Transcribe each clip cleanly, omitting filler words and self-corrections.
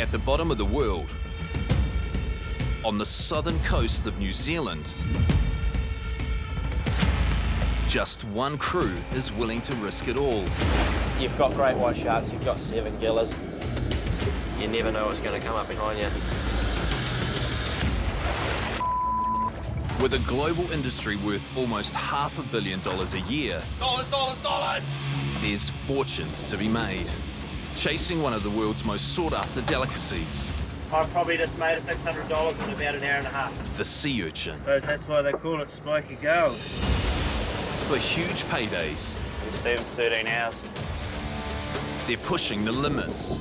At the bottom of the world, on the southern coast of New Zealand, just one crew is willing to risk it all. You've got great white sharks, you've got 7 gillers. You never know what's going to come up behind you. With a global industry worth almost $500 million a year, Dollars! there's fortunes to be made, chasing one of the world's most sought-after delicacies, I've probably just made $600 in about an hour and a half. the sea urchin. So that's why they call it Spiky Gold. For huge paydays, In 7 to 13 hours. they're pushing the limits.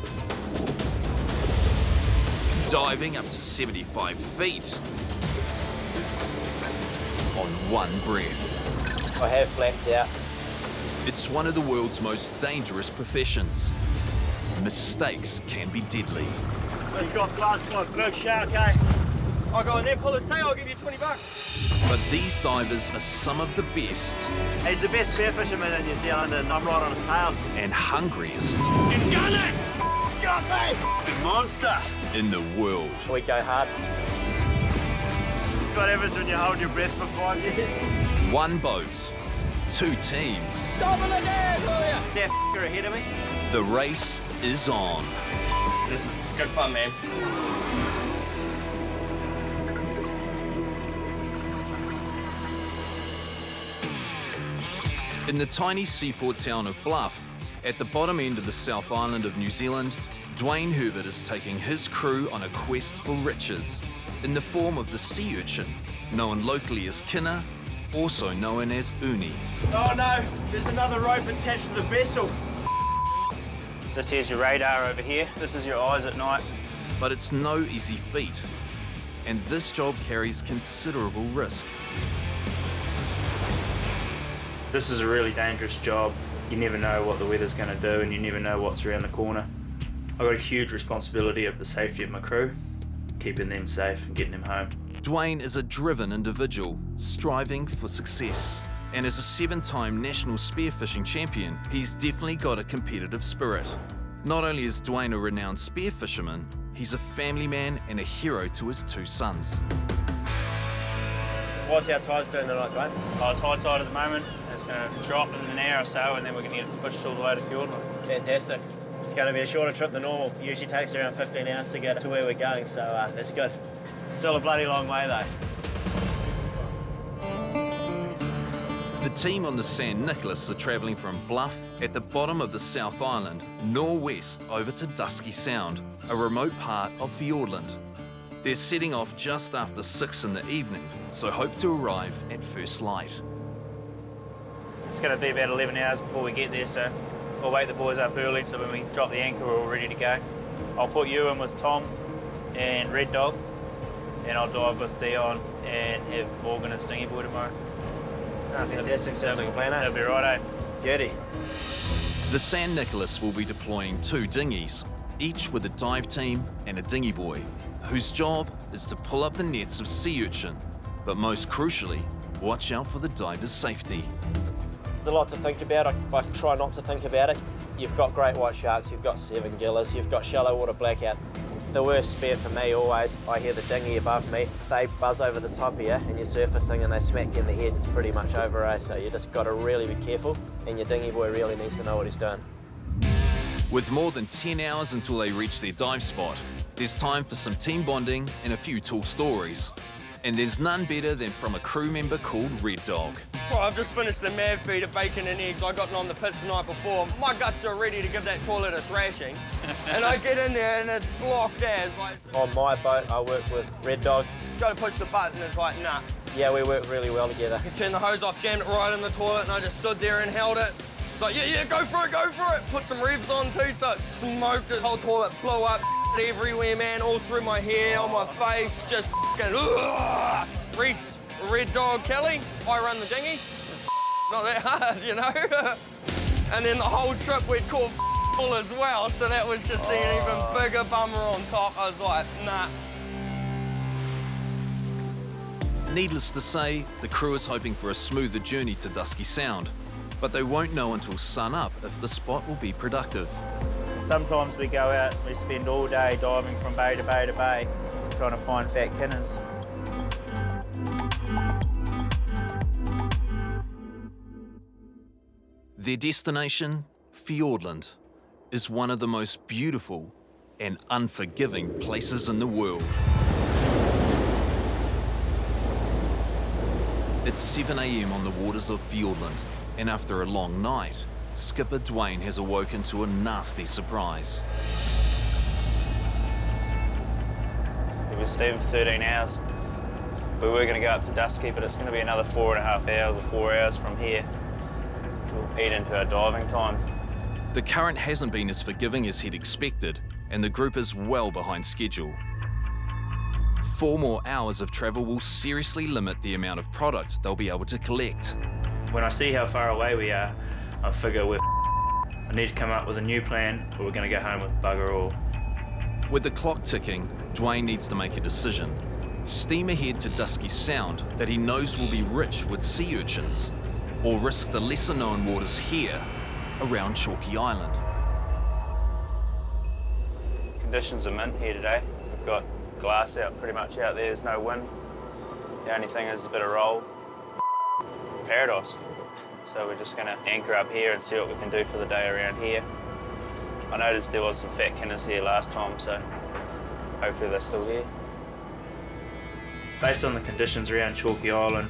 Diving up to 75 feet on one breath. I have blacked out. It's one of the world's most dangerous professions. Mistakes can be deadly. So you've got glass for a big shark, eh? I'll go in there, pull his tail, I'll give you $20. But these divers are some of the best He's the best spear fisherman in New Zealand and I'm right on his tail. and hungriest You've done it! Got me! Big monster! in the world. We go hard. It's what happens when you hold your breath for 5 years. One boat, 2 teams. Double again, will ya? Is that f***er ahead of me? The race is on. It's good fun, man. In the tiny seaport town of Bluff, at the bottom end of the South Island of New Zealand, Dwayne Herbert is taking his crew on a quest for riches in the form of the sea urchin, known locally as kina, also known as uni. Oh no, there's another rope attached to the vessel. This here's your radar over here. This is your eyes at night. But it's no easy feat, and this job carries considerable risk. This is a really dangerous job. You never know what the weather's going to do and you never know what's around the corner. I've got a huge responsibility of the safety of my crew, keeping them safe and getting them home. Dwayne is a driven individual, striving for success. And as a 7-time national spearfishing champion, he's definitely got a competitive spirit. Not only is Dwayne a renowned spearfisherman, he's a family man and a hero to his 2 sons. What's our tides doing tonight, Dwayne? Oh, it's high tide at the moment. It's going to drop in an hour or so and then we're going to get pushed all the way to Fjordland. Fantastic. It's going to be a shorter trip than normal. It usually takes around 15 hours to get to where we're going, so that's good. Still a bloody long way though. The team on the San Nicholas are travelling from Bluff at the bottom of the South Island, northwest over to Dusky Sound, a remote part of Fjordland. They're setting off just after 6 in the evening, so hope to arrive at first light. It's going to be about 11 hours before we get there, so we'll wake the boys up early so when we drop the anchor we're all ready to go. I'll put you in with Tom and Red Dog, and I'll dive with Dion and have Morgan and Stingy Boy tomorrow. Oh, fantastic. Sounds like a plan, That'll eh? be right, eh? Beauty. The San Nicholas will be deploying 2 dinghies, each with a dive team and a dinghy boy, whose job is to pull up the nets of sea urchin, but most crucially, watch out for the diver's safety. There's a lot to think about. I try not to think about it. You've got great white sharks, you've got 7 gillers, you've got shallow water blackout. The worst spear for me always, I hear the dinghy above me. They buzz over the top of you and you're surfacing and they smack you in the head. It's pretty much over, eh? So you just got to really be careful and your dinghy boy really needs to know what he's doing. With more than 10 hours until they reach their dive spot, there's time for some team bonding and a few tall stories. And there's none better than from a crew member called Red Dog. Oh, I've just finished the mad feed of bacon and eggs. I got on the piss the night before. My guts are ready to give that toilet a thrashing. And I get in there and it's blocked as. Like, On my boat, I work with Red Dog. go to push the button, it's like, nah. Yeah, we work really well together. I turned the hose off, jammed it right in the toilet, and I just stood there and held it. It's like, yeah, go for it, go for it. Put some revs on too, so it smoked. The whole toilet blew up everywhere, man, all through my hair, on my face, just fucking, Reese, Red Dog, Kelly, I run the dinghy. It's not that hard, you know? And then the whole trip we'd caught full as well, so that was just an even bigger bummer on top. I was like, nah. Needless to say, the crew is hoping for a smoother journey to Dusky Sound, but they won't know until sun up if the spot will be productive. Sometimes we go out, we spend all day diving from bay to bay to bay, trying to find fat kinners. Their destination, Fiordland, is one of the most beautiful and unforgiving places in the world. It's 7 a.m. on the waters of Fiordland, and after a long night, skipper Dwayne has awoken to a nasty surprise. We've been steaming for 13 hours. We were going to go up to Dusky, but it's going to be another 4.5 hours or 4 hours from here. We'll eat into our diving time. The current hasn't been as forgiving as he'd expected, and the group is well behind schedule. 4 more hours of travel will seriously limit the amount of product they'll be able to collect. When I see how far away we are, I figure I need to come up with a new plan, or we're going to go home with bugger all. With the clock ticking, Dwayne needs to make a decision. Steam ahead to Dusky Sound that he knows will be rich with sea urchins, or risk the lesser-known waters here around Chalky Island. Conditions are mint here today. We've got glass out pretty much out there, there's no wind. The only thing is a bit of roll. Paradise. So we're just going to anchor up here and see what we can do for the day around here. I noticed there was some fat kinners here last time, so hopefully they're still here. Based on the conditions around Chalky Island,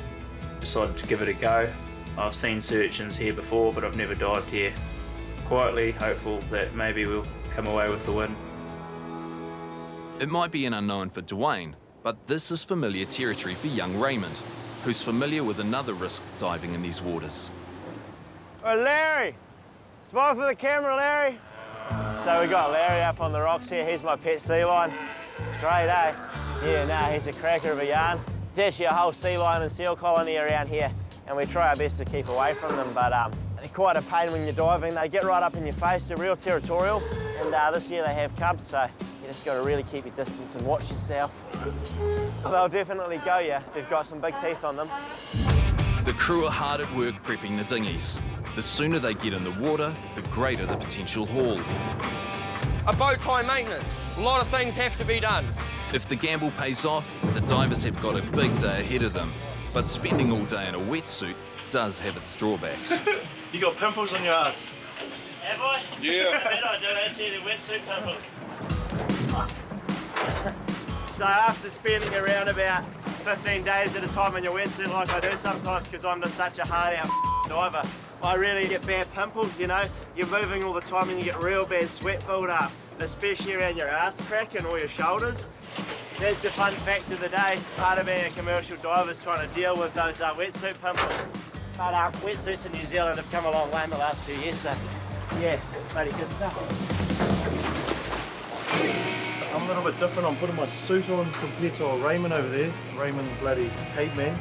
decided to give it a go. I've seen sea urchins here before, but I've never dived here. Quietly hopeful that maybe we'll come away with the win. It might be an unknown for Dwayne, but this is familiar territory for young Raymond, who's familiar with another risk diving in these waters. Oh, Larry! Smile for the camera, Larry. So we got Larry up on the rocks here. He's my pet sea lion. It's great, eh? Yeah, no, he's a cracker of a yarn. There's actually a whole sea lion and seal colony around here, and we try our best to keep away from them, but they're quite a pain when you're diving. They get right up in your face. They're real territorial, and this year they have cubs, so you just got to really keep your distance and watch yourself. They'll definitely go you. They've got some big teeth on them. The crew are hard at work prepping the dinghies. The sooner they get in the water, the greater the potential haul. A boat's high maintenance. A lot of things have to be done. If the gamble pays off, the divers have got a big day ahead of them. But spending all day in a wetsuit does have its drawbacks. You got pimples on your ass. Have I? Yeah. That I do, actually, the wetsuit pimples. So after spending around about 15 days at a time in your wetsuit like I do sometimes because I'm just such a hard-out diver, I really get bad pimples, you know. You're moving all the time and you get real bad sweat build-up, especially around your ass crack and all your shoulders. That's the fun fact of the day. Part of being a commercial diver is trying to deal with those wetsuit pimples. But wetsuits in New Zealand have come a long way in the last few years, so yeah, bloody good stuff. I'm a little bit different. I'm putting my suit on compared to a Raymond over there. Raymond bloody caveman.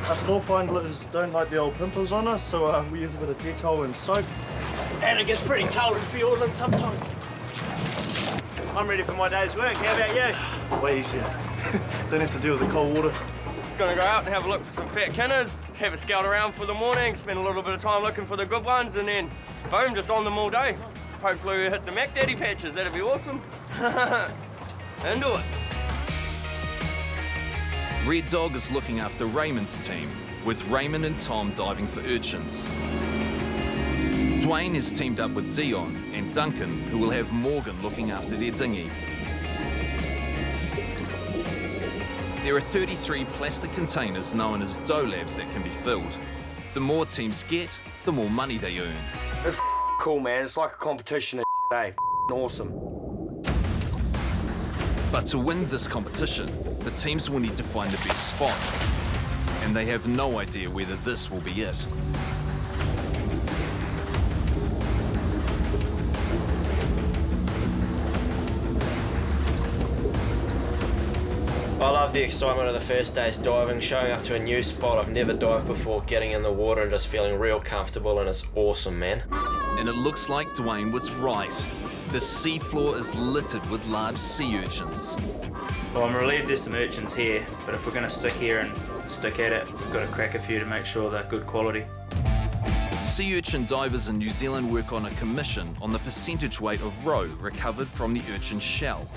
Us Northfinders don't like the old pimples on us, so we use a bit of Dettol and soap. And it gets pretty cold in Fiordland sometimes. I'm ready for my day's work. How about you? Way easier. Don't have to deal with the cold water. Just gonna go out and have a look for some fat kinners, have a scout around for the morning, spend a little bit of time looking for the good ones, and then boom, just on them all day. Hopefully we hit the Mac Daddy patches, that'd be awesome. Into it. Red Dog is looking after Raymond's team, with Raymond and Tom diving for urchins. Dwayne has teamed up with Dion and Duncan, who will have Morgan looking after their dinghy. There are 33 plastic containers known as doughlabs that can be filled. The more teams get, the more money they earn. It's cool, man. It's like a competition and eh? Awesome. But to win this competition, the teams will need to find the best spot. And they have no idea whether this will be it. I love the excitement of the first day's diving, showing up to a new spot I've never dived before, getting in the water and just feeling real comfortable, and it's awesome, man. And it looks like Dwayne was right. The seafloor is littered with large sea urchins. Well, I'm relieved there's some urchins here, but if we're going to stick here and stick at it, we've got to crack a few to make sure they're good quality. Sea urchin divers in New Zealand work on a commission on the percentage weight of roe recovered from the urchin shell.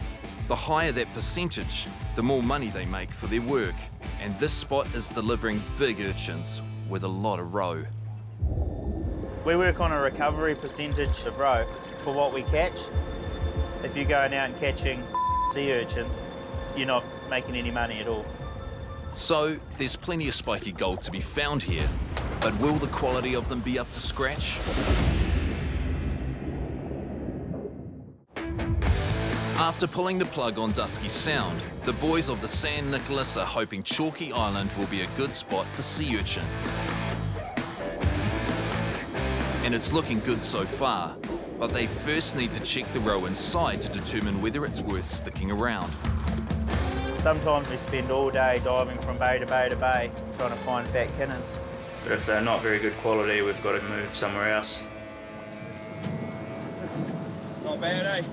The higher that percentage, the more money they make for their work. And this spot is delivering big urchins with a lot of roe. We work on a recovery percentage of roe for what we catch. If you're going out and catching sea urchins, you're not making any money at all. So there's plenty of spiky gold to be found here, but will the quality of them be up to scratch? After pulling the plug on Dusky Sound, the boys of the San Nicolas are hoping Chalky Island will be a good spot for sea urchin. And it's looking good so far, but they first need to check the roe inside to determine whether it's worth sticking around. Sometimes we spend all day diving from bay to bay to bay trying to find fat kinners. But if they're not very good quality, we've got to move somewhere else. Not bad, eh?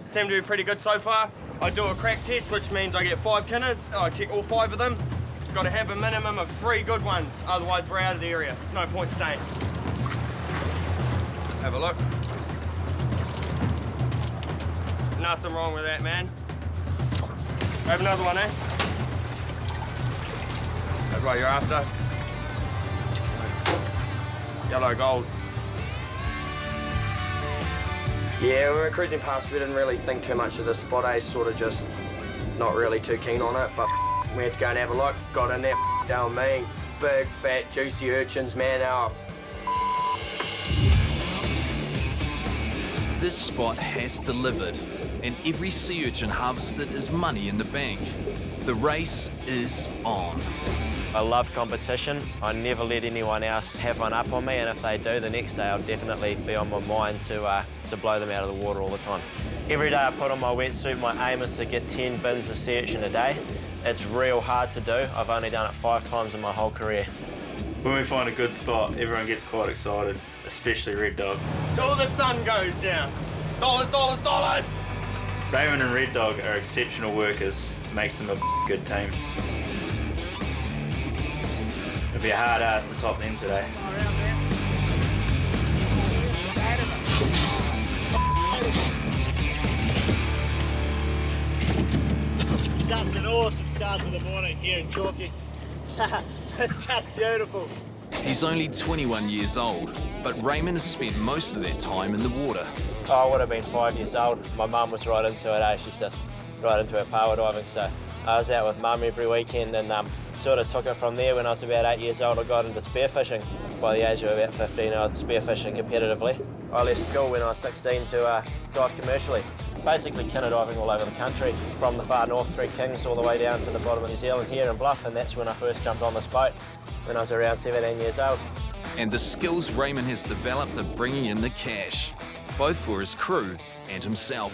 Seem to be pretty good so far. I do a crack test, which means I get 5 kinners. I check all 5 of them. Got to have a minimum of 3 good ones, otherwise we're out of the area. There's no point staying. Have a look. Nothing wrong with that, man. Have another one, eh? That's what you're after. Yellow gold. Yeah, we were cruising past, we didn't really think too much of the spot, eh? Sort of just not really too keen on it, but we had to go and have a look. Got in there, down me. Big, fat, juicy urchins, man. This spot has delivered, and every sea urchin harvested is money in the bank. The race is on. I love competition. I never let anyone else have one up on me, and if they do, the next day I'll definitely be on my mind to blow them out of the water all the time. Every day I put on my wetsuit, my aim is to get 10 bins of sea urchin a day. It's real hard to do. I've only done it 5 times in my whole career. When we find a good spot, everyone gets quite excited, especially Red Dog. Till the sun goes down. Dollars, dollars, dollars! Raymond and Red Dog are exceptional workers. Makes them a good team. It'll be a hard ass to top them today. That's an awesome start to the morning here in Chalky. It's just beautiful. He's only 21 years old, but Raymond has spent most of that time in the water. I would have been 5 years old. My mum was right into it, eh? She's just right into her power diving, so I was out with mum every weekend and sort of took it from there. When I was about 8 years old, I got into spearfishing. By the age of about 15, I was spearfishing competitively. I left school when I was 16 to dive commercially. Basically kinner diving all over the country, from the far north, 3 Kings, all the way down to the bottom of New Zealand here in Bluff, and that's when I first jumped on this boat, when I was around 17 years old. And the skills Raymond has developed are bringing in the cash, both for his crew and himself.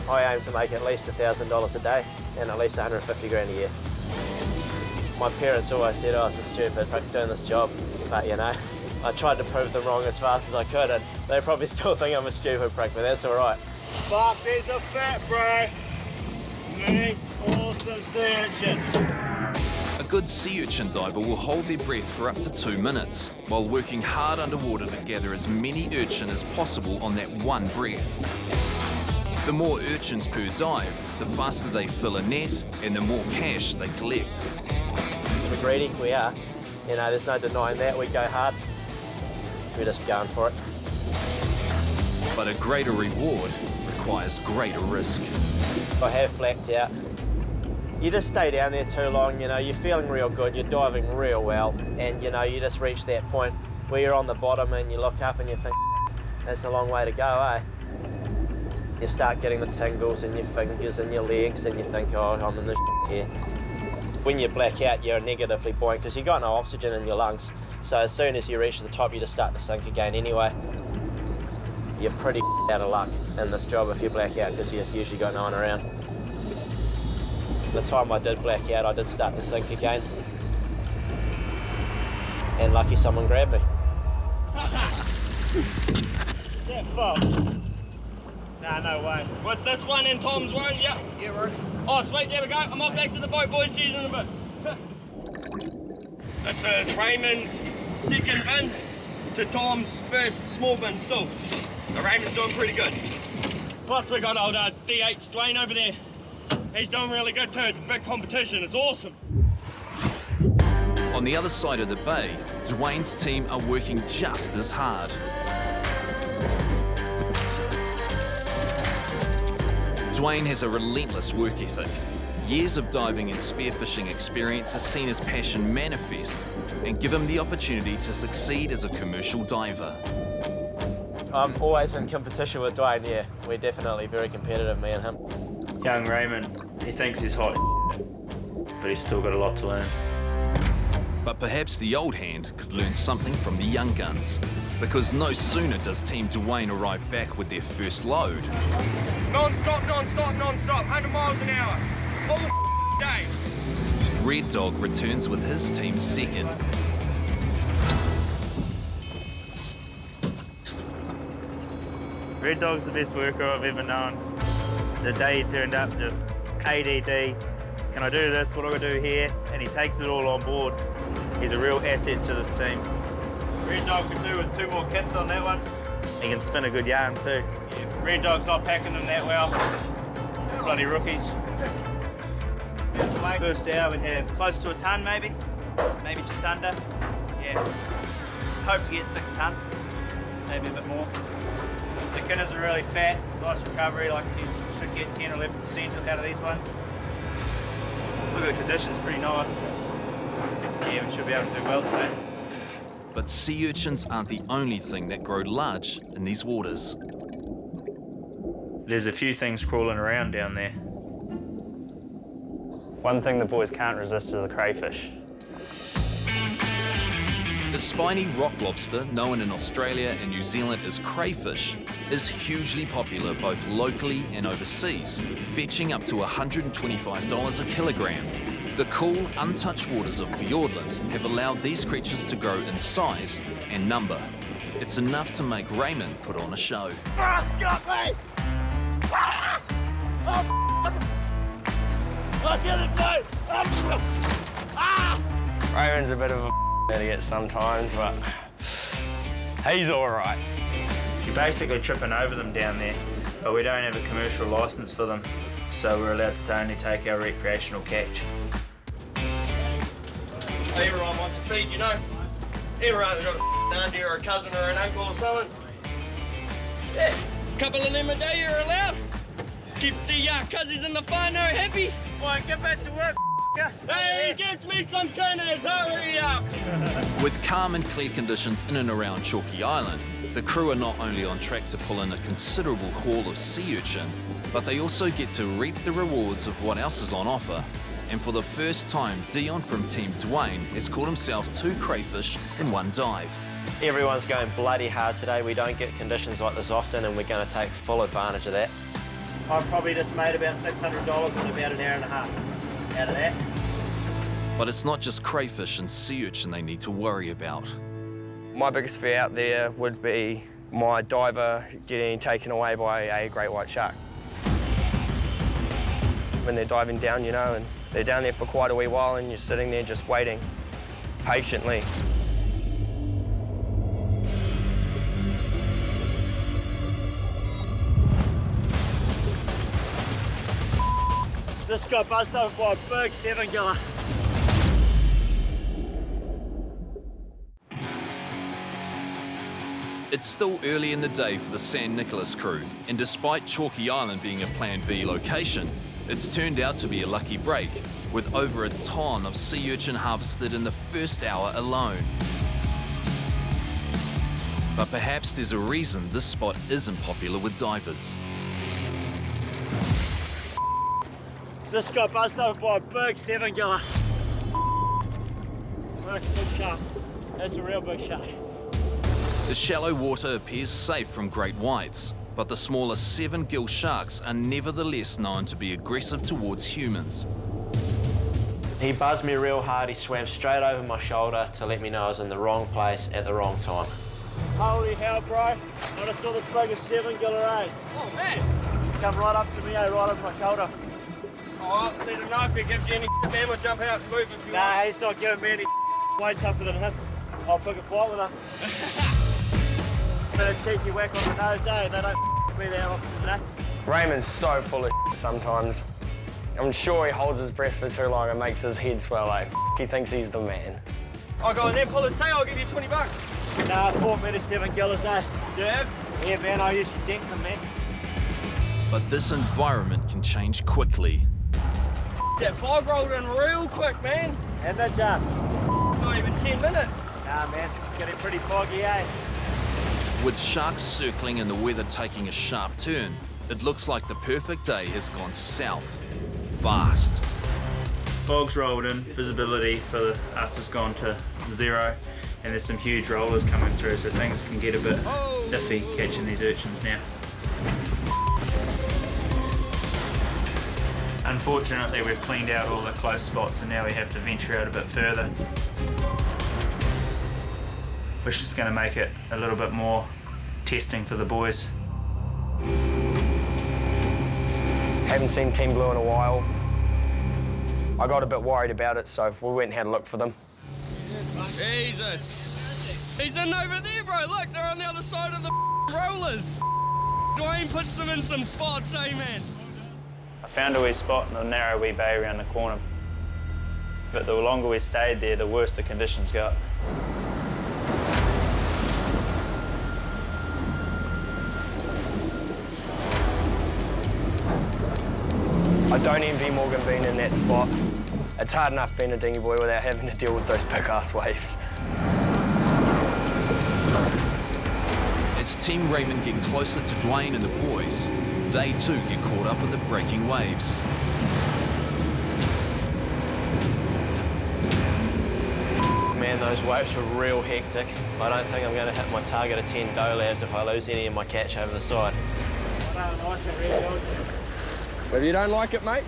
I aim to make at least $1,000 a day and at least 150 grand a year. My parents always said I was a stupid prick doing this job, but you know, I tried to prove them wrong as fast as I could, and they probably still think I'm a stupid prick, but that's all right. Fuck, there's a fat, bro. Neat, awesome sea urchin. A good sea urchin diver will hold their breath for up to 2 minutes, while working hard underwater to gather as many urchin as possible on that one breath. The more urchins per dive, the faster they fill a net and the more cash they collect. We're greedy, we are. You know, there's no denying that. We go hard. We're just going for it. But a greater reward requires greater risk. I have flacked out. You just stay down there too long, you know, you're feeling real good, you're diving real well, and you know, you just reach that point where you're on the bottom and you look up and you think, that's a long way to go, eh? You start getting the tingles in your fingers and your legs and you think, oh, I'm in the here. When you black out, you're negatively buoyant because you've got no oxygen in your lungs. So as soon as you reach the top, you just start to sink again anyway. You're pretty out of luck in this job if you black out because you've usually got no one around. The time I did black out, I did start to sink again. And lucky someone grabbed me. Is that full? Nah, no way. With this one and Tom's one, yeah. Yeah, bro. Oh, sweet, there we go. I'm off back to the boat, boys. See you in a bit. This is Raymond's second bin. to Tom's first small bin still. So Raymond's doing pretty good. Plus we got old DH Dwayne over there. He's doing really good too. It's a big competition. It's awesome. On the other side of the bay, Dwayne's team are working just as hard. Dwayne has a relentless work ethic. Years of diving and spearfishing experience has seen his passion manifest and give him the opportunity to succeed as a commercial diver. I'm always in competition with Dwayne, yeah. We're definitely very competitive, me and him. Young Raymond, he thinks he's hot, but he's still got a lot to learn. But perhaps the old hand could learn something from the young guns, because no sooner does Team Dwayne arrive back with their first load. Non-stop, non-stop, non-stop, 100 miles an hour, all day. Red Dog returns with his team's second. Red Dog's the best worker I've ever known. The day he turned up, just ADD, can I do this, what do I do here? And he takes it all on board. He's a real asset to this team. Red Dog could do with 2 more kits on that one. He can spin a good yarn too. Yeah, Red Dog's not packing them that well. Bloody rookies. First hour we'd have close to a tonne maybe just under. Yeah. Hope to get 6 tonne, maybe a bit more. The kinners are really fat, nice recovery, like you should get 10-11% out of these ones. Look at the conditions, pretty nice. Yeah, we should be able to do well today. But sea urchins aren't the only thing that grow large in these waters. There's a few things crawling around down there. One thing the boys can't resist is the crayfish. The spiny rock lobster, known in Australia and New Zealand as crayfish, is hugely popular both locally and overseas, fetching up to $125 a kilogram. The cool, untouched waters of Fiordland have allowed these creatures to grow in size and number. It's enough to make Raymond put on a show. Ah, it's got me! Ah! Oh, look at the boat! Ah! Raymond's a bit of a idiot sometimes, but he's all right. You're basically tripping over them down there, but we don't have a commercial license for them, so we're allowed to only take our recreational catch. Everyone wants a feed, you know. Everyone's got a auntie or a cousin or an uncle or something. Yeah, a couple of them a day you're allowed. Keep the cousins in the fire happy. Boy, get back to work. Hey, get me some kinners, hurry up. With calm and clear conditions in and around Chalky Island, the crew are not only on track to pull in a considerable haul of sea urchin, but they also get to reap the rewards of what else is on offer. And for the first time, Dion from Team Dwayne has caught himself 2 crayfish in one dive. Everyone's going bloody hard today. We don't get conditions like this often, and we're going to take full advantage of that. I've probably just made about $600 in about an hour and a half out of that. But it's not just crayfish and sea urchin they need to worry about. My biggest fear out there would be my diver getting taken away by a great white shark. When they're diving down, you know, and they're down there for quite a wee while and you're sitting there just waiting patiently. Just got buzzed over by a big 7-giller. It's still early in the day for the San Nicolas crew, and despite Chalky Island being a Plan B location, it's turned out to be a lucky break, with over a ton of sea urchin harvested in the first hour alone. But perhaps there's a reason this spot isn't popular with divers. Just got buzzed over by a big 7-giller. That's a big shark. That's a real big shark. The shallow water appears safe from great whites, but the smaller 7-gill sharks are nevertheless known to be aggressive towards humans. He buzzed me real hard. He swam straight over my shoulder to let me know I was in the wrong place at the wrong time. Holy hell, bro. I just saw the biggest 7-giller, eh? Oh, man. Come right up to me, eh? Right over my shoulder. Oh, let him know if he gives you any man, we'll jump out and move if you want. Nah, he's not giving me any way tougher than him. I'll pick a fight with him. Bit of cheeky whack on the nose, eh? They don't me that often, today. Raymond's so full of sometimes. I'm sure he holds his breath for too long and makes his head swell like he thinks he's the man. I'll go in there, pull his tail, I'll give you 20 bucks. Nah, 4 metres 7 kilos, eh? Yeah? Yeah, man, I usually dink them, man. But this environment can change quickly. That fog rolled in real quick, man. And that just. Not even 10 minutes. Nah, man, it's getting pretty foggy, eh? With sharks circling and the weather taking a sharp turn, it looks like the perfect day has gone south fast. Fog's rolled in, visibility for us has gone to 0, and there's some huge rollers coming through, so things can get a bit iffy catching these urchins now. Unfortunately, we've cleaned out all the close spots and now we have to venture out a bit further, which is going to make it a little bit more testing for the boys. Haven't seen Team Blue in a while. I got a bit worried about it, so we went and had a look for them. Jesus. He's in over there, bro. Look, they're on the other side of the rollers. Dwayne puts them in some spots, eh, man? I found a wee spot in a narrow wee bay around the corner, but the longer we stayed there, the worse the conditions got. I don't envy Morgan being in that spot. It's hard enough being a dinghy boy without having to deal with those big-ass waves. As Team Raymond get closer to Dwayne and the boys, they too get caught up in the breaking waves. Man, those waves were real hectic. I don't think I'm going to hit my target of 10 doe labs if I lose any of my catch over the side. I don't like it, really, don't you? If you don't like it, mate,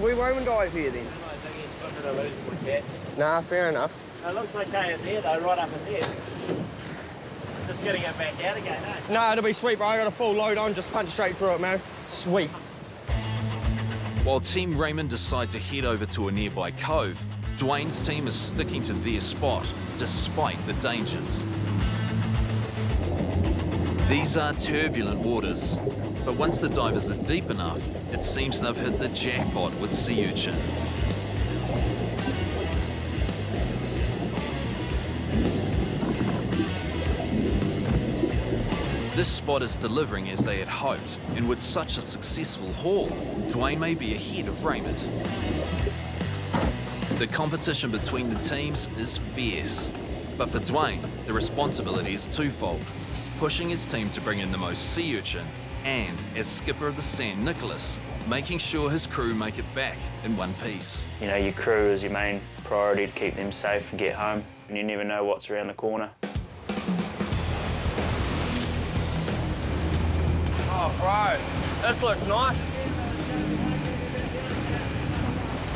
we won't dive here then. I think it's good to lose my catch. Nah, fair enough. It looks okay in there, though, right up in there. Just getting it back out again, eh? No, it'll be sweet, bro. I got a full load on, just punch straight through it, man. Sweet. While Team Raymond decide to head over to a nearby cove, Dwayne's team is sticking to their spot, despite the dangers. These are turbulent waters, but once the divers are deep enough, it seems they've hit the jackpot with sea urchin. This spot is delivering as they had hoped, and with such a successful haul, Dwayne may be ahead of Raymond. The competition between the teams is fierce, but for Dwayne, the responsibility is twofold, pushing his team to bring in the most sea urchin, and, as skipper of the San Nicolas, making sure his crew make it back in one piece. You know, your crew is your main priority to keep them safe and get home, and you never know what's around the corner. Oh, bro, this looks nice.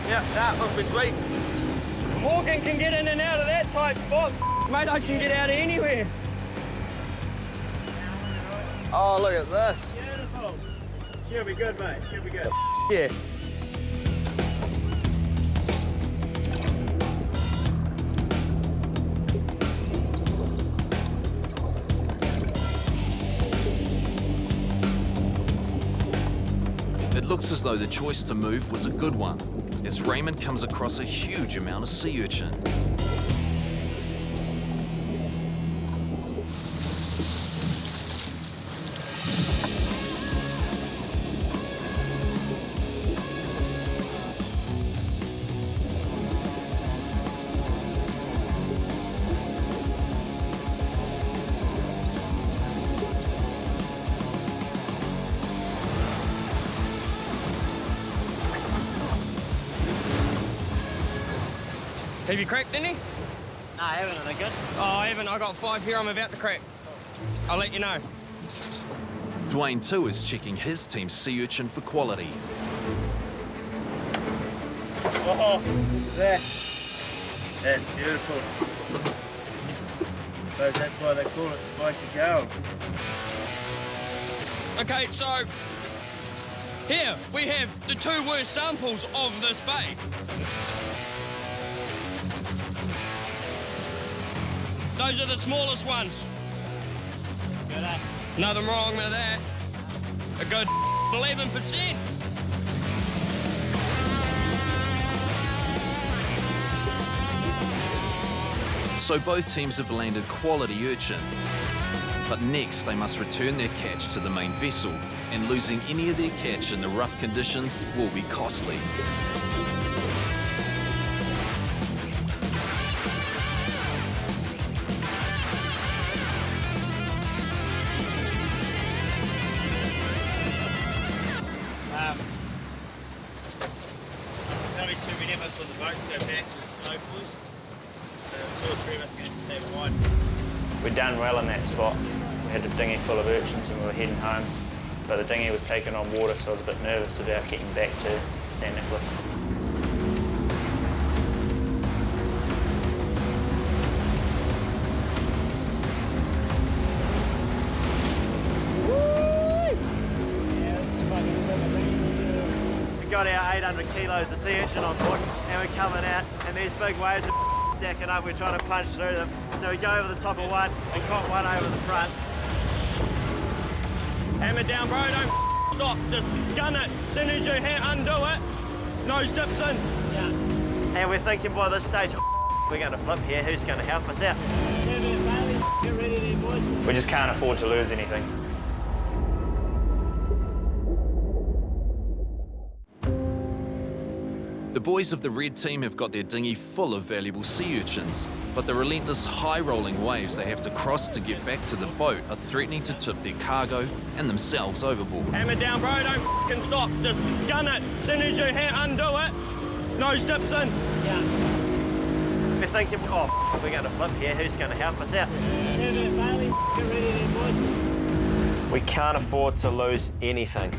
Yeah, that looks pretty sweet. Morgan can get in and out of that tight spot. Mate, I can get out of anywhere. Oh, look at this. Beautiful. She'll be good, mate. She'll be good. Yeah. It looks as though the choice to move was a good one, as Raymond comes across a huge amount of sea urchin. Have you cracked any? No, I haven't, are they good? Oh, I haven't. I got 5 here I'm about to crack. I'll let you know. Dwayne too is checking his team's sea urchin for quality. Oh, that's beautiful. But that's why they call it Spiky Gold. Okay, so here we have the 2 worst samples of this bay. Those are the smallest ones. good, eh? Nothing wrong with that. A good 11%. So both teams have landed quality urchin. But next they must return their catch to the main vessel, and losing any of their catch in the rough conditions will be costly. There'll be too many of us on the boat to go back to the snow pools. So 2 or 3 of us are going to have to stay behind. We'd done well in that spot. We had a dinghy full of urchins and we were heading home. But the dinghy was taking on water, so I was a bit nervous about getting back to St Nicholas. We got our 800 kilos of sea urchin on board and we're coming out and these big waves are stacking up. We're trying to punch through them. So we go over the top of one and caught one over the front. Hammer down, bro, don't stop, just gun it. As soon as you undo it, nose dips in. Yeah. And we're thinking by this stage, we're going to flip here, who's going to help us out? Get ready there, boys. We just can't afford to lose anything. The boys of the red team have got their dinghy full of valuable sea urchins, but the relentless high-rolling waves they have to cross to get back to the boat are threatening to tip their cargo and themselves overboard. Hammer down, bro, don't stop, just gun it. As soon as you undo it, nose dips in. Yeah. We're thinking, we're going to flip here, who's going to help us out? Get ready there, boys. We can't afford to lose anything.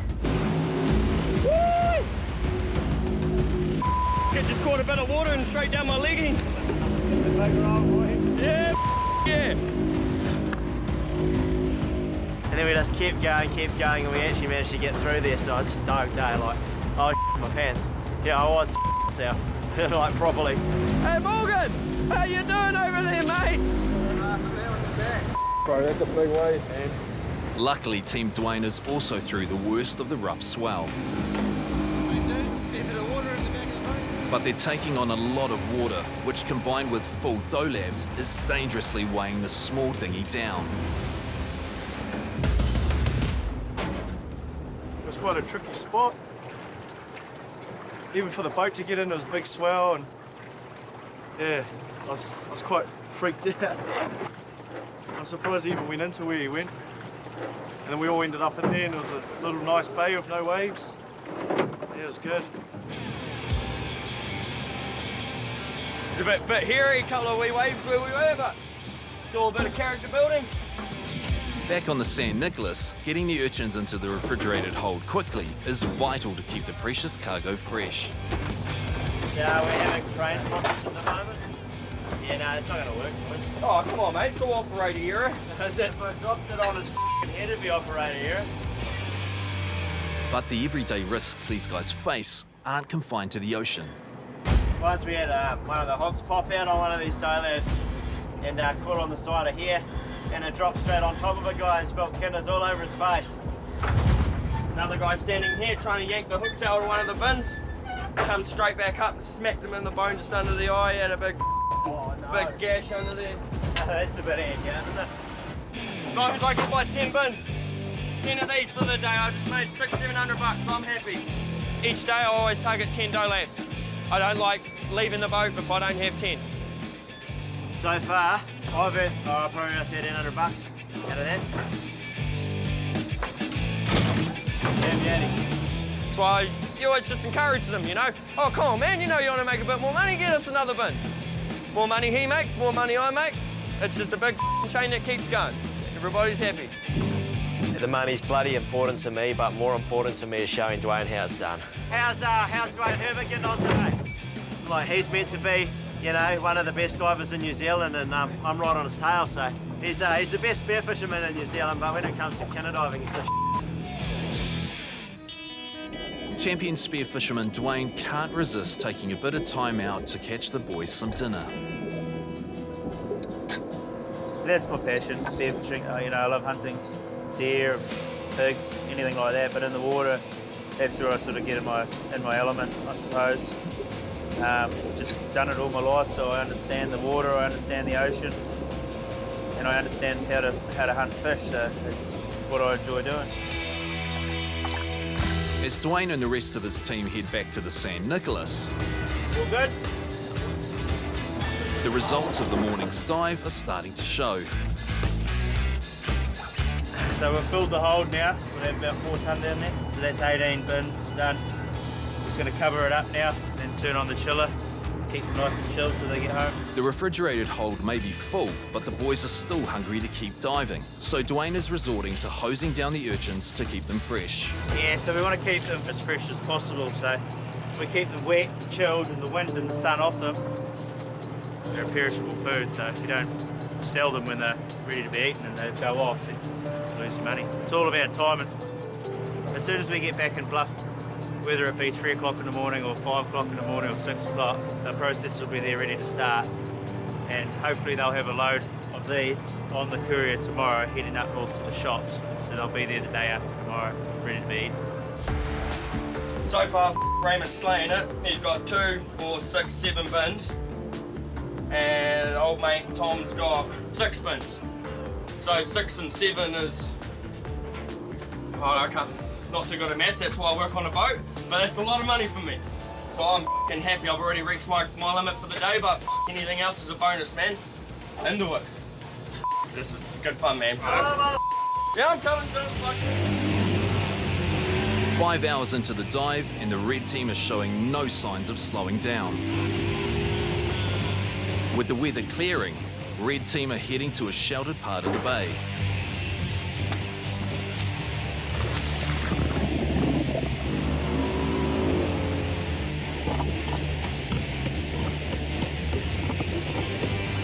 Just caught a bit of water and straight down my leggings. Yeah, yeah. And then we just kept going, and we actually managed to get through there, so I was stoked, eh? Like, I my pants. Yeah, I was myself, like, properly. Hey, Morgan! How you doing over there, mate? Bro, that's a big wave, man. Luckily, Team Dwayne is also through the worst of the rough swell. But they're taking on a lot of water, which combined with full dolabs is dangerously weighing the small dinghy down. It was quite a tricky spot. Even for the boat to get in, it was a big swell, and yeah, I was quite freaked out. I'm surprised he even went into where he went. And then we all ended up in there, and it was a little nice bay with no waves. Yeah, it was good. It's a bit hairy, a couple of wee waves where we were, but saw a bit of character building. Back on the St Nicholas, getting the urchins into the refrigerated hold quickly is vital to keep the precious cargo fresh. Yeah, we're having train problems at the moment. Yeah, no, it's not going to work, boys. Oh, come on, mate, it's all operator error. If I dropped it on his head, it'd be operator error. But the everyday risks these guys face aren't confined to the ocean. Once we had one of the hooks pop out on one of these dolabs and caught on the side of here, and it dropped straight on top of a guy and spilled kinders all over his face. Another guy standing here trying to yank the hooks out of one of the bins. Come straight back up and smacked him in the bone just under the eye. He had a big gash under there. That's the bit of yeah, isn't it? As long as I can buy 10 bins, 10 of these for the day, I just made $600-700 bucks, so I'm happy. Each day I always target 10 dolabs. I don't like leaving the boat if I don't have 10. So far, I've earned probably about $1,300 bucks out of that. Yeah, That's why you always just encourage them, you know? Oh, come on, man, you know you want to make a bit more money, get us another bin. More money he makes, more money I make. It's just a big chain that keeps going. Everybody's happy. The money's bloody important to me, but more important to me is showing Dwayne how it's done. How's Dwayne Herbert getting on today? Like, he's meant to be, you know, one of the best divers in New Zealand, and I'm right on his tail, so he's the best spearfisherman in New Zealand, but when it comes to kinner diving, he's a Champion spearfisherman Dwayne can't resist taking a bit of time out to catch the boys some dinner. That's my passion, spearfishing. You know, I love hunting deer, pigs, anything like that. But in the water, that's where I sort of get in my element, I suppose. Just done it all my life, so I understand the water, I understand the ocean, and I understand how to hunt fish. So it's what I enjoy doing. As Dwayne and the rest of his team head back to the San Nicolas, All good? the results of the morning's dive are starting to show. So we've filled the hold now. We have about 4 tonne down there. So that's 18 bins done. Just going to cover it up now, and then turn on the chiller. Keep them nice and chilled till they get home. The refrigerated hold may be full, but the boys are still hungry to keep diving, so Dwayne is resorting to hosing down the urchins to keep them fresh. Yeah, so we want to keep them as fresh as possible. So we keep them wet, chilled, and the wind and the sun off them. They're a perishable food, so if you don't sell them when they're ready to be eaten and they go off, then you lose your money. It's all about timing. As soon as we get back in Bluff, whether it be 3 o'clock in the morning or 5 o'clock in the morning or 6 o'clock, the process will be there ready to start. And hopefully they'll have a load of these on the courier tomorrow heading up north to the shops. So they'll be there the day after tomorrow, ready to be eaten. So far, Raymond's slaying it. He's got 2, 4, 6, 7 bins. And old mate Tom's got 6 bins. So 6 and 7 is, oh, I can't, not too good at maths, that's why I work on a boat, but it's a lot of money for me. So I'm f***ing happy, I've already reached my limit for the day, but anything else is a bonus, man. Into it. This is good fun, man. Yeah, I'm coming to it. 5 hours into the dive, and the red team is showing no signs of slowing down. With the weather clearing, red team are heading to a sheltered part of the bay.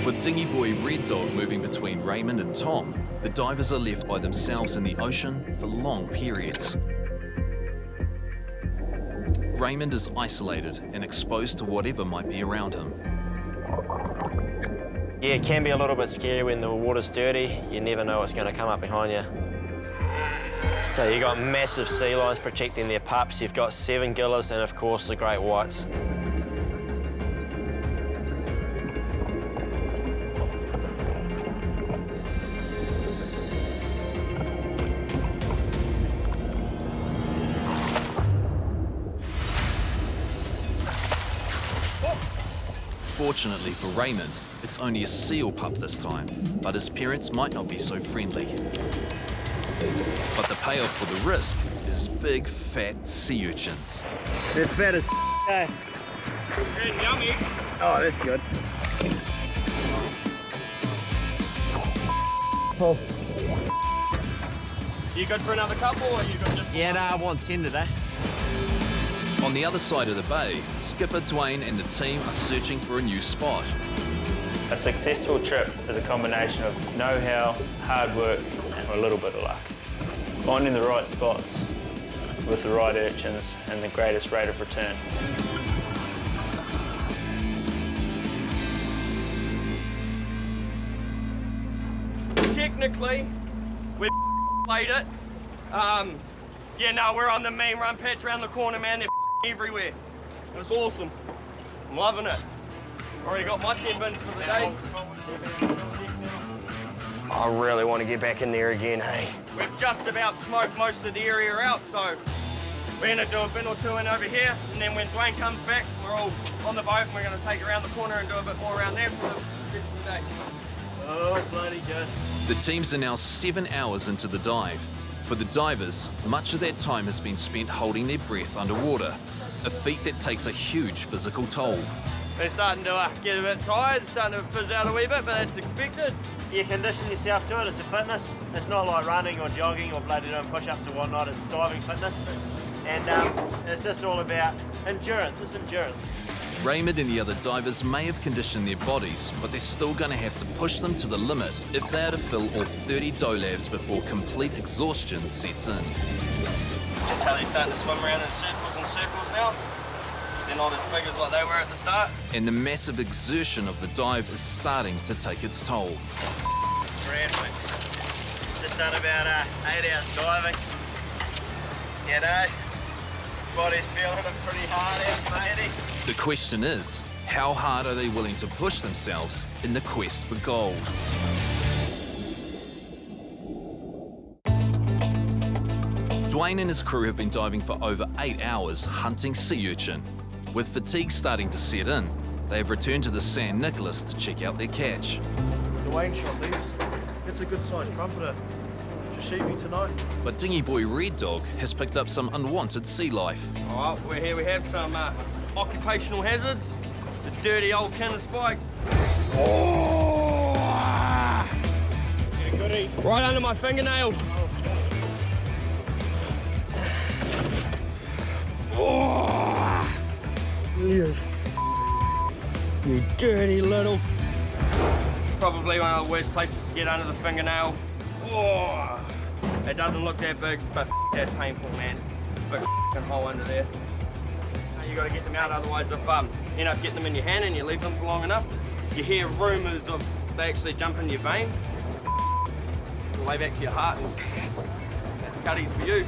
With dinghy boy Red Dog moving between Raymond and Tom, the divers are left by themselves in the ocean for long periods. Raymond is isolated and exposed to whatever might be around him. Yeah, it can be a little bit scary when the water's dirty. You never know what's going to come up behind you. So you've got massive sea lions protecting their pups. You've got 7 gillas and, of course, the great whites. Fortunately for Raymond, it's only a seal pup this time, but his parents might not be so friendly. But the payoff for the risk is big, fat sea urchins. They're fat as eh? And yummy. Oh, that's good. You good for another couple, or you got just? Yeah, no, I want 10 today. On the other side of the bay, skipper Dwayne and the team are searching for a new spot. A successful trip is a combination of know-how, hard work, and a little bit of luck. Finding the right spots with the right urchins and the greatest rate of return. Technically, we played it. Yeah, no, we're on the main run patch around the corner, man. They're everywhere. It's awesome. I'm loving it. Already got my 10 bins for the day. I really want to get back in there again, hey? We've just about smoked most of the area out, so we're gonna do a bin or 2 in over here, and then when Dwayne comes back, we're all on the boat and we're gonna take around the corner and do a bit more around there for the rest of the day. Oh, bloody good. The teams are now 7 hours into the dive. For the divers, much of their time has been spent holding their breath underwater, a feat that takes a huge physical toll. We're starting to get a bit tired, it's starting to fizz out a wee bit, but that's expected. You condition yourself to it, it's a fitness. It's not like running or jogging or bloody doing push-ups or whatnot, it's diving fitness. And it's just all about endurance, it's endurance. Raymond and the other divers may have conditioned their bodies, but they're still going to have to push them to the limit if they are to fill all 30 dolabs before complete exhaustion sets in. You can tell they're starting to swim around in circles now. They're not as big as what they were at the start. And the massive exertion of the dive is starting to take its toll. grand, mate. Just done about 8 hours diving. You know, body's feeling it pretty hard out, matey. The question is, how hard are they willing to push themselves in the quest for gold? Dwayne and his crew have been diving for over 8 hours hunting sea urchin. With fatigue starting to set in, they have returned to the San Nicolas to check out their catch. Dwayne shot these. It's a good sized trumpeter. Just shoot me tonight. But dinghy boy Red Dog has picked up some unwanted sea life. All right, we're here. We have some occupational hazards. The dirty old kin of spike. Oh! Get a good eat. Right under my fingernail. Oh! You dirty little. It's probably one of the worst places to get under the fingernail. Oh! It doesn't look that big, but that's painful, man. Big hole under there. You got to get them out, otherwise if you end up getting them in your hand and you leave them for long enough, you hear rumours of they actually jump in your vein, way back to your heart, and that's cuttings for you.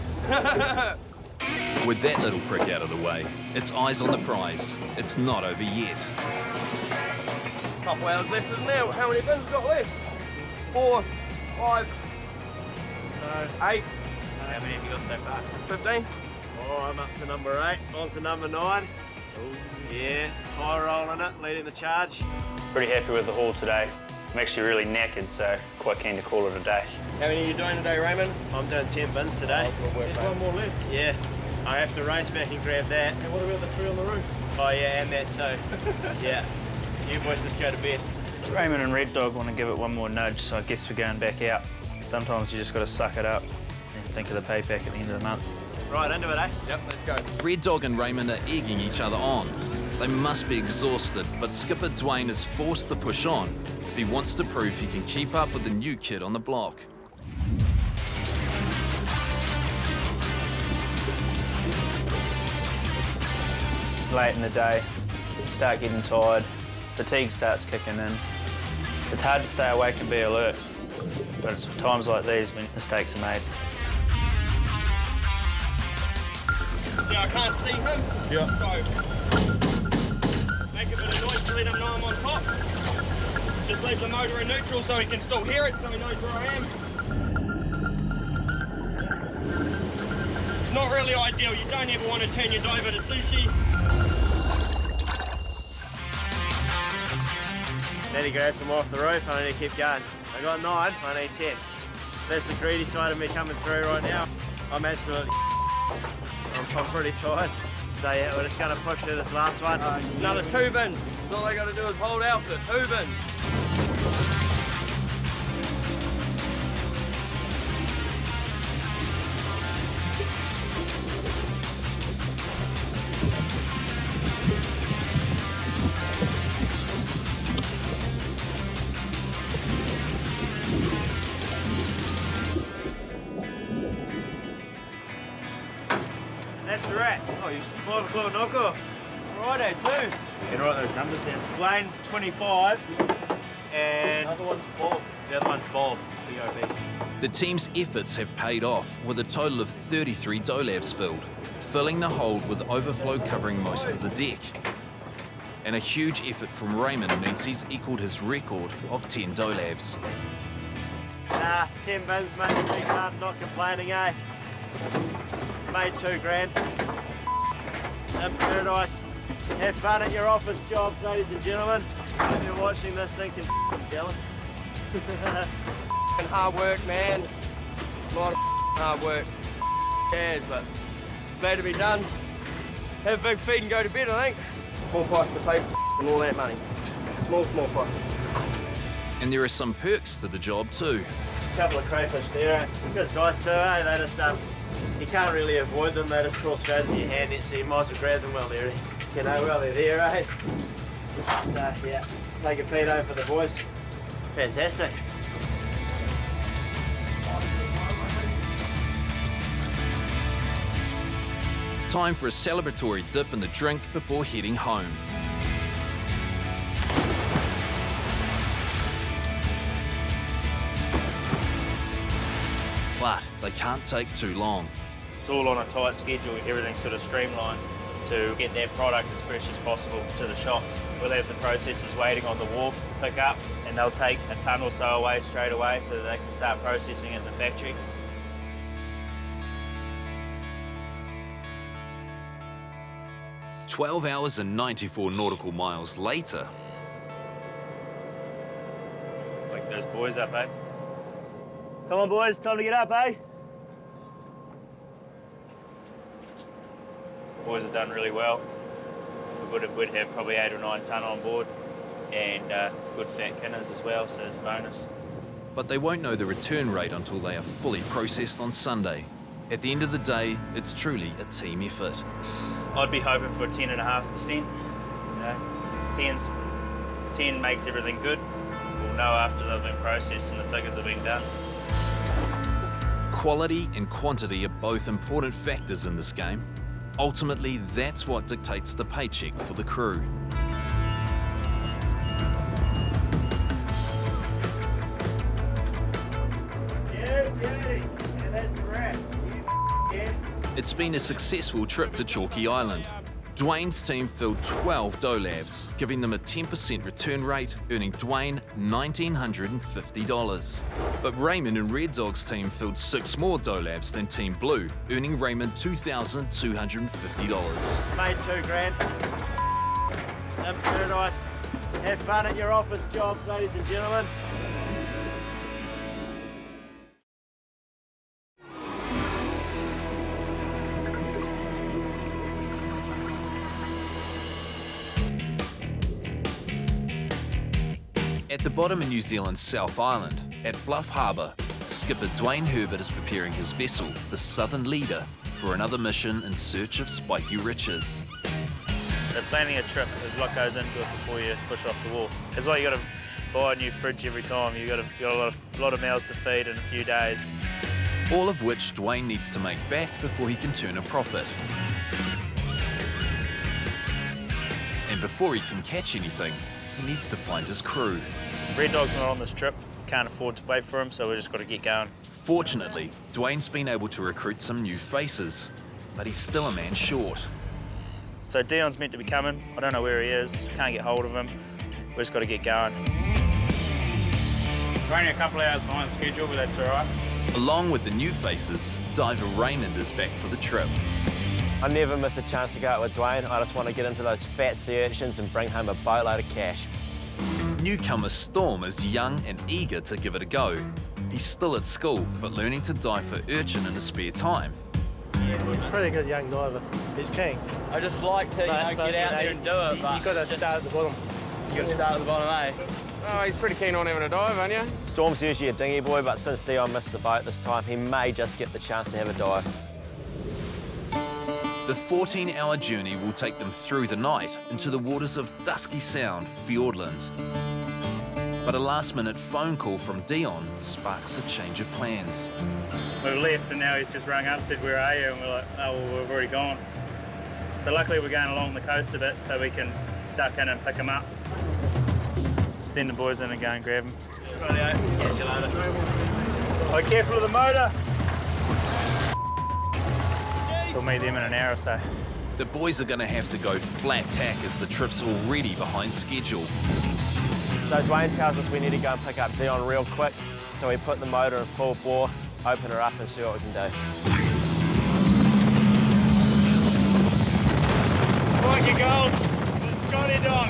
With that little prick out of the way, it's eyes on the prize. It's not over yet. Couple hours left, isn't there? How many bins we got left? 4, 5, 8. How many have you got so far? 15. Oh, I'm up to number 8. On to number 9. Ooh, yeah, high rolling it, leading the charge. Pretty happy with the haul today. I'm actually really knackered, so quite keen to call it a day. How many are you doing today, Raymond? I'm doing 10 bins today. There's one more left. Yeah, I have to race back and grab that. And what about the 3 on the roof? Oh yeah, and that too. Yeah, you boys just go to bed. Raymond and Red Dog want to give it one more nudge, so I guess we're going back out. Sometimes you just got to suck it up and think of the payback at the end of the month. Right, into it, eh? Yep, let's go. Red Dog and Raymond are egging each other on. They must be exhausted, but skipper Dwayne is forced to push on if he wants to prove he can keep up with the new kid on the block. Late in the day, you start getting tired, fatigue starts kicking in. It's hard to stay awake and be alert, but it's times like these when mistakes are made. See, I can't see him. Yeah. So, make a bit of noise to let him know I'm on top. Just leave the motor in neutral so he can still hear it, so he knows where I am. Not really ideal. You don't ever want to turn your diver to sushi. Need to grab some off the roof, I need to keep going. I got 9, I need 10. That's the greedy side of me coming through right now. I'm absolutely I'm pretty tired. So yeah, we're just going to push through this last one. Just another 2 bins. So all they got to do is hold out for 2 bins. That's a wrap. Oh, you 5 o'clock knockoff. Righto, too. You can write those numbers down. Dwayne's 25 and Another one's Bob. the other one's Bob, B-O-B. The team's efforts have paid off with a total of 33 dolabs filled, filling the hold with overflow covering most of the deck. And a huge effort from Raymond means he's equalled his record of 10 dolabs. Nah, 10 bins, mate. Big fun, not complaining, eh? Made 2 grand. In paradise. Have fun at your office jobs, ladies and gentlemen. If you're watching this thinking jealous. And hard work, man. A lot of hard work. Yes, but glad to be done. Have a big feed and go to bed, I think. Small price to pay and all that money. Small price. And there are some perks to the job too. A couple of crayfish there, eh? Good size too, eh? They just, you can't really avoid them. They just crawl straight into your hand, so you might as well grab them while they're, you know, while they're there, eh? So, yeah, take a feed over for the boys. Fantastic. Time for a celebratory dip in the drink before heading home. they can't take too long. It's all on a tight schedule, everything's sort of streamlined to get their product as fresh as possible to the shops. We'll have the processors waiting on the wharf to pick up, and they'll take a tonne or so away straight away so that they can start processing it in the factory. "12 hours and 94 nautical miles later, Wake those boys up, eh? Come on, boys, time to get up, eh? Boys have done really well. We'd have probably 8 or 9 tonne on board, and good fat kinners as well, so it's a bonus. but they won't know the return rate until they are fully processed on Sunday. At the end of the day, it's truly a team effort. I'd be hoping for 10.5%. You know, 10 makes everything good. We'll know after they've been processed and the figures have been done. Quality and quantity are both important factors in this game. Ultimately, that's what dictates the paycheck for the crew. It's been a successful trip to Chalky Island. Dwayne's team filled 12 dough labs, giving them a 10% return rate, earning Dwayne $1,950. But Raymond and Red Dog's team filled 6 more dough labs than Team Blue, earning Raymond $2,250. Made $2 grand. In paradise. Have fun at your office jobs, ladies and gentlemen. At the bottom of New Zealand's South Island, at Bluff Harbour, skipper Dwayne Herbert is preparing his vessel, the Southern Leader, for another mission in search of spiky riches. So planning a trip, there's a lot goes into it before you push off the wharf. It's like you got to buy a new fridge every time. You've got a lot of mouths to feed in a few days. All of which Dwayne needs to make back before he can turn a profit. And before he can catch anything, he needs to find his crew. Red Dog's not on this trip. Can't afford to wait for him, so we've just got to get going. Fortunately, Dwayne's been able to recruit some new faces, but he's still a man short. So Dion's meant to be coming. I don't know where he is. Can't get hold of him. We've just got to get going. We're only a couple of hours behind schedule, but that's all right. Along with the new faces, diver Raymond is back for the trip. I never miss a chance to go out with Dwayne. I just want to get into those fat sea urchins and bring home a boatload of cash. Newcomer Storm is young and eager to give it a go. He's still at school, but learning to dive for urchin in his spare time. He's a pretty good young diver. He's keen. I just like to get out there and do it, but You've got to start at the bottom. you got to start at the bottom, eh? Oh, he's pretty keen on having a dive, aren't you? Storm's usually a dinghy boy, but since Dion missed the boat this time, he may just get the chance to have a dive. The 14-hour journey will take them through the night into the waters of Dusky Sound, Fiordland. But a last-minute phone call from Dion sparks a change of plans. We left and now he's just rung up, said, "Where are you?" And we're like, "Oh, well, we've already gone." So luckily we're going along the coast a bit so we can duck in and pick him up. Send the boys in and go and grab him. Catch you later. Oh, careful of the motor. We'll meet them in an hour or so. The boys are going to have to go flat tack as the trip's already behind schedule. So Dwayne tells us we need to go and pick up Dion real quick. So we put the motor in full bore, open her up and see what we can do. Spiky Golds, Scotty Dog.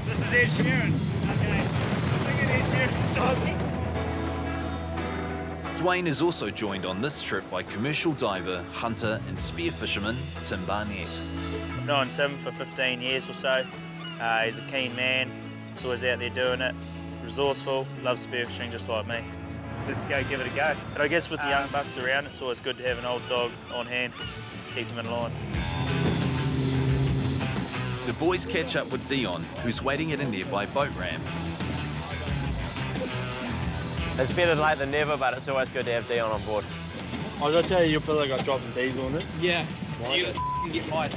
This is Ed Sheeran. Okay. Look at Ed Sheeran. Dwayne is also joined on this trip by commercial diver, hunter and spear fisherman Tim Barnett. I've known Tim for 15 years or so. He's a keen man. He's always out there doing it. Resourceful, loves spearfishing just like me. Let's go give it a go. But I guess with the young bucks around, it's always good to have an old dog on hand, keep them in line. The boys catch up with Dion, who's waiting at a nearby boat ramp. It's better late than never, but it's always good to have Dion on board. I gotta tell you, you feel like I dropped some diesel on it. Yeah. So you get my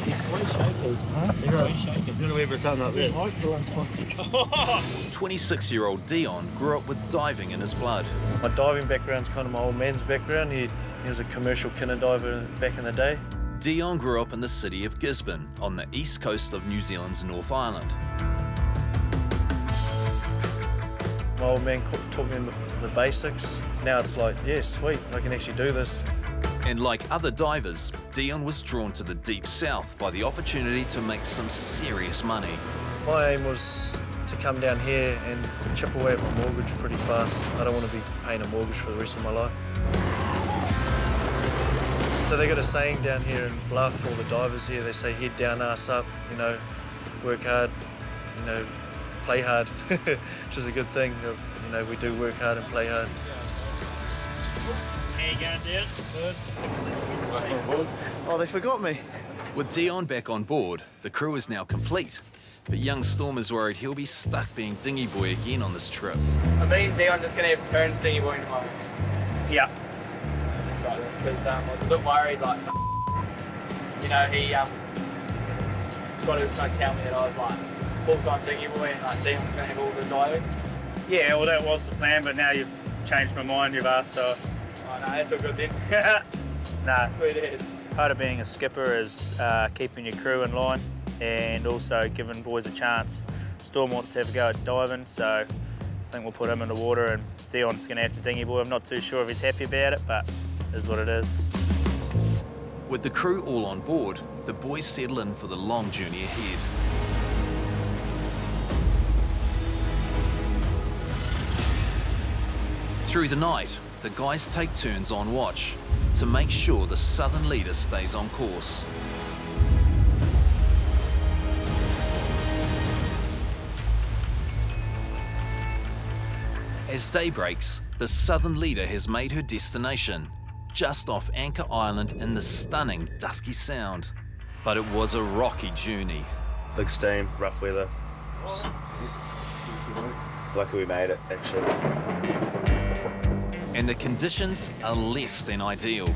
"26-year-old Dion grew up with diving in his blood. My diving background's kind of my old man's background. He was a commercial kinner diver back in the day. Dion grew up in the city of Gisborne on the east coast of New Zealand's North Island. My old man taught me the basics. Now it's like, yeah, sweet, I can actually do this. And like other divers, Dion was drawn to the deep south by the opportunity to make some serious money. My aim was to come down here and chip away at my mortgage pretty fast. I don't want to be paying a mortgage for the rest of my life. So they got a saying down here in Bluff, all the divers here, they say head down, ass up, you know, work hard, you know, play hard, which is a good thing. You know, we do work hard and play hard. How you going, dude? Good. Oh, they forgot me. With Dion back on board, the crew is now complete. But young Storm is worried he'll be stuck being dinghy boy again on this trip. I mean, Dion just going to have turns dinghy boy tomorrow. Yeah. Because I was a bit worried, like, you know, he was trying to tell me that I was like full-time dinghy boy and like Dion's going to have all the diving. Yeah, well, that was the plan, but now you've changed my mind, you've asked, so. Oh, no, that's all good then. Nah. Sweet as. Part of being a skipper is keeping your crew in line and also giving boys a chance. Storm wants to have a go at diving, so I think we'll put him in the water and Dion's going to have to dinghy boy. I'm not too sure if he's happy about it, but it is what it is. With the crew all on board, the boys settle in for the long journey ahead. Through the night, the guys take turns on watch to make sure the southern leader stays on course. As day breaks, the southern leader has made her destination, just off Anchor Island in the stunning Dusky Sound. But it was a rocky journey. Big steam, rough weather. Lucky we made it, actually. And the conditions are less than ideal.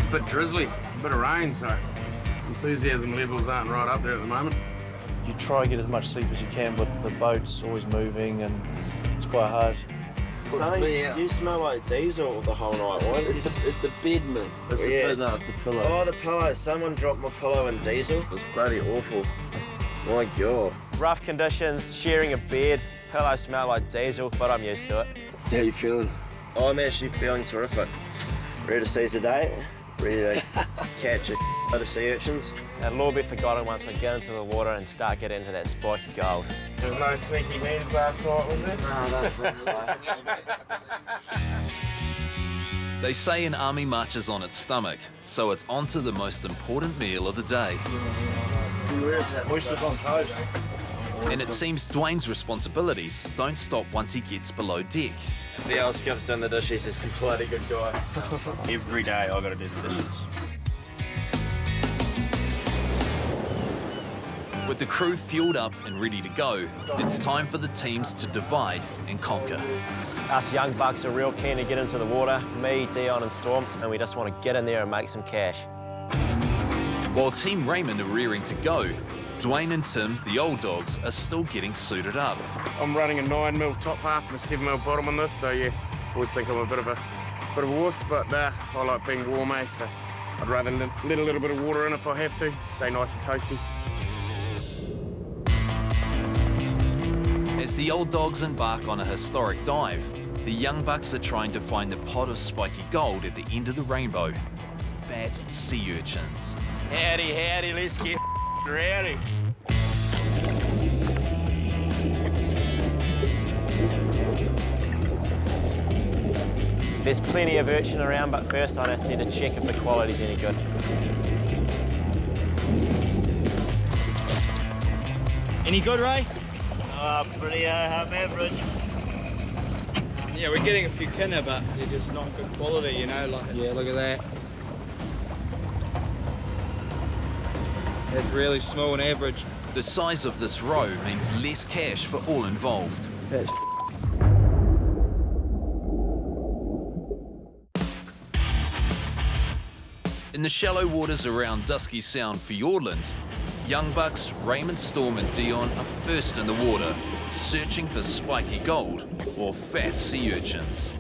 A bit drizzly, a bit of rain, so enthusiasm levels aren't right up there at the moment. You try to get as much sleep as you can, but the boat's always moving and it's quite hard. You smell like diesel the whole night. It's the bed, man. It's the bed, no, it's the pillow. Oh, the pillow. Someone dropped my pillow in diesel. It was bloody awful. My God. Rough conditions, sharing a bed, pillow smell like diesel, but I'm used to it. How you feeling? I'm actually feeling terrific. Ready to seize the day. Ready to catch a lot of sea urchins. It'll all be forgotten once I get into the water and start getting into that spiky gold. There was no sneaky means last night, was there? No, I don't think so. They say an army marches on its stomach, so it's on to the most important meal of the day. Oysters on toast. And it seems Dwayne's responsibilities don't stop once he gets below deck. The old skip's doing the dishes. He's a completely good guy. Every day I gotta do the dishes. With the crew fueled up and ready to go, it's time for the teams to divide and conquer. Us young bucks are real keen to get into the water, me, Dion and Storm, and we just want to get in there and make some cash. While Team Raymond are rearing to go, Dwayne and Tim, the old dogs, are still getting suited up. I'm running a 9mm top half and a 7mm bottom on this, so yeah, always think I'm a bit of a wuss, but I like being warm, so I'd rather let a little bit of water in if I have to, stay nice and toasty. As the old dogs embark on a historic dive, the young bucks are trying to find the pot of spiky gold at the end of the rainbow. Fat sea urchins. Howdy, howdy, let's get rowdy. There's plenty of urchin around, but first I just need to check if the quality's any good. Any good, Ray? Pretty average. Yeah, we're getting a few kinner, but they're just not good quality, you know. Like, yeah, look at that. It's really small and average. The size of this row means less cash for all involved. In the shallow waters around Dusky Sound Fiordland, young bucks Raymond, Storm and Dion are first in the water, searching for spiky gold or fat sea urchins.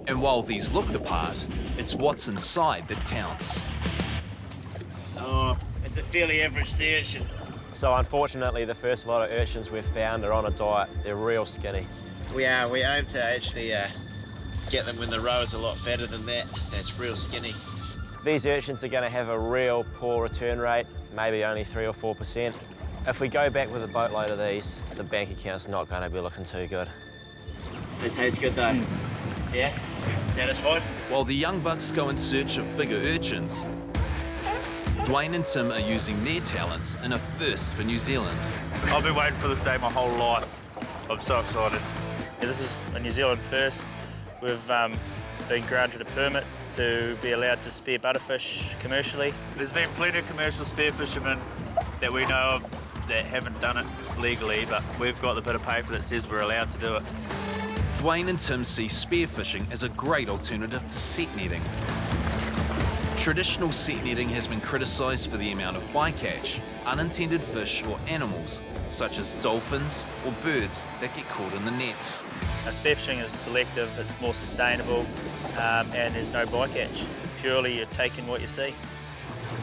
And while these look the part, it's what's inside that counts. Oh, it's a fairly average sea urchin. So unfortunately, the first lot of urchins we've found are on a diet. They're real skinny. We aim to actually get them when the roe is a lot fatter than that. That's real skinny. These urchins are going to have a real poor return rate, maybe only 3 or 4%. If we go back with a boatload of these, the bank account's not going to be looking too good. They taste good though. Yeah? Satisfied? While the young bucks go in search of bigger urchins, Dwayne and Tim are using their talents in a first for New Zealand. I've been waiting for this day my whole life. I'm so excited. Yeah, this is a New Zealand first. We've been granted a permit to be allowed to spear butterfish commercially. There's been plenty of commercial spear fishermen that we know of that haven't done it legally, but we've got the bit of paper that says we're allowed to do it. Dwayne and Tim see spearfishing as a great alternative to set netting. Traditional set netting has been criticised for the amount of bycatch, unintended fish or animals, such as dolphins or birds that get caught in the nets. Spearfishing is selective, it's more sustainable, and there's no bycatch. Purely you're taking what you see.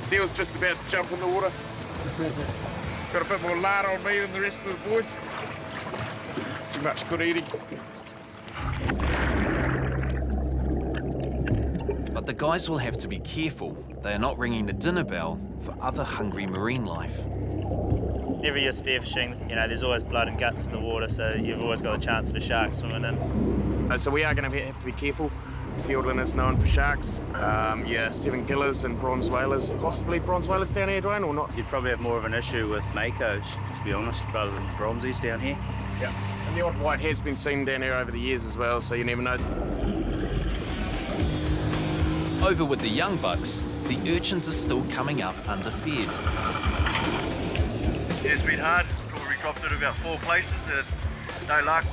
Seal's just about to jump in the water. Got a bit more lard on me than the rest of the boys. Too much good eating. But the guys will have to be careful. They are not ringing the dinner bell for other hungry marine life. Whenever you're spearfishing, you know, there's always blood and guts in the water, so you've always got a chance of a shark swimming in. So we are going to have to be careful. Fiordland is known for sharks. Yeah, 7 killers and bronze whalers. Possibly bronze whalers down here, Dwayne, or not? You'd probably have more of an issue with makos, to be honest, rather than bronzies down here. Yeah. And the odd white has been seen down here over the years as well, so you never know. Over with the young bucks, the urchins are still coming up underfed. Yeah, it's been hard. Probably dropped it about 4 places and no luck.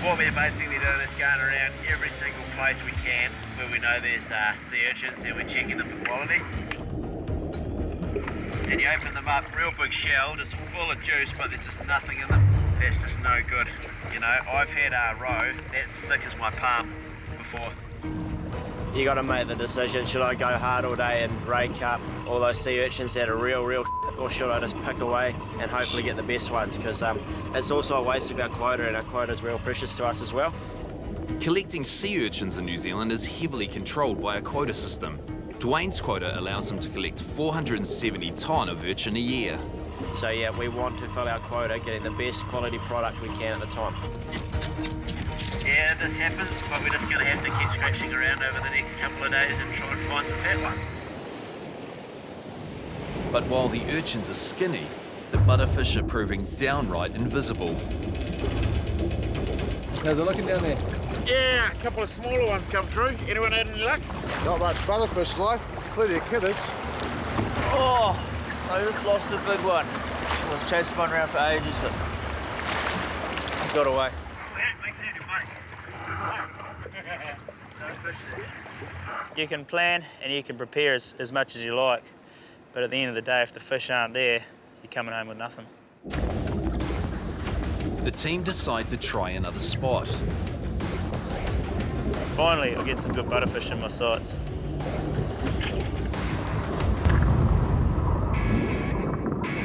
What we're basically doing is going around every single place we can where we know there's sea urchins and we're checking them for quality. And you open them up, real big shell, just full of juice, but there's just nothing in them. That's just no good. You know, I've had a roe that's thick as my palm before. You got to make the decision, should I go hard all day and rake up all those sea urchins that are real or should I just pick away and hopefully get the best ones, because it's also a waste of our quota, and our quota is real precious to us as well. Collecting sea urchins in New Zealand is heavily controlled by a quota system. Dwayne's quota allows him to collect 470 tonne of urchin a year. So yeah, we want to fill our quota, getting the best quality product we can at the time. Yeah, this happens, but we're just going to have to keep scratching around over the next couple of days and try and find some fat ones. But while the urchins are skinny, the butterfish are proving downright invisible. How's it looking down there? Yeah, a couple of smaller ones come through. Anyone had any luck? Not much butterfish life, plenty of kidders. Oh, I just lost a big one. I was chasing one around for ages, but he got away. You can plan and you can prepare as much as you like, but at the end of the day, if the fish aren't there, you're coming home with nothing. The team decide to try another spot. Finally, I get some good butterfish in my sights.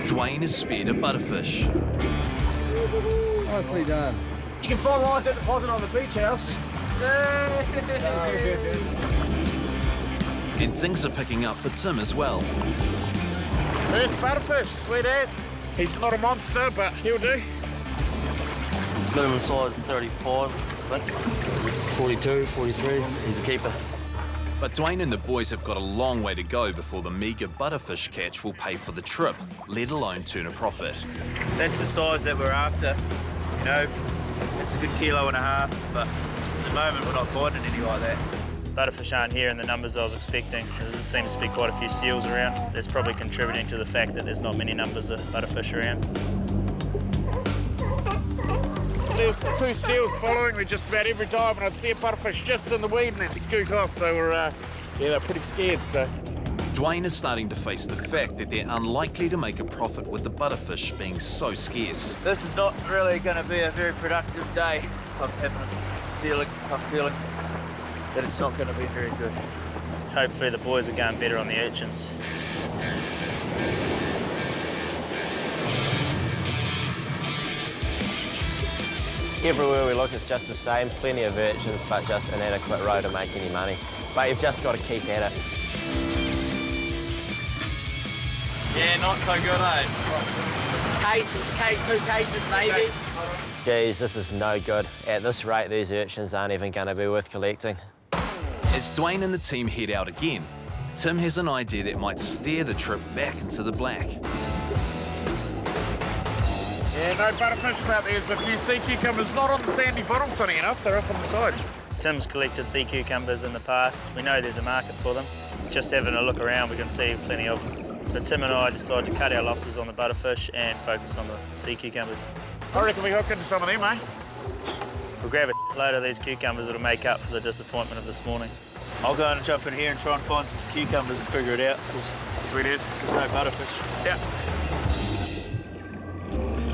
Dwayne has speared a butterfish. Nicely done. You can find lines at deposit on the beach house. And things are picking up for Tim as well. There's butterfish, sweet ass. He's not a monster, but he'll do. Minimum size 35, 42, 43. He's a keeper. But Dwayne and the boys have got a long way to go before the meagre butterfish catch will pay for the trip, let alone turn a profit. That's the size that we're after. You know, it's a good 1.5 kilos, but at the moment we're not finding any like that. Butterfish aren't here in the numbers I was expecting. There seems to be quite a few seals around. That's probably contributing to the fact that there's not many numbers of butterfish around. There's 2 seals following me just about every time, and I'd see a butterfish just in the weed and then scoot off. They were yeah, they're pretty scared, so. Dwayne is starting to face the fact that they're unlikely to make a profit with the butterfish being so scarce. This is not really going to be a very productive day. I'm feeling that it's not going to be very good. Hopefully the boys are going better on the urchins. Everywhere we look, it's just the same. Plenty of urchins, but just inadequate row to make any money. But you've just got to keep at it. Yeah, not so good, eh? Two cases maybe. Geez, this is no good. At this rate, these urchins aren't even going to be worth collecting. As Dwayne and the team head out again, Tim has an idea that might steer the trip back into the black. Yeah, no butterfish, but there's a few sea cucumbers, not on the sandy bottom, funny enough, they're up on the sides. Tim's collected sea cucumbers in the past. We know there's a market for them. Just having a look around, we can see plenty of them. So Tim and I decided to cut our losses on the butterfish and focus on the sea cucumbers. I reckon we hook into some of them, eh? If we grab a load of these cucumbers, it'll make up for the disappointment of this morning. I'll go and jump in here and try and find some cucumbers and figure it out. Sweet as. There's no butterfish. Yeah.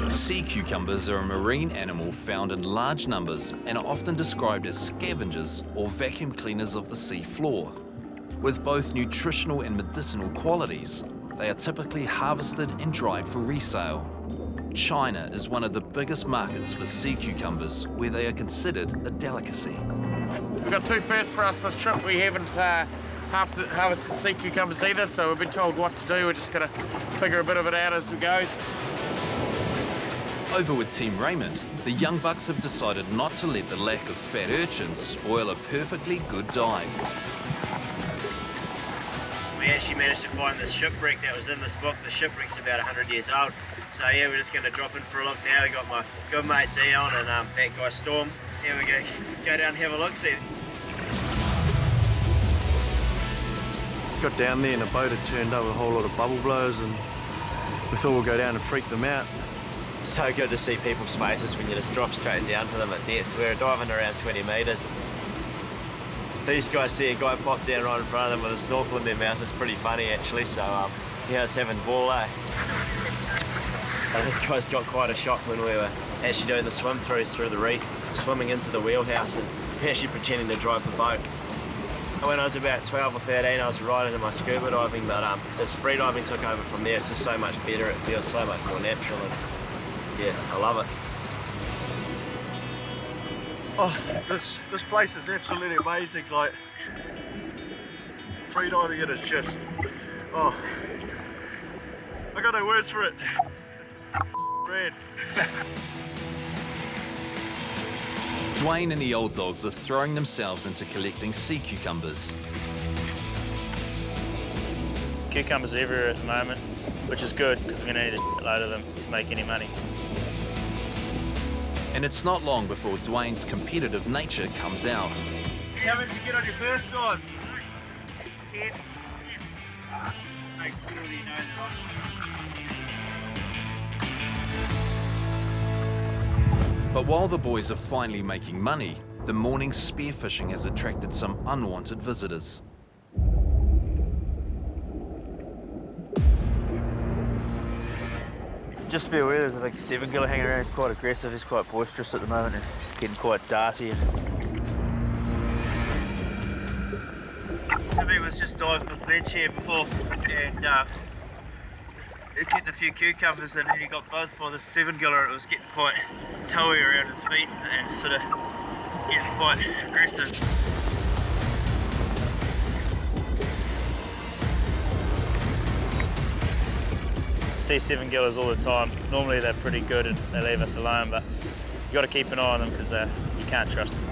Sea cucumbers are a marine animal found in large numbers and are often described as scavengers or vacuum cleaners of the sea floor. With both nutritional and medicinal qualities, they are typically harvested and dried for resale. China is one of the biggest markets for sea cucumbers, where they are considered a delicacy. We've got two firsts for us this trip. We haven't harvested sea cucumbers either, so we've been told what to do. We're just going to figure a bit of it out as we go. Over with Team Raymond, the young bucks have decided not to let the lack of fat urchins spoil a perfectly good dive. We actually managed to find this shipwreck that was in this book. The shipwreck's about 100 years old. So yeah, we're just going to drop in for a look now. We got my good mate Dion and that guy Storm. Yeah, we're going to go down and have a look, see. Got down there and the boat had turned up with a whole lot of bubble blowers, and we thought we'd go down and freak them out. So good to see people's faces when you just drop straight down to them at depth. We were diving around 20 metres. These guys see a guy pop down right in front of them with a snorkel in their mouth. It's pretty funny actually, so yeah, it's having ball, eh? This guy's got quite a shock when we were actually doing the swim throughs through the reef, swimming into the wheelhouse and actually pretending to drive the boat. When I was about 12 or 13, I was right into my scuba diving, but just free diving took over from there. It's just so much better, it feels so much more natural, and yeah, I love it. Oh, this place is absolutely amazing. Like, free diving it is just, oh, I got no words for it. It's rad. Dwayne and the old dogs are throwing themselves into collecting sea cucumbers. Cucumbers are everywhere at the moment, which is good because we're going to need a load of them to make any money. And it's not long before Dwayne's competitive nature comes out. How much did you get on your first dive? 10. Make sure that you know that. But while the boys are finally making money, the morning's spearfishing has attracted some unwanted visitors. Just be aware there's a big 7-giller hanging around. He's quite aggressive, he's quite boisterous at the moment and getting quite darty. Timmy was just diving with ledge here before and getting a few cucumbers, and then he got buzzed by this 7-giller. It was getting quite towy around his feet and sort of getting quite aggressive. See 7-gillers all the time. Normally they're pretty good and they leave us alone, but you got to keep an eye on them because you can't trust them.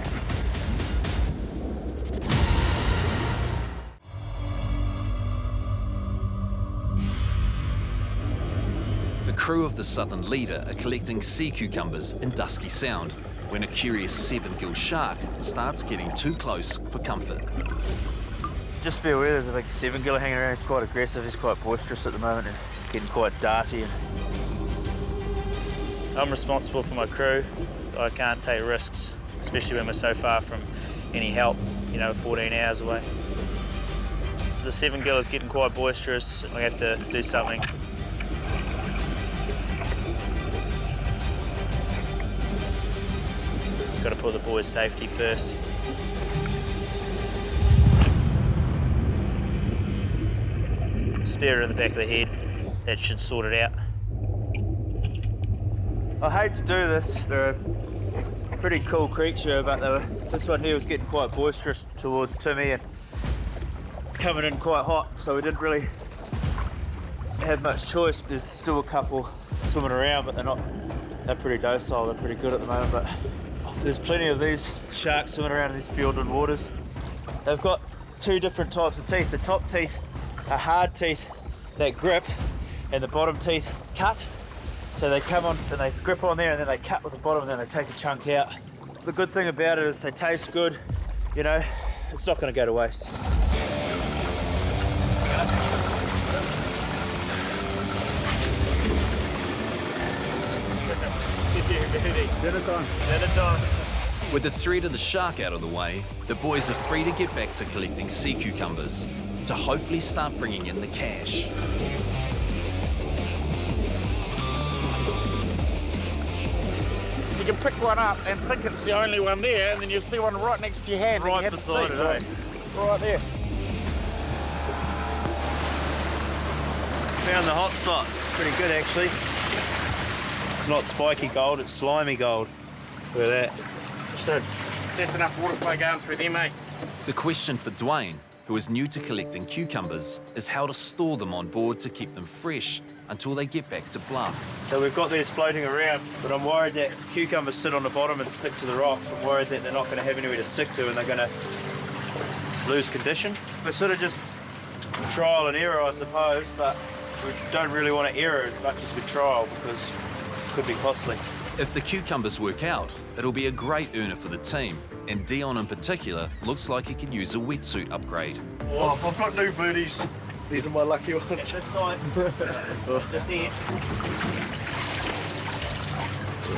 The crew of the Southern Leader are collecting sea cucumbers in Dusky Sound when a curious 7-gill shark starts getting too close for comfort. Just be aware there's a big 7-giller hanging around. He's quite aggressive, he's quite boisterous at the moment and getting quite darty. I'm responsible for my crew. I can't take risks, especially when we're so far from any help, 14 hours away. The 7 gill is getting quite boisterous. I have to do something. Got to put the boys' safety first. Spear it in the back of the head. That should sort it out. I hate to do this. They're a pretty cool creature, but this one here was getting quite boisterous towards Timmy and coming in quite hot, so we didn't really have much choice. There's still a couple swimming around, but they're pretty docile, they're pretty good at the moment, but there's plenty of these sharks swimming around in these fjordland waters. They've got 2 different types of teeth. The top teeth are hard teeth that grip, and the bottom teeth cut. So they come on and they grip on there, and then they cut with the bottom, and then they take a chunk out. The good thing about it is they taste good, you know, it's not going to go to waste. Dinner time. Dinner time. With the threat of the shark out of the way, the boys are free to get back to collecting sea cucumbers to hopefully start bringing in the cash. You can pick one up and think it's the only one there, and then you'll see one right next to your hand Right that you beside haven't it, seen. eh? Right there. Found the hot spot. Pretty good, actually. It's not spiky gold, it's slimy gold. Look at that. There's enough water flow going through there, mate. The question for Dwayne, who is new to collecting cucumbers, is how to store them on board to keep them fresh until they get back to Bluff. So we've got these floating around, but I'm worried that cucumbers sit on the bottom and stick to the rock. I'm worried that they're not going to have anywhere to stick to and they're going to lose condition. We're sort of just trial and error, I suppose, but we don't really want to error as much as we trial because it could be costly. If the cucumbers work out, it'll be a great earner for the team, and Dion in particular looks like he could use a wetsuit upgrade. Oh, I've got new booties. These are my lucky ones. This side. This end.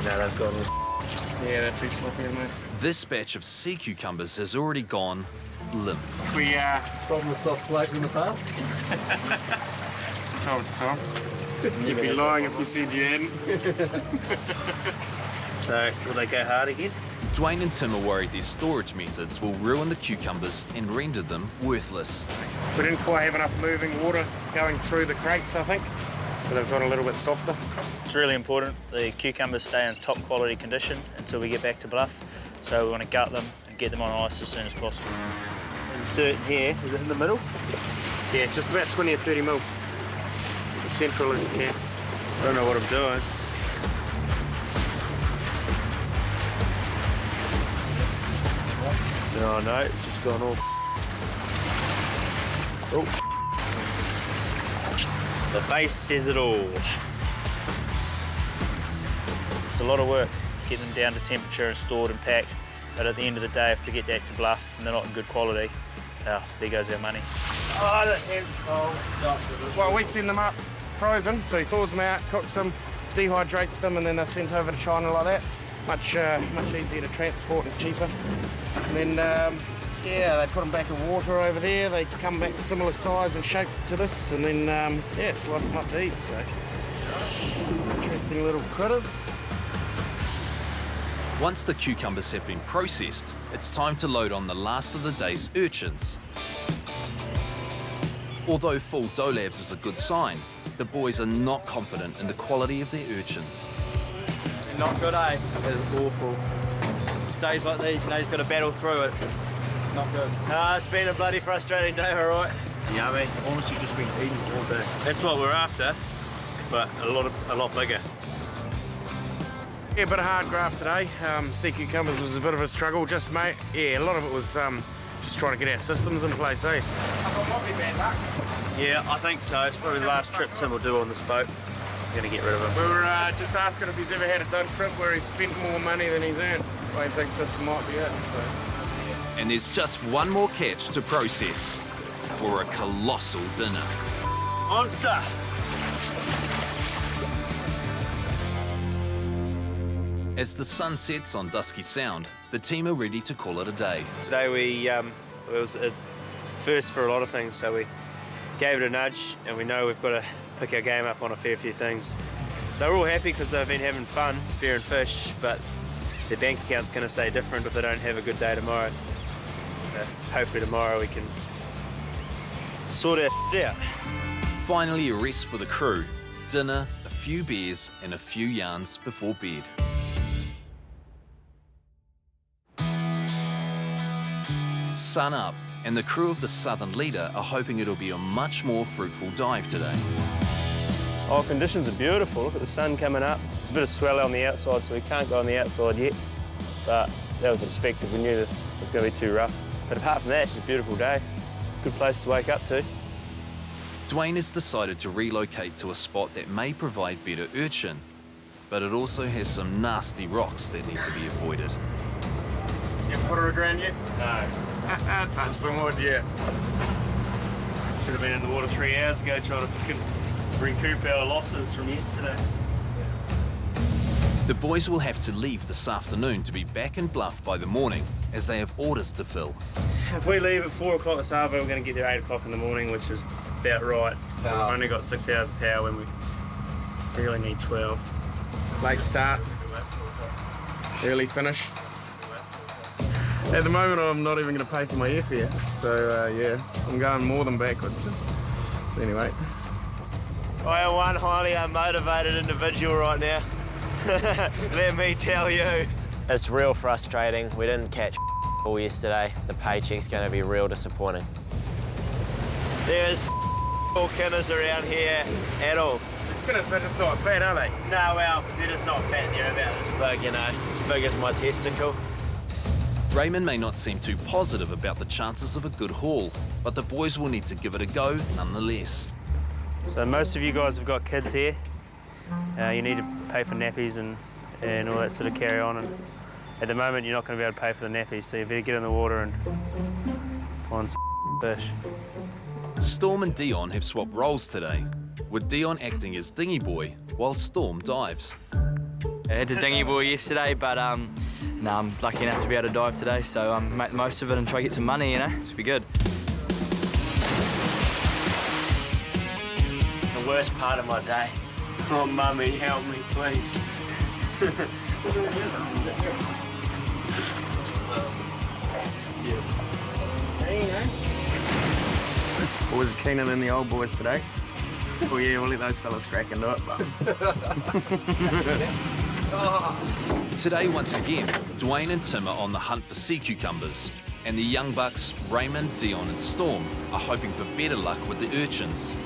No, they've gone. Yeah, they're too sloppy, mate. This batch of sea cucumbers has already gone limp. We, Problem with soft slags in the past. time to time. You'd be lying if you said you hadn't. So, will they go hard again? Dwayne and Tim are worried their storage methods will ruin the cucumbers and render them worthless. We didn't quite have enough moving water going through the crates, I think, so they've got a little bit softer. It's really important the cucumbers stay in top quality condition until we get back to Bluff. So we want to gut them and get them on ice as soon as possible. Insert here, is it in the middle? Yeah, just about 20 or 30 mil. As central as you can. I don't know what I'm doing. Oh no, it's just gone all. Oh. The face says it all. It's a lot of work getting them down to temperature and stored and packed. But at the end of the day, if we get back to Bluff and they're not in good quality, there goes our money. Oh, the hand's cold. Well, we send them up frozen, so he thaws them out, cooks them, dehydrates them, and then they're sent over to China like that. Much easier to transport and cheaper. And then, yeah, they put them back in water over there. They come back similar size and shape to this, and then, yeah, slice them up to eat. So, interesting little critters. Once the cucumbers have been processed, it's time to load on the last of the day's urchins. Although full dough labs is a good sign, the boys are not confident in the quality of their urchins. Not good, eh? It's awful. It's days like these, you know, you've got to battle through it. Not good. It's been a bloody frustrating day, all right. Yummy. Honestly, just been eating all day. That's what we're after, but a lot bigger. Yeah, a bit of hard graft today. Sea cucumbers was a bit of a struggle, just mate. Yeah, a lot of it was just trying to get our systems in place, eh? So, might be bad luck. Yeah, I think so. It's probably the last trip Tim will do on this boat. We're going to get rid of him. We were just asking if he's ever had a done trip where he's spent more money than he's earned. Wayne thinks this might be it. So. And there's just one more catch to process for a colossal dinner. Monster! As the sun sets on Dusky Sound, the team are ready to call it a day. Today it was first for a lot of things, so we gave it a nudge, and we know we've got to pick our game up on a fair few things. They're all happy because they've been having fun spearing fish, but their bank account's going to say different if they don't have a good day tomorrow. So hopefully tomorrow we can sort it out. Finally, a rest for the crew. Dinner, a few beers, and a few yarns before bed. Sun up, and the crew of the Southern Leader are hoping it'll be a much more fruitful dive today. Oh, conditions are beautiful. Look at the sun coming up. There's a bit of swell on the outside, so we can't go on the outside yet. But that was expected. We knew that it was going to be too rough. But apart from that, it's a beautiful day. Good place to wake up to. Dwayne has decided to relocate to a spot that may provide better urchin, but it also has some nasty rocks that need to be avoided. You put her aground yet? No. Touch some wood yet. Should have been in the water 3 hours ago trying to recoup our losses from yesterday. The boys will have to leave this afternoon to be back in Bluff by the morning, as they have orders to fill. If we leave at 4 o'clock this afternoon, we're going to get there 8 o'clock in the morning, which is about right. So we've only got 6 hours of power when we really need 12. Late start, early finish. At the moment, I'm not even going to pay for my airfare, so yeah, I'm going more than backwards. So anyway. I am one highly unmotivated individual right now. Let me tell you. It's real frustrating. We didn't catch all yesterday. The paycheck's going to be real disappointing. There's kinners around here at all. Kinners, they're just not fat, are they? No, well, they're just not fat. They're about this big, you know, as big as my testicle. Raymond may not seem too positive about the chances of a good haul, but the boys will need to give it a go nonetheless. So most of you guys have got kids here. You need to pay for nappies and all that sort of carry on. And at the moment, you're not going to be able to pay for the nappies, so you better get in the water and find some fish. Storm and Dion have swapped roles today, with Dion acting as dinghy boy while Storm dives. I had a dinghy boy yesterday, but I'm lucky enough to be able to dive today, so make the most of it and try to get some money, you know, should be good. The worst part of my day. Oh, Mummy, help me, please. Boys are keener than the old boys today. Oh yeah, we'll let those fellas crack into it. Today, once again, Dwayne and Tim are on the hunt for sea cucumbers, and the young bucks, Raymond, Dion and Storm, are hoping for better luck with the urchins.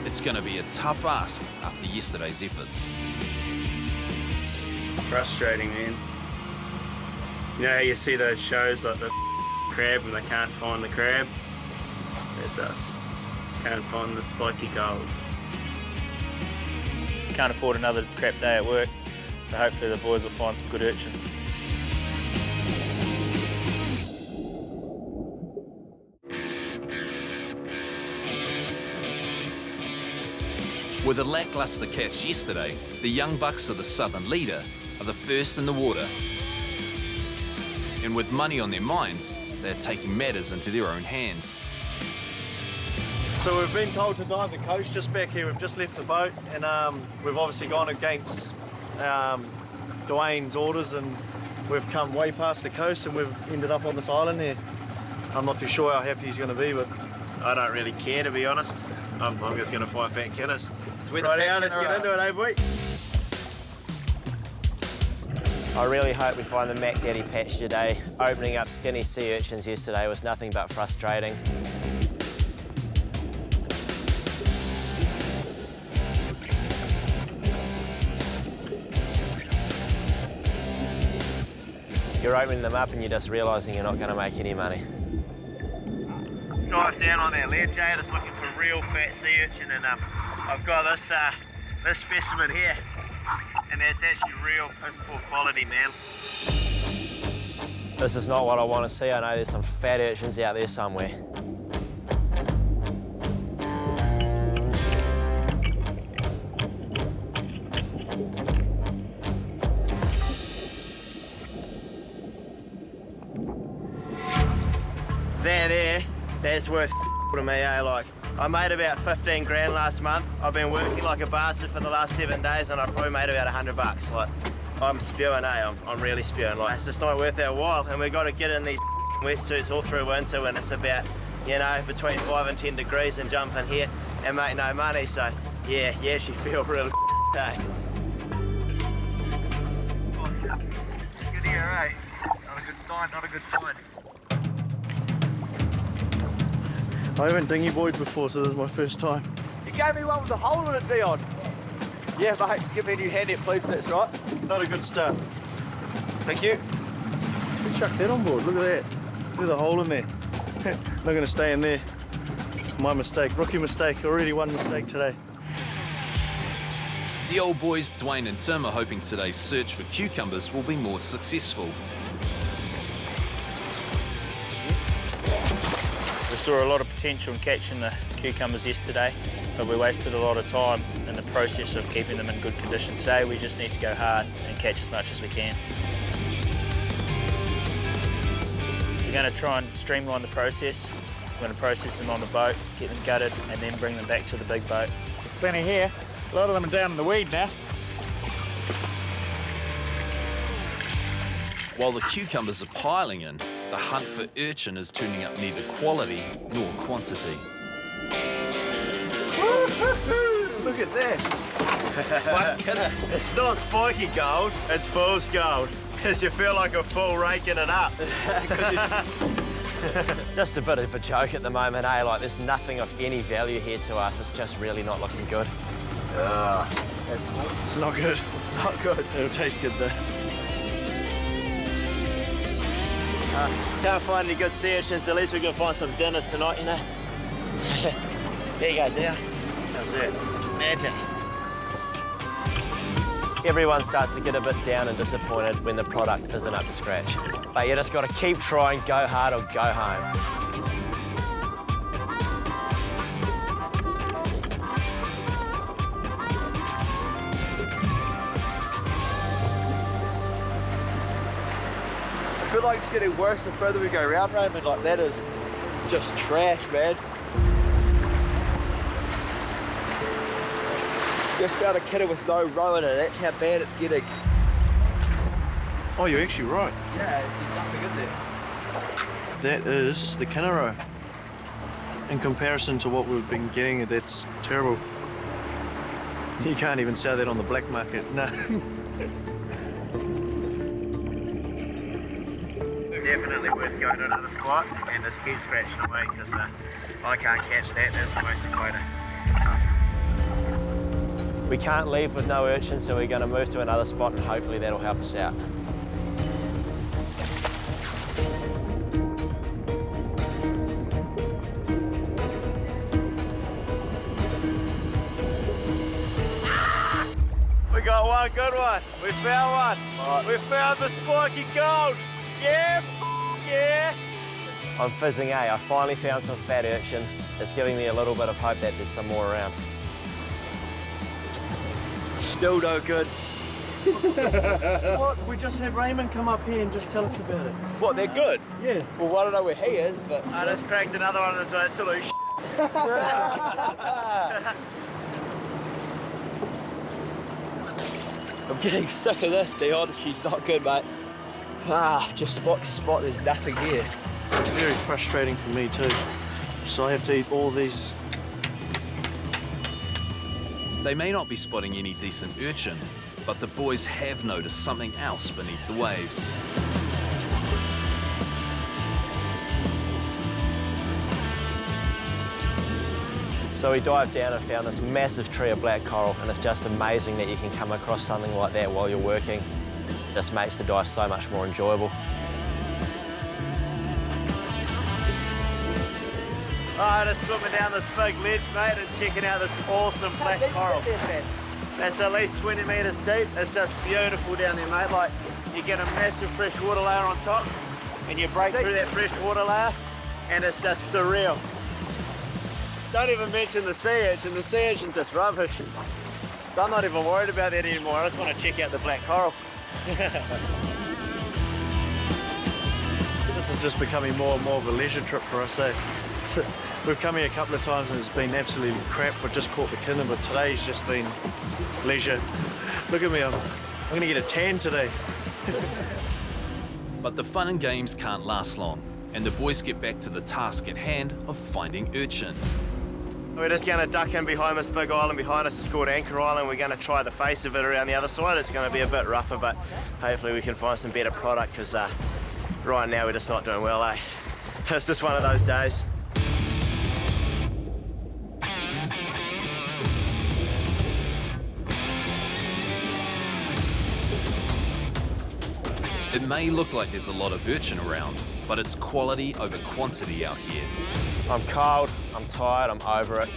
It's going to be a tough ask after yesterday's efforts. Frustrating, man. You know how you see those shows like the crab and they can't find the crab? That's us. Can't find the spiky gold. Can't afford another crap day at work, so hopefully the boys will find some good urchins. With a lacklustre catch yesterday, the young bucks of the Southern Leader are the first in the water. And with money on their minds, they're taking matters into their own hands. So we've been told to dive the coast just back here. We've just left the boat, and we've obviously gone against Dwayne's orders, and we've come way past the coast and we've ended up on this island here. I'm not too sure how happy he's going to be, but I don't really care, to be honest. I'm just going to find fat kinners. Right now, let's get into it, eh, boy? I really hope we find the Mac Daddy patch today. Opening up skinny sea urchins yesterday was nothing but frustrating. You're opening them up and you're just realising you're not going to make any money. This guy's down on that ledge, that's looking for real fat sea urchin, and I've got this this specimen here, and that's actually real piss poor quality, man. This is not what I want to see. I know there's some fat urchins out there somewhere. That there that's worth to me, eh? Like, I made about 15 grand last month. I've been working like a bastard for the last 7 days and I probably made about 100 bucks. Like, I'm spewing, eh? I'm really spewing. Like, it's just not worth our while, and we've got to get in these wetsuits all through winter when it's about, you know, between 5 and 10 degrees and jump in here and make no money. So, yeah, you actually feel really eh? Good here, eh? Not a good sign, not a good sign. I haven't dinghy boyed before, so this is my first time. You gave me one with a hole in it, Dion. Yeah, mate, give me a new hand it, please, that's right. Not a good start. Thank you. Chuck that on board, look at that. Look at the hole in there. Not gonna stay in there. My mistake, rookie mistake, already one mistake today. The old boys, Dwayne and Tim, are hoping today's search for cucumbers will be more successful. We saw a lot of potential in catching the cucumbers yesterday, but we wasted a lot of time in the process of keeping them in good condition. Today we just need to go hard and catch as much as we can. We're going to try and streamline the process. We're going to process them on the boat, get them gutted, and then bring them back to the big boat. Plenty here. A lot of them are down in the weed now. While the cucumbers are piling in, the hunt for urchin is turning up neither quality nor quantity. Look at that. It's not spiky gold, it's fool's gold. Because you feel like a fool raking it up. Just a bit of a joke at the moment, eh? Like, there's nothing of any value here to us. It's just really not looking good. It's not good. Not good. It'll taste good though. Can't find any good sea urchins. At least we can find some dinner tonight, you know. There you go, down. How's that? Magic. Everyone starts to get a bit down and disappointed when the product isn't up to scratch. But you just got to keep trying, go hard or go home. I feel like it's getting worse the further we go around, Raymond. Like, that is just trash, man. Just found a kidder with no row in it. That's how bad it's getting. Oh, you're actually right. Yeah, there's nothing in there. That is the Kinero. In comparison to what we've been getting, that's terrible. You can't even sell that on the black market, no. Definitely worth going to another spot and just keep scratching away because I can't catch that. That's the most quota. We can't leave with no urchin, so we're going to move to another spot and hopefully that'll help us out. We got one good one. We found one. Right. We found the spiky gold. Yeah, yeah. I'm fizzing, eh? I finally found some fat urchin. It's giving me a little bit of hope that there's some more around. Still no good. What? We just had Raymond come up here and just tell us about it. What, they're good? Yeah. Well, I don't know where he is, but... I just cracked another one of those absolute I'm getting sick of this, Dion. She's not good, mate. Just spot to spot, there's nothing here. It's very frustrating for me too. So I have to eat all these. They may not be spotting any decent urchin, but the boys have noticed something else beneath the waves. So we dived down and found this massive tree of black coral, and it's just amazing that you can come across something like that while you're working. Just makes the dive so much more enjoyable. Alright, just swimming down this big ledge, mate, and checking out this awesome black coral. That's at least 20 metres deep. It's just beautiful down there, mate. Like, you get a massive freshwater layer on top, and you break through that freshwater layer, and it's just surreal. Don't even mention the sea urchin. The sea urchin's just rubbish. I'm not even worried about that anymore. I just want to check out the black coral. This is just becoming more and more of a leisure trip for us, eh? We've come here a couple of times and it's been absolutely crap. We've just caught the kinner, but today's just been leisure. Look at me, I'm going to get a tan today. But the fun and games can't last long, and the boys get back to the task at hand of finding urchin. We're just going to duck in behind this big island behind us. It's called Anchor Island. We're going to try the face of it around the other side. It's going to be a bit rougher, but hopefully we can find some better product, because right now we're just not doing well, eh? It's just one of those days. It may look like there's a lot of urchin around, but it's quality over quantity out here. I'm cold, I'm tired, I'm over it.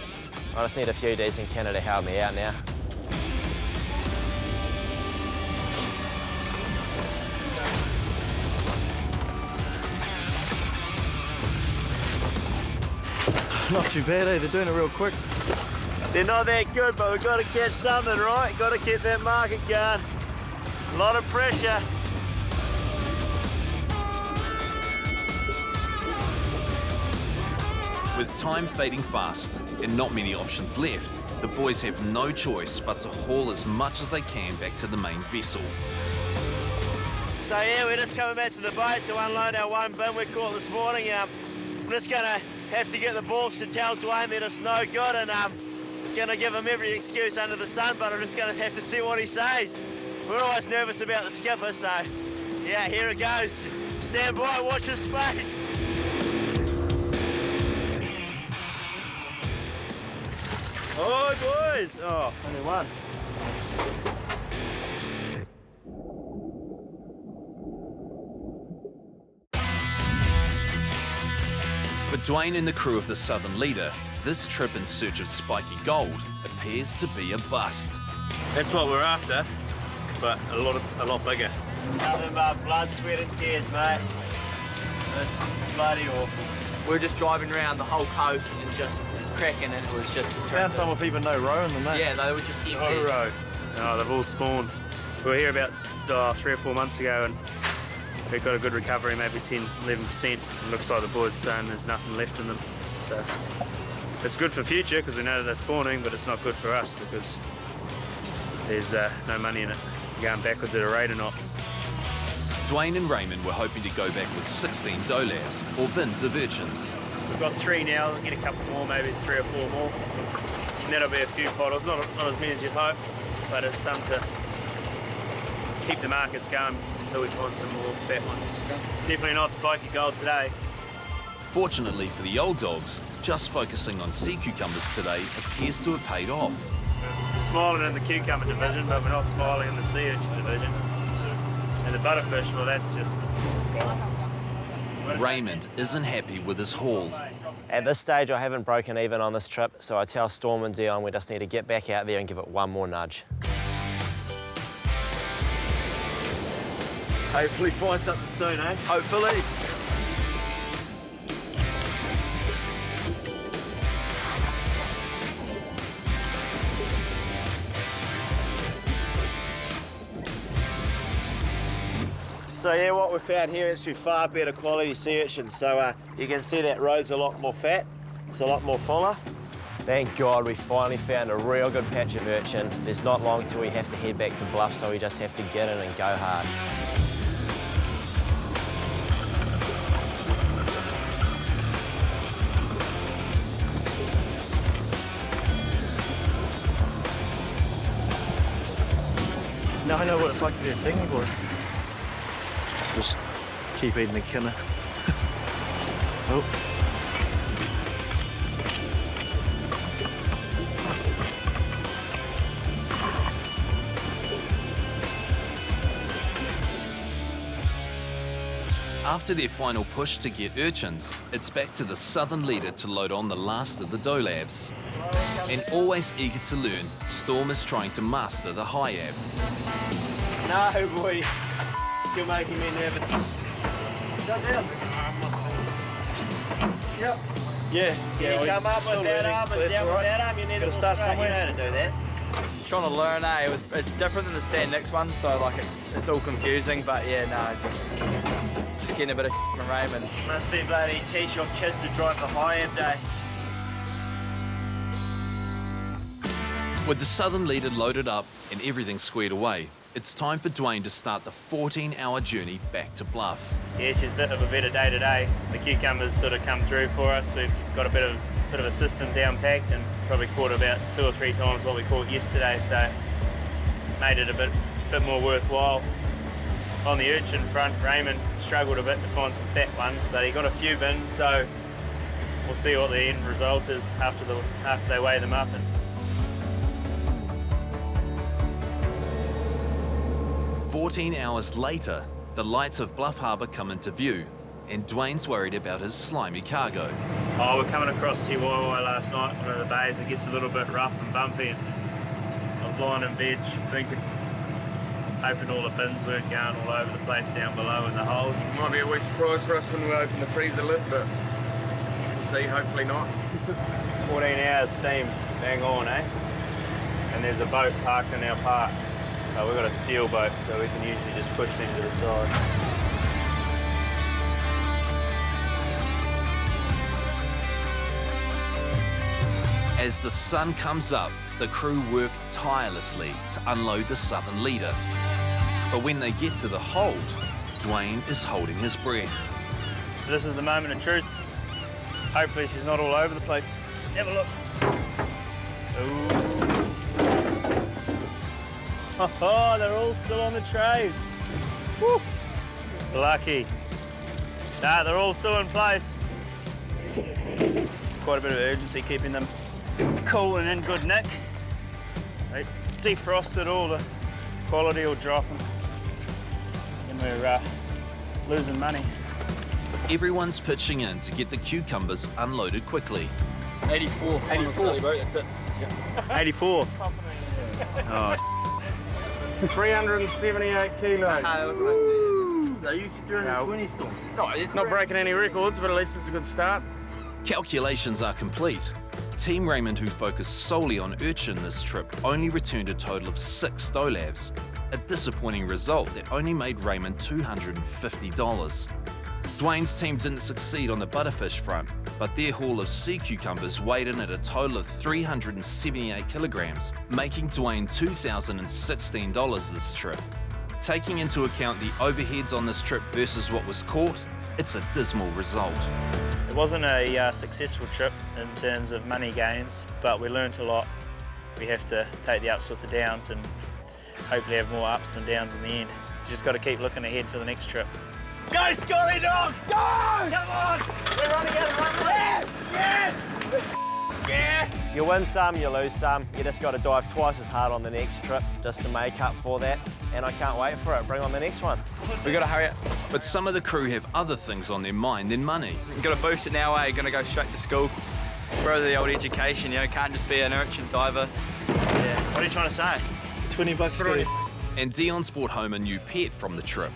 I just need a few decent kinner to help me out now. Not too bad, eh? They're doing it real quick. They're not that good, but we've got to catch something, right? Got to keep that market going. A lot of pressure. With time fading fast and not many options left, the boys have no choice but to haul as much as they can back to the main vessel. So yeah, we're just coming back to the boat to unload our one bin we caught this morning. I'm just gonna have to get the balls to tell Dwayne that it's no good, and I'm gonna give him every excuse under the sun, but I'm just gonna have to see what he says. We're always nervous about the skipper, so yeah, here it goes. Stand by, watch your space. Oh, boys! Oh, only one. For Dwayne and the crew of the Southern Leader, this trip in search of spiky gold appears to be a bust. That's what we're after, but a lot bigger. Nothing but blood, sweat and tears, mate. It's bloody awful. We were just driving around the whole coast and just cracking, and it was just... Found some with even no row in them, mate. Yeah, they were just empty. No row. No, they've all spawned. We were here about 3 or 4 months ago, and we've got a good recovery, maybe 10, 11%. It looks like the boys are saying there's nothing left in them. So it's good for future because we know that they're spawning, but it's not good for us because there's no money in it. You're going backwards at a rate or not. Dwayne and Raymond were hoping to go back with 16 dolabs or bins of urchins. We've got 3 now, we'll get a couple more, maybe 3 or 4 more. And that'll be a few bottles, not as many as you'd hope, but it's some to keep the markets going until we find some more fat ones. Definitely not spiky gold today. Fortunately for the old dogs, just focusing on sea cucumbers today appears to have paid off. We're smiling in the cucumber division, but we're not smiling in the sea urchin division. And the butterfish, well, that's just gone. Raymond isn't happy with his haul. At this stage, I haven't broken even on this trip, so I tell Storm and Dion we just need to get back out there and give it one more nudge. Hopefully find something soon, eh? Hopefully. So yeah, what we found here is far better quality sea urchins. So you can see that road's a lot more fat, it's a lot more fuller. Thank God we finally found a real good patch of urchin. There's not long till we have to head back to Bluff, so we just have to get in and go hard. Now I know what it's like to be a dinghy boy. Just keep eating the kinner. Oh. After their final push to get urchins, it's back to the Southern Leader to load on the last of the dolabs. And always eager to learn, Storm is trying to master the high ab. No, boy. You're making me nervous. Down. Yep. Yeah. You come up with that arm and down with that arm, you need to start somewhere. You know how to do that. Trying to learn, it's different than the Sand Nix one, so like it's all confusing, but yeah, no, just keep getting a bit of from Raymond. Must be bloody teach your kid to drive the high-end day. With the southern leader loaded up and everything squared away, it's time for Dwayne to start the 14-hour journey back to Bluff. Yeah, she's a bit of a better day today. The cucumbers sort of come through for us. We've got a bit of a system down packed and probably caught about 2 or 3 times what we caught yesterday, so made it a bit more worthwhile. On the urchin front, Raymond struggled a bit to find some fat ones, but he got a few bins, so we'll see what the end result is after they weigh them up. 14 hours later, the lights of Bluff Harbour come into view, and Dwayne's worried about his slimy cargo. Oh, we're coming across Tiwaiwai last night, one of the bays. It gets a little bit rough and bumpy, and I was lying in bed thinking, hoping all the bins weren't going all over the place down below in the hold. Might be a wee surprise for us when we open the freezer lid, but we'll see, hopefully not. 14 hours steam, bang on, eh? And there's a boat parked in our park. We've got a steel boat, so we can usually just push them to the side. As the sun comes up, the crew work tirelessly to unload the southern leader. But when they get to the hold, Dwayne is holding his breath. This is the moment of truth. Hopefully she's not all over the place. Have a look. Ooh. Oh, they're all still on the trays. Woo. Lucky. Nah, they're all still in place. It's quite a bit of urgency keeping them cool and in good nick. They defrosted, all the quality will drop and we're losing money. Everyone's pitching in to get the cucumbers unloaded quickly. 84. 84. Bro, that's it. Yeah. 84. Oh. 378 kilos. They used to do it in 20 storm. Not breaking any records, but at least it's a good start. Calculations are complete. Team Raymond, who focused solely on urchin this trip, only returned a total of 6 stolabs. A disappointing result that only made Raymond $250. Dwayne's team didn't succeed on the Butterfish front, but their haul of sea cucumbers weighed in at a total of 378 kilograms, making Dwayne $2,016 this trip. Taking into account the overheads on this trip versus what was caught, it's a dismal result. It wasn't a successful trip in terms of money gains, but we learnt a lot. We have to take the ups with the downs and hopefully have more ups than downs in the end. You just got to keep looking ahead for the next trip. Go, Scotty dog! Go! Come on! We're running out of runway! Yes! Yeah! You win some, you lose some. You just got to dive twice as hard on the next trip just to make up for that. And I can't wait for it. Bring on the next one. We got to hurry up. But some of the crew have other things on their mind than money. We've got to boost it now, eh? Going to go straight to school. Further the old education, you know, can't just be an urchin diver. Yeah. What are you trying to say? $20, Scotty. And Dion's brought home a new pet from the trip.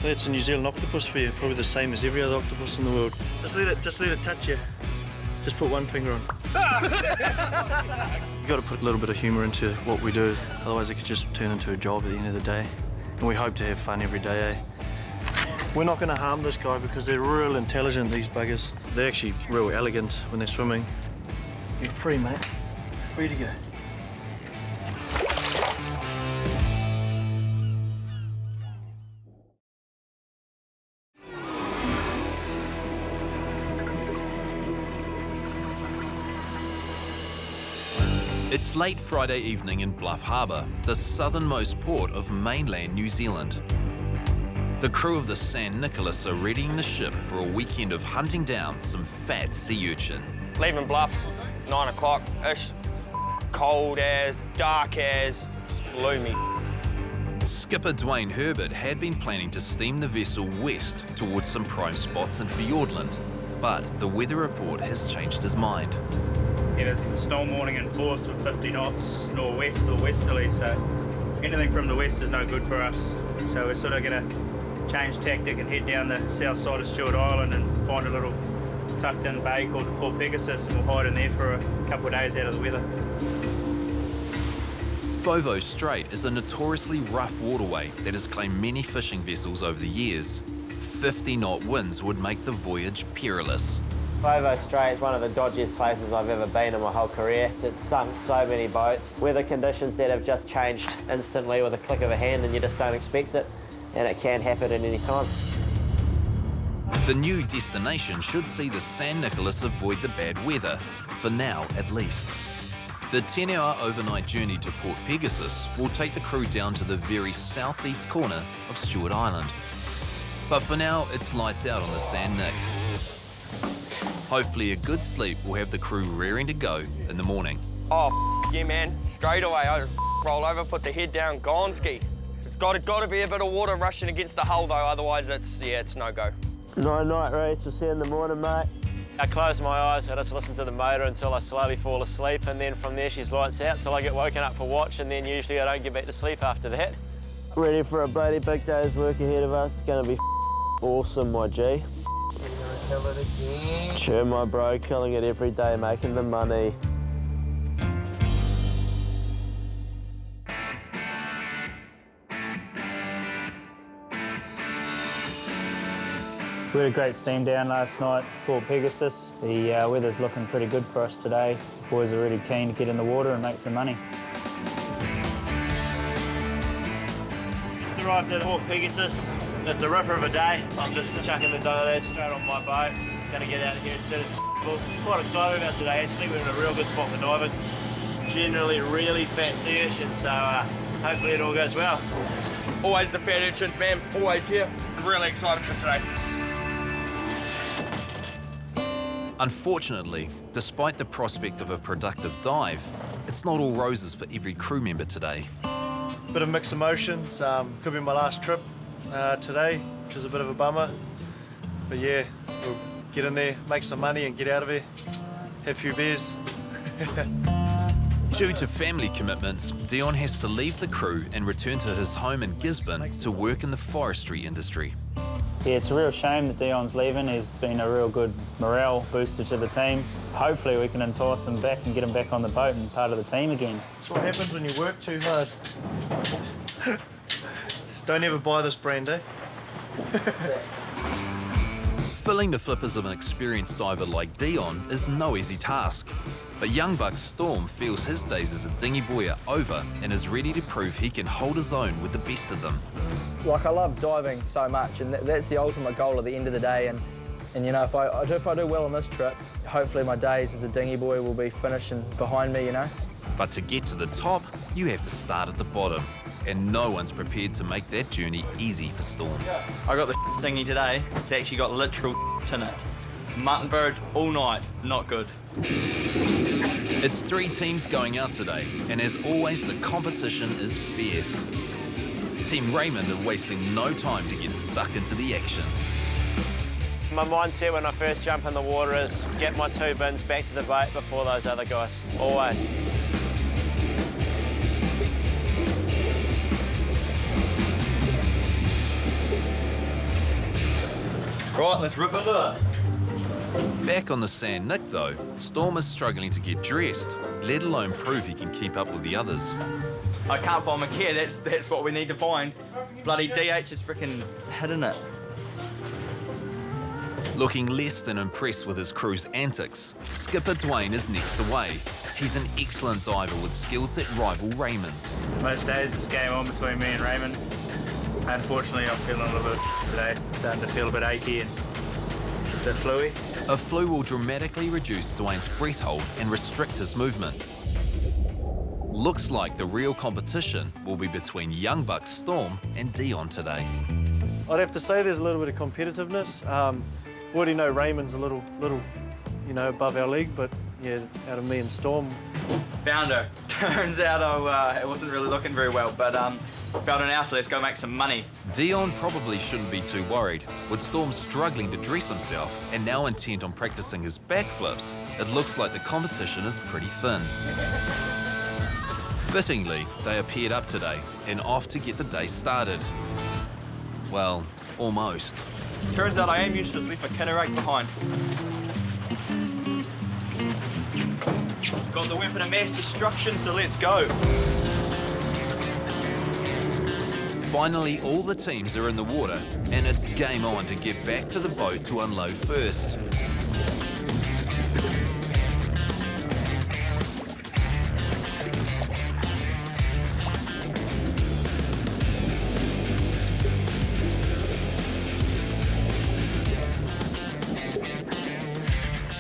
That's a New Zealand octopus for you, probably the same as every other octopus in the world. Just let it touch you. Just put one finger on. You've got to put a little bit of humour into what we do, otherwise it could just turn into a job at the end of the day. And we hope to have fun every day, eh? We're not going to harm this guy because they're real intelligent, these buggers. They're actually real elegant when they're swimming. You're free, mate. Free to go. It's late Friday evening in Bluff Harbour, the southernmost port of mainland New Zealand. The crew of the San Nicolas are readying the ship for a weekend of hunting down some fat sea urchin. Leaving Bluff, 9 o'clock-ish. Cold as, dark as, gloomy. Skipper Dwayne Herbert had been planning to steam the vessel west towards some prime spots in Fiordland, but the weather report has changed his mind. Yeah, it's a snow morning in force with 50 knots, northwest or westerly, so anything from the west is no good for us. So we're sort of going to change tactic and head down the south side of Stewart Island and find a little tucked-in bay called the Port Pegasus, and we'll hide in there for a couple of days out of the weather. Foveaux Strait is a notoriously rough waterway that has claimed many fishing vessels over the years. 50-knot winds would make the voyage perilous. Foveaux Strait is one of the dodgiest places I've ever been in my whole career. It's sunk so many boats. Weather conditions that have just changed instantly with a click of a hand and you just don't expect it, and it can happen at any time. The new destination should see the San Nicolas avoid the bad weather, for now at least. The 10-hour overnight journey to Port Pegasus will take the crew down to the very southeast corner of Stewart Island. But for now, it's lights out on the San Nic. Hopefully a good sleep will have the crew rearing to go in the morning. Oh, yeah, man. Straight away, I just roll over, put the head down, gone ski. It's got to be a bit of water rushing against the hull, though, otherwise it's no-go. Night, Reese. We'll see you in the morning, mate. I close my eyes, I just listen to the motor until I slowly fall asleep, and then from there she's lights out until I get woken up for watch, and then usually I don't get back to sleep after that. Ready for a bloody big day's work ahead of us. It's going to be awesome, my G. Kill it again. Sure, my bro, killing it every day, making the money. We had a great steam down last night, Port Pegasus. The weather's looking pretty good for us today. Boys are really keen to get in the water and make some money. Just arrived at Port Pegasus. It's a ripper of a day. I'm just chucking the dough there straight on my boat. Gonna get out of here as soon as possible. Quite excited about today actually. We're in a real good spot for diving. Generally really fat sea urchins, so hopefully it all goes well. Always the fat urchins, man. Always here. Really excited for today. Unfortunately, despite the prospect of a productive dive, it's not all roses for every crew member today. Bit of mixed emotions. Could be my last trip today, which is a bit of a bummer. But yeah, we'll get in there, make some money and get out of here. Have a few beers. Due to family commitments, Dion has to leave the crew and return to his home in Gisborne to work in the forestry industry. Yeah, it's a real shame that Dion's leaving. He's been a real good morale booster to the team. Hopefully we can entice him back and get him back on the boat and part of the team again. That's what happens when you work too hard. Just don't ever buy this brand, eh? Filling the flippers of an experienced diver like Dion is no easy task. But young buck Storm feels his days as a dinghy boy are over and is ready to prove he can hold his own with the best of them. Like, I love diving so much, and that's the ultimate goal at the end of the day. And you know, if I do well on this trip, hopefully my days as a dinghy boy will be finishing behind me, you know. But to get to the top, you have to start at the bottom. And no one's prepared to make that journey easy for Storm. I got the dinghy today. It's actually got literal in it. Mutton birds all night, not good. It's 3 teams going out today, and as always, the competition is fierce. Team Raymond are wasting no time to get stuck into the action. My mindset when I first jump in the water is get my 2 bins back to the boat before those other guys, always. Right, let's rip it up. Back on the San Nic though, Storm is struggling to get dressed, let alone prove he can keep up with the others. I can't find my gear, that's what we need to find. Bloody DH is freaking hitting it. Looking less than impressed with his crew's antics, Skipper Dwayne is next away. He's an excellent diver with skills that rival Raymond's. Most days it's game on between me and Raymond. Unfortunately, I'm feeling a little bit today. Starting to feel a bit achy and a bit fluey. A flu will dramatically reduce Dwayne's breath hold and restrict his movement. Looks like the real competition will be between young buck Storm and Dion today. I'd have to say there's a little bit of competitiveness. We already know Raymond's a little, you know, above our league, but yeah, out of me and Storm. Found her. Turns out it wasn't really looking very well, but found an hour, so let's go make some money. Dion probably shouldn't be too worried. With Storm struggling to dress himself and now intent on practicing his backflips, it looks like the competition is pretty thin. Fittingly, they appeared up today and off to get the day started. Well, almost. Turns out I am useless, left my kinda right behind. Got the weapon of mass destruction, so let's go. Finally, all the teams are in the water, and it's game on to get back to the boat to unload first.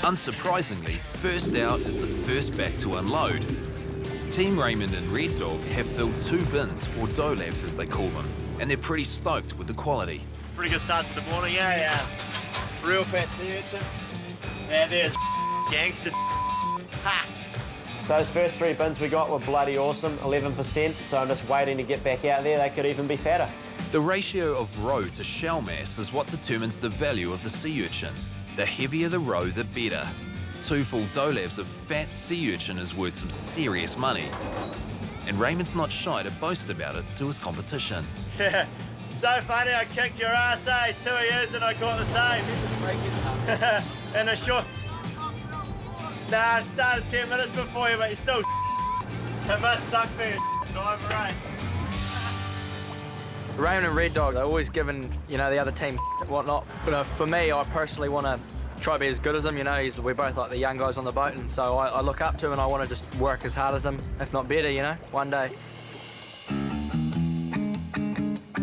Unsurprisingly, first out is the first back to unload. Team Raymond and Red Dog have filled 2 bins, or dolabs as they call them, and they're pretty stoked with the quality. Pretty good start to the morning, yeah. Real fat sea urchin. Yeah, there's gangster. Ha! Those first 3 bins we got were bloody awesome, 11%, so I'm just waiting to get back out there. They could even be fatter. The ratio of roe to shell mass is what determines the value of the sea urchin. The heavier the roe, the better. 2 full dolabs of fat sea urchin is worth some serious money. And Raymond's not shy to boast about it to his competition. Yeah, so funny, I kicked your ass, 2 years and I caught the same. In a short... Nah, I started 10 minutes before you, but you're still it must suck for you, driver, right? Raymond and Red Dog, they're always giving, the other team whatnot. But for me, I personally want to try to be as good as him. We're both like the young guys on the boat, and so I look up to him and I want to just work as hard as him, if not better, one day.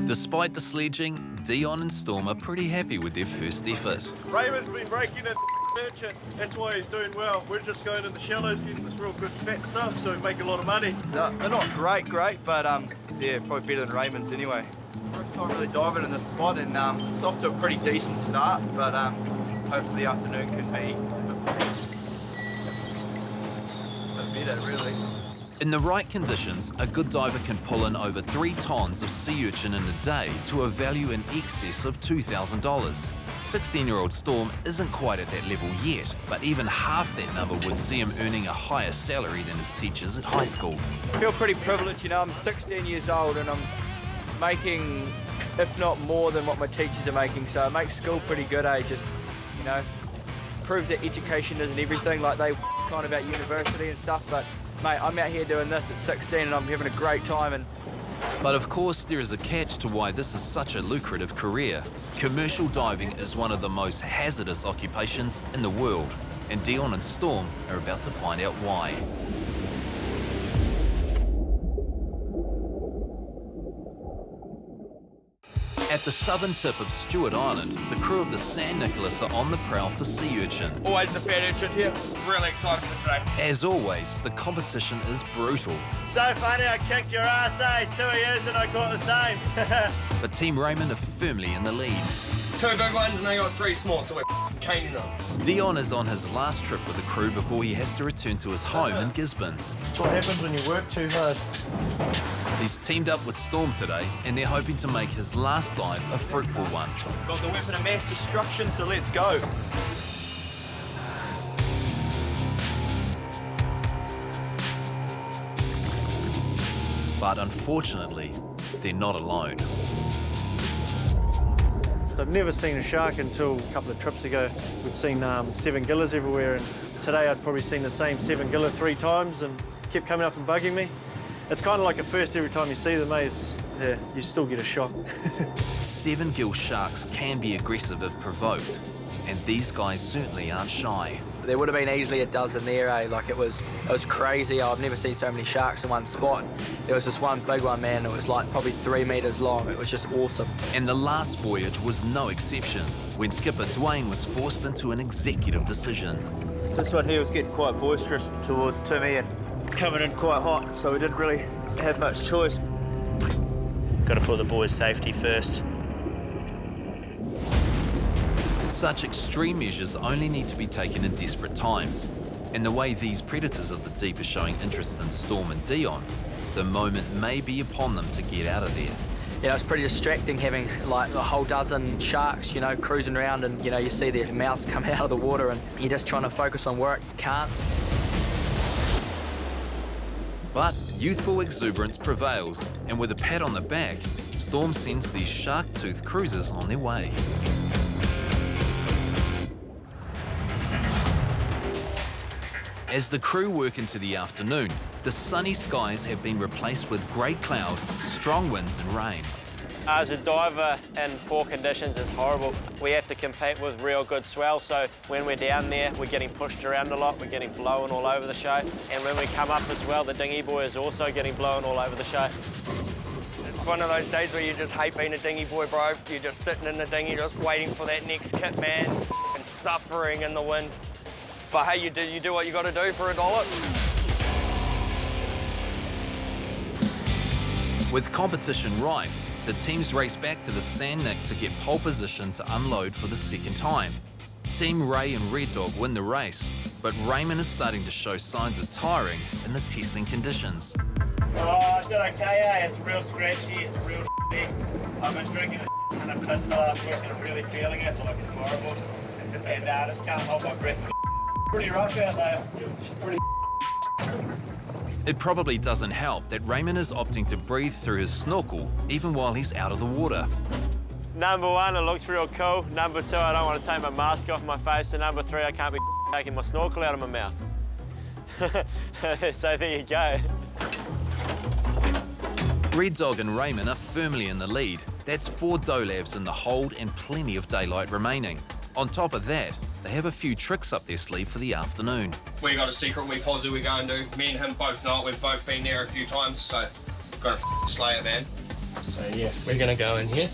Despite the sledging, Dion and Storm are pretty happy with their first effort. Raymond's been breaking in urchin. That's why he's doing well. We're just going in the shallows, getting this real good fat stuff, so we make a lot of money. No, they're not great, but yeah, probably better than Raymond's anyway. First time really diving in this spot, and it's off to a pretty decent start, but hopefully the afternoon could be a bit better, really. In the right conditions, a good diver can pull in over 3 tons of sea urchin in a day to a value in excess of $2,000. 16-year-old Storm isn't quite at that level yet, but even half that number would see him earning a higher salary than his teachers at high school. I feel pretty privileged, I'm 16 years old and I'm making, if not more than what my teachers are making, so it makes school pretty good, just, proves that education isn't everything, like they kind of about university and stuff, but mate, I'm out here doing this at 16 and I'm having a great time. But of course, there is a catch to why this is such a lucrative career. Commercial diving is one of the most hazardous occupations in the world, and Dion and Storm are about to find out why. At the southern tip of Stewart Island, the crew of the San Nicolas are on the prowl for sea urchin. Always the fat urchin here. Really excited for today. As always, the competition is brutal. So funny, I kicked your ass, 2 years and I caught the same. But Team Raymond are firmly in the lead. 2 big ones and they got 3 small, so we're chaining them. Dion is on his last trip with the crew before he has to return to his home in Gisborne. That's what happens when you work too hard. He's teamed up with Storm today, and they're hoping to make his last dive a fruitful one. Got the weapon of mass destruction, so let's go. But unfortunately, they're not alone. I've never seen a shark until a couple of trips ago. We'd seen 7 gillas everywhere, and today I'd probably seen the same 7 gilla 3 times and kept coming up and bugging me. It's kind of like a first every time you see them, mate. Yeah, you still get a shock. 7-gill sharks can be aggressive if provoked, and these guys certainly aren't shy. There would have been easily a dozen there, Like it was crazy. I've never seen so many sharks in one spot. There was this one big one, man. It was like probably 3 meters long. It was just awesome. And the last voyage was no exception, when skipper Dwayne was forced into an executive decision. This one here was getting quite boisterous towards Timmy and coming in quite hot, so we didn't really have much choice. Got to put the boys' safety first. Such extreme measures only need to be taken in desperate times. And the way these predators of the deep are showing interest in Storm and Dion, the moment may be upon them to get out of there. It's pretty distracting having like a whole dozen sharks, cruising around, and you see their mouths come out of the water and you're just trying to focus on work. You can't. But youthful exuberance prevails, and with a pat on the back, Storm sends these shark-toothed cruisers on their way. As the crew work into the afternoon, the sunny skies have been replaced with grey cloud, strong winds and rain. As a diver in poor conditions is horrible. We have to compete with real good swell, so when we're down there, we're getting pushed around a lot, we're getting blown all over the show. And when we come up as well, the dinghy boy is also getting blown all over the show. It's one of those days where you just hate being a dinghy boy, bro. You're just sitting in the dinghy, just waiting for that next kit, man, and suffering in the wind. But hey, you do what you got to do for $1. With competition rife, the teams race back to the Sand Nick to get pole position to unload for the second time. Team Ray and Red Dog win the race, but Raymond is starting to show signs of tiring in the testing conditions. Oh, I did okay, eh? It's real scratchy, it's real shitty. I've been drinking a ton of piss the last week and I'm really feeling it, like it's horrible. And I just can't hold my breath. Pretty rough out there. Pretty. It probably doesn't help that Raymond is opting to breathe through his snorkel even while he's out of the water. Number one, it looks real cool. Number two, I don't want to take my mask off my face. And number three, I can't be taking my snorkel out of my mouth. So there you go. Red Dog and Raymond are firmly in the lead. That's 4 dough labs in the hold and plenty of daylight remaining. On top of that, they have a few tricks up their sleeve for the afternoon. We got a secret we posse we go and do. Me and him both know it. We've both been there a few times, so got to slay it, man. So yeah, we're gonna go in here.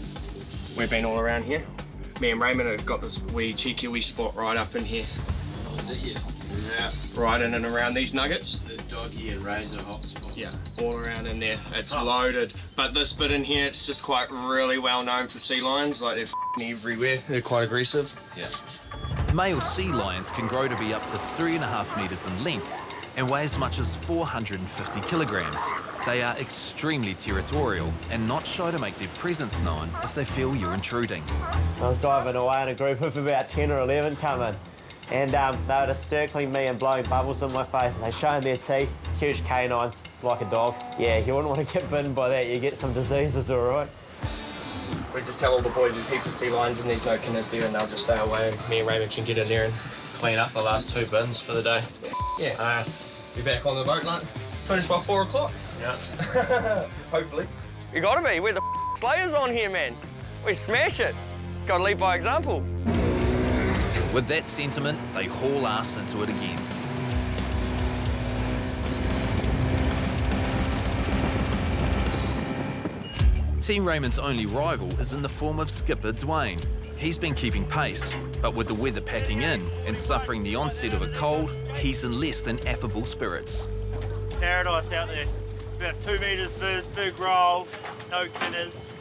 We've been all around here. Me and Raymond have got this wee cheeky wee spot right up in here. Oh, is it here? Yeah. Right in and around these nuggets. The doggy and razor hot spot. Yeah, all around in there. It's loaded. But this bit in here, it's just quite really well known for sea lions. Like they're everywhere. They're quite aggressive. Yeah. Male sea lions can grow to be up to 3.5 meters in length and weigh as much as 450 kilograms. They are extremely territorial and not shy to make their presence known if they feel you're intruding. I was diving away and a group of about 10 or 11 come in. And they were just circling me and blowing bubbles in my face. They showing their teeth, huge canines, like a dog. Yeah, you wouldn't want to get bitten by that. You get some diseases, all right. We just tell all the boys there's heaps of sea lions and there's no canoes there and they'll just stay away and me and Raymond can get in there and clean up the last 2 bins for the day. Yeah, be back on the boat, like, finish by 4 o'clock. Yeah. Hopefully. You gotta be, we're the slayers on here, man. We smash it. Gotta lead by example. With that sentiment, they haul ass into it again. Team Raymond's only rival is in the form of skipper Dwayne. He's been keeping pace, but with the weather packing in and suffering the onset of a cold, he's in less than affable spirits. Paradise out there. About 2 meters first, big roll, no kinners.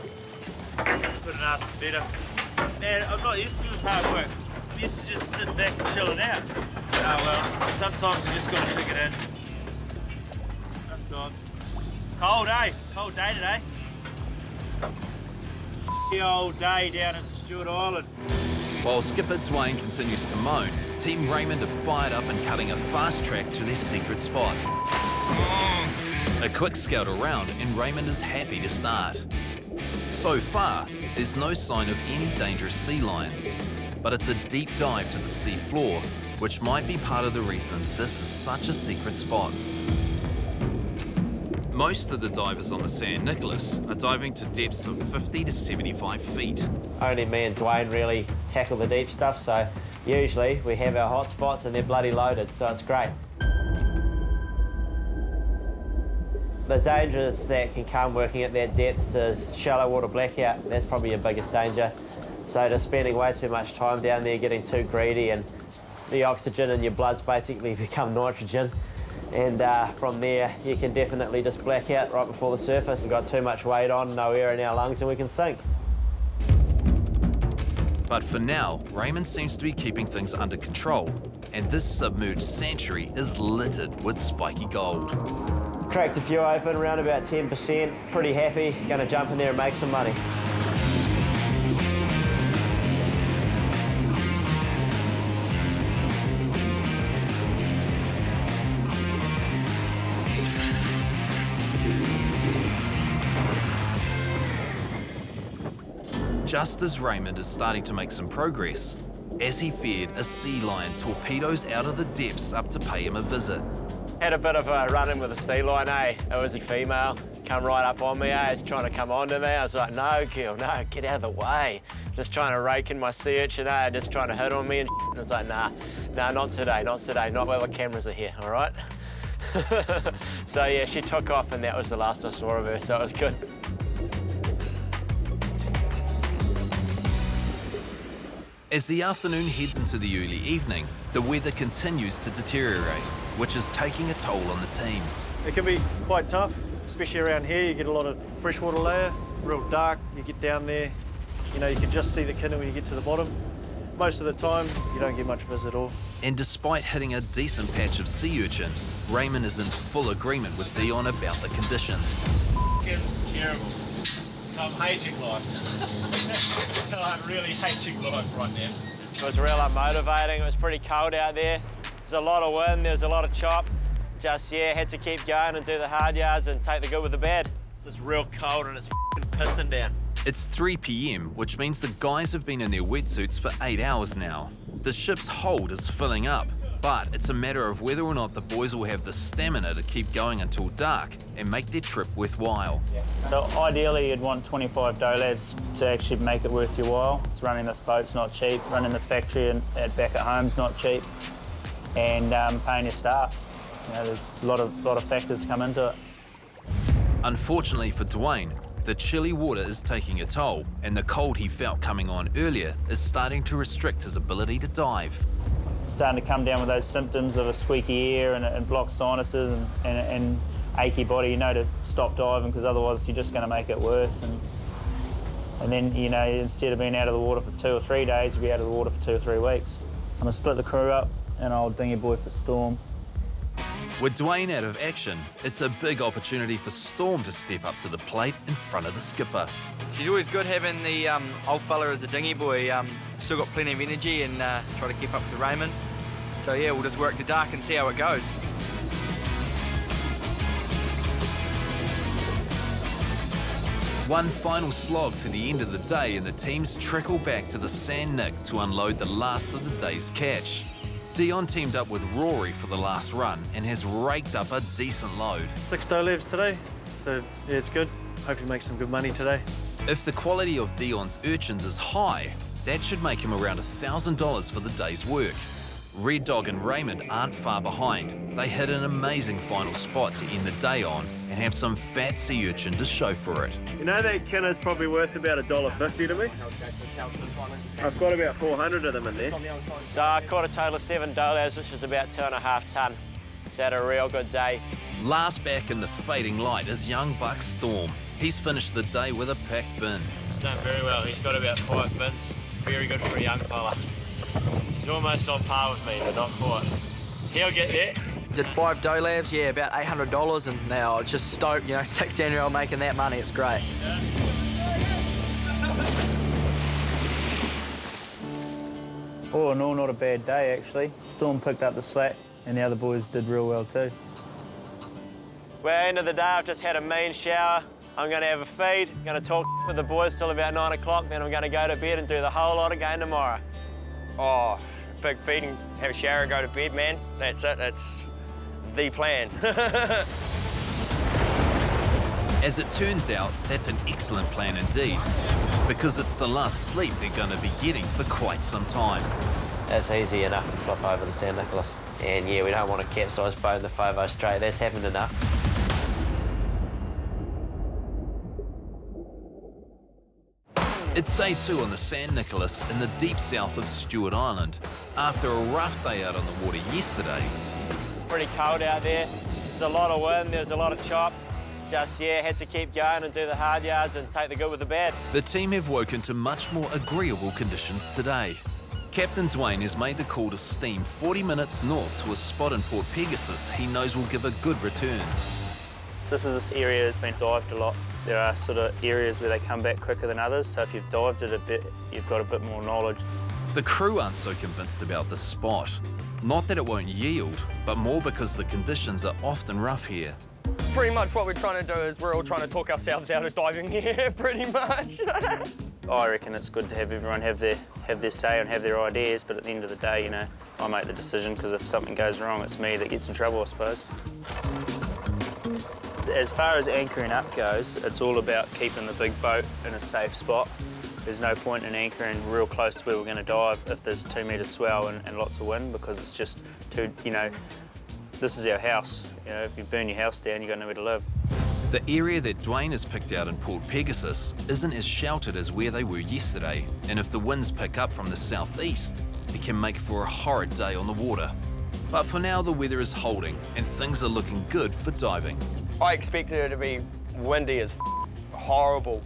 Couldn't ask for better. Man, I'm not used to this hard work. I'm used to just sitting back and chilling out. Oh well, sometimes you just gotta kick it in. Sometimes. Cold, eh? Cold day today. The old day down at Stewart Island. While skipper Dwayne continues to moan, Team Raymond are fired up and cutting a fast track to their secret spot. A quick scout around and Raymond is happy to start. So far, there's no sign of any dangerous sea lions, but it's a deep dive to the sea floor, which might be part of the reason this is such a secret spot. Most of the divers on the San Nicolas are diving to depths of 50 to 75 feet. Only me and Dwayne really tackle the deep stuff, so usually we have our hot spots and they're bloody loaded, so it's great. The dangers that can come working at that depth is shallow water blackout. That's probably your biggest danger. So just spending way too much time down there, getting too greedy, and the oxygen in your blood's basically become nitrogen. And from there, you can definitely just black out right before the surface. We've got too much weight on, no air in our lungs, and we can sink. But for now, Raymond seems to be keeping things under control, and this submerged sanctuary is littered with spiky gold. Cracked a few open, around about 10%. Pretty happy, gonna jump in there and make some money. Just as Raymond is starting to make some progress, as he feared, a sea lion torpedoes out of the depths up to pay him a visit. Had a bit of a run-in with a sea lion, eh? It was a female. come right up on me, He's trying to come onto me. I was like, no, Gil, no, get out of the way. Just trying to rake in my sea urchin, just trying to hit on me and I was like, nah, not today, not while the cameras are here, all right? So yeah, she took off and that was the last I saw of her, so it was good. As the afternoon heads into the early evening, the weather continues to deteriorate, which is taking a toll on the teams. It can be quite tough, especially around here. You get a lot of freshwater layer, real dark. You get down there, you know, you can just see the kinner when you get to the bottom. Most of the time, you don't get much viz at all. And despite hitting a decent patch of sea urchin, Raymond is in full agreement with Dion about the conditions. Terrible. I'm hating life. I'm really hating life right now. It was real unmotivating. It was pretty cold out there. There's a lot of wind, there's a lot of chop. Just, yeah, had to keep going and do the hard yards and take the good with the bad. It's just real cold and it's pissing down. It's 3 p.m, which means the guys have been in their wetsuits for 8 hours now. The ship's hold is filling up, but it's a matter of whether or not the boys will have the stamina to keep going until dark and make their trip worthwhile. So ideally you'd want 25 dough lads to actually make it worth your while. It's running this boat's not cheap, running the factory and back at home's not cheap, and paying your staff. You know, there's a lot of factors come into it. Unfortunately for Dwayne, the chilly water is taking a toll, and the cold he felt coming on earlier is starting to restrict his ability to dive. Starting to come down with those symptoms of a squeaky ear and blocked sinuses and achy body, you know, to stop diving, because otherwise you're just going to make it worse. And then, you know, instead of being out of the water for 2 or 3 days, you'll be out of the water for 2 or 3 weeks. I'm going to split the crew up and I'll dinghy boy for Storm. With Dwayne out of action, it's a big opportunity for Storm to step up to the plate in front of the skipper. She's always good having the old fella as a dinghy boy. Still got plenty of energy and try to keep up with Raymond. So yeah, we'll just work to dark and see how it goes. One final slog to the end of the day and the teams trickle back to the Sand Nick to unload the last of the day's catch. Dion teamed up with Rory for the last run and has raked up a decent load. 6 dough levs today, so yeah, it's good. Hopefully make some good money today. If the quality of Dion's urchins is high, that should make him around $1,000 for the day's work. Red Dog and Raymond aren't far behind. They hit an amazing final spot to end the day on and have some fat sea urchin to show for it. You know that kinner's probably worth about $1.50 to me? I've got about 400 of them in there. So I caught a total of 7 dough lads, which is about 2.5 tonne. So had a real good day. Last back in the fading light is young buck Storm. He's finished the day with a packed bin. He's done very well. He's got about 5 bins. Very good for a young fella. He's almost on par with me, but not quite. He'll get there. Did 5 dough labs, yeah, about $800, and now it's just stoked, you know, 16-year-old making that money, it's great. All in all, not a bad day actually. Storm picked up the slack and the other boys did real well too. Well, end of the day, I've just had a mean shower. I'm going to have a feed, going to talk with the boys till about 9 o'clock, then I'm going to go to bed and do the whole lot again tomorrow. Oh, big feed and have a shower and go to bed, man. That's it, that's the plan. As it turns out, that's an excellent plan indeed, because it's the last sleep they're going to be getting for quite some time. That's easy enough to flop over the St Nicholas. And yeah, we don't want a capsized boat in the Foveaux Strait. That's happened enough. It's day 2 on the San Nicolas in the deep south of Stewart Island. After a rough day out on the water yesterday, Pretty cold out there. There's a lot of wind, there's a lot of chop. Just, yeah, had to keep going and do the hard yards and take the good with the bad. the team have woken to much more agreeable conditions today. Captain Dwayne has made the call to steam 40 minutes north to a spot in Port Pegasus he knows will give a good return. This area has been dived a lot. There are sort of areas where they come back quicker than others, so if you've dived it a bit, you've got a bit more knowledge. The crew aren't so convinced about this spot. Not that it won't yield, but more because the conditions are often rough here. Pretty much what we're trying to do is we're all trying to talk ourselves out of diving here, pretty much. I reckon it's good to have everyone have their say and have their ideas, but at the end of the day, you know, I make the decision because if something goes wrong, it's me that gets in trouble, I suppose. As far as anchoring up goes, it's all about keeping the big boat in a safe spot. There's no point in anchoring real close to where we're going to dive if there's 2 metre swell and lots of wind, because it's just too, you know, this is our house. You know, if you burn your house down, you've got nowhere to live. The area that Dwayne has picked out in Port Pegasus isn't as sheltered as where they were yesterday, and if the winds pick up from the southeast, it can make for a horrid day on the water. But for now, the weather is holding, and things are looking good for diving. I expected it to be windy as horrible,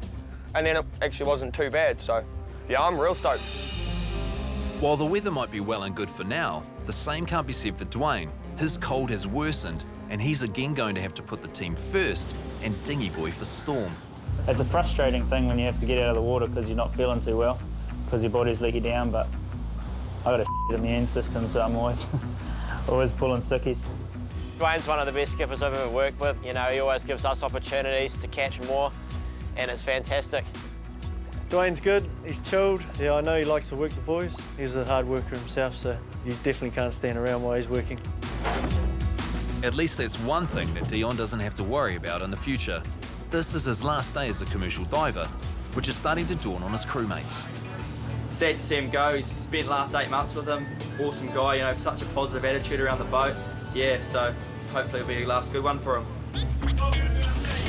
and then it actually wasn't too bad, so yeah, I'm real stoked. While the weather might be well and good for now, the same can't be said for Dwayne. His cold has worsened, and he's again going to have to put the team first and dinghy boy for Storm. It's a frustrating thing when you have to get out of the water because you're not feeling too well, because your body's let you down, but I've got a immune system, so I'm always pulling sickies. Dwayne's one of the best skippers I've ever worked with. You know, he always gives us opportunities to catch more, and it's fantastic. Dwayne's good, he's chilled. Yeah, I know he likes to work the boys. He's a hard worker himself, so you definitely can't stand around while he's working. At least that's one thing that Dion doesn't have to worry about in the future. This is his last day as a commercial diver, which is starting to dawn on his crewmates. Sad to see him go. He's spent the last 8 months with him. Awesome guy, you know, such a positive attitude around the boat. Yeah, so hopefully it'll be a last good one for him.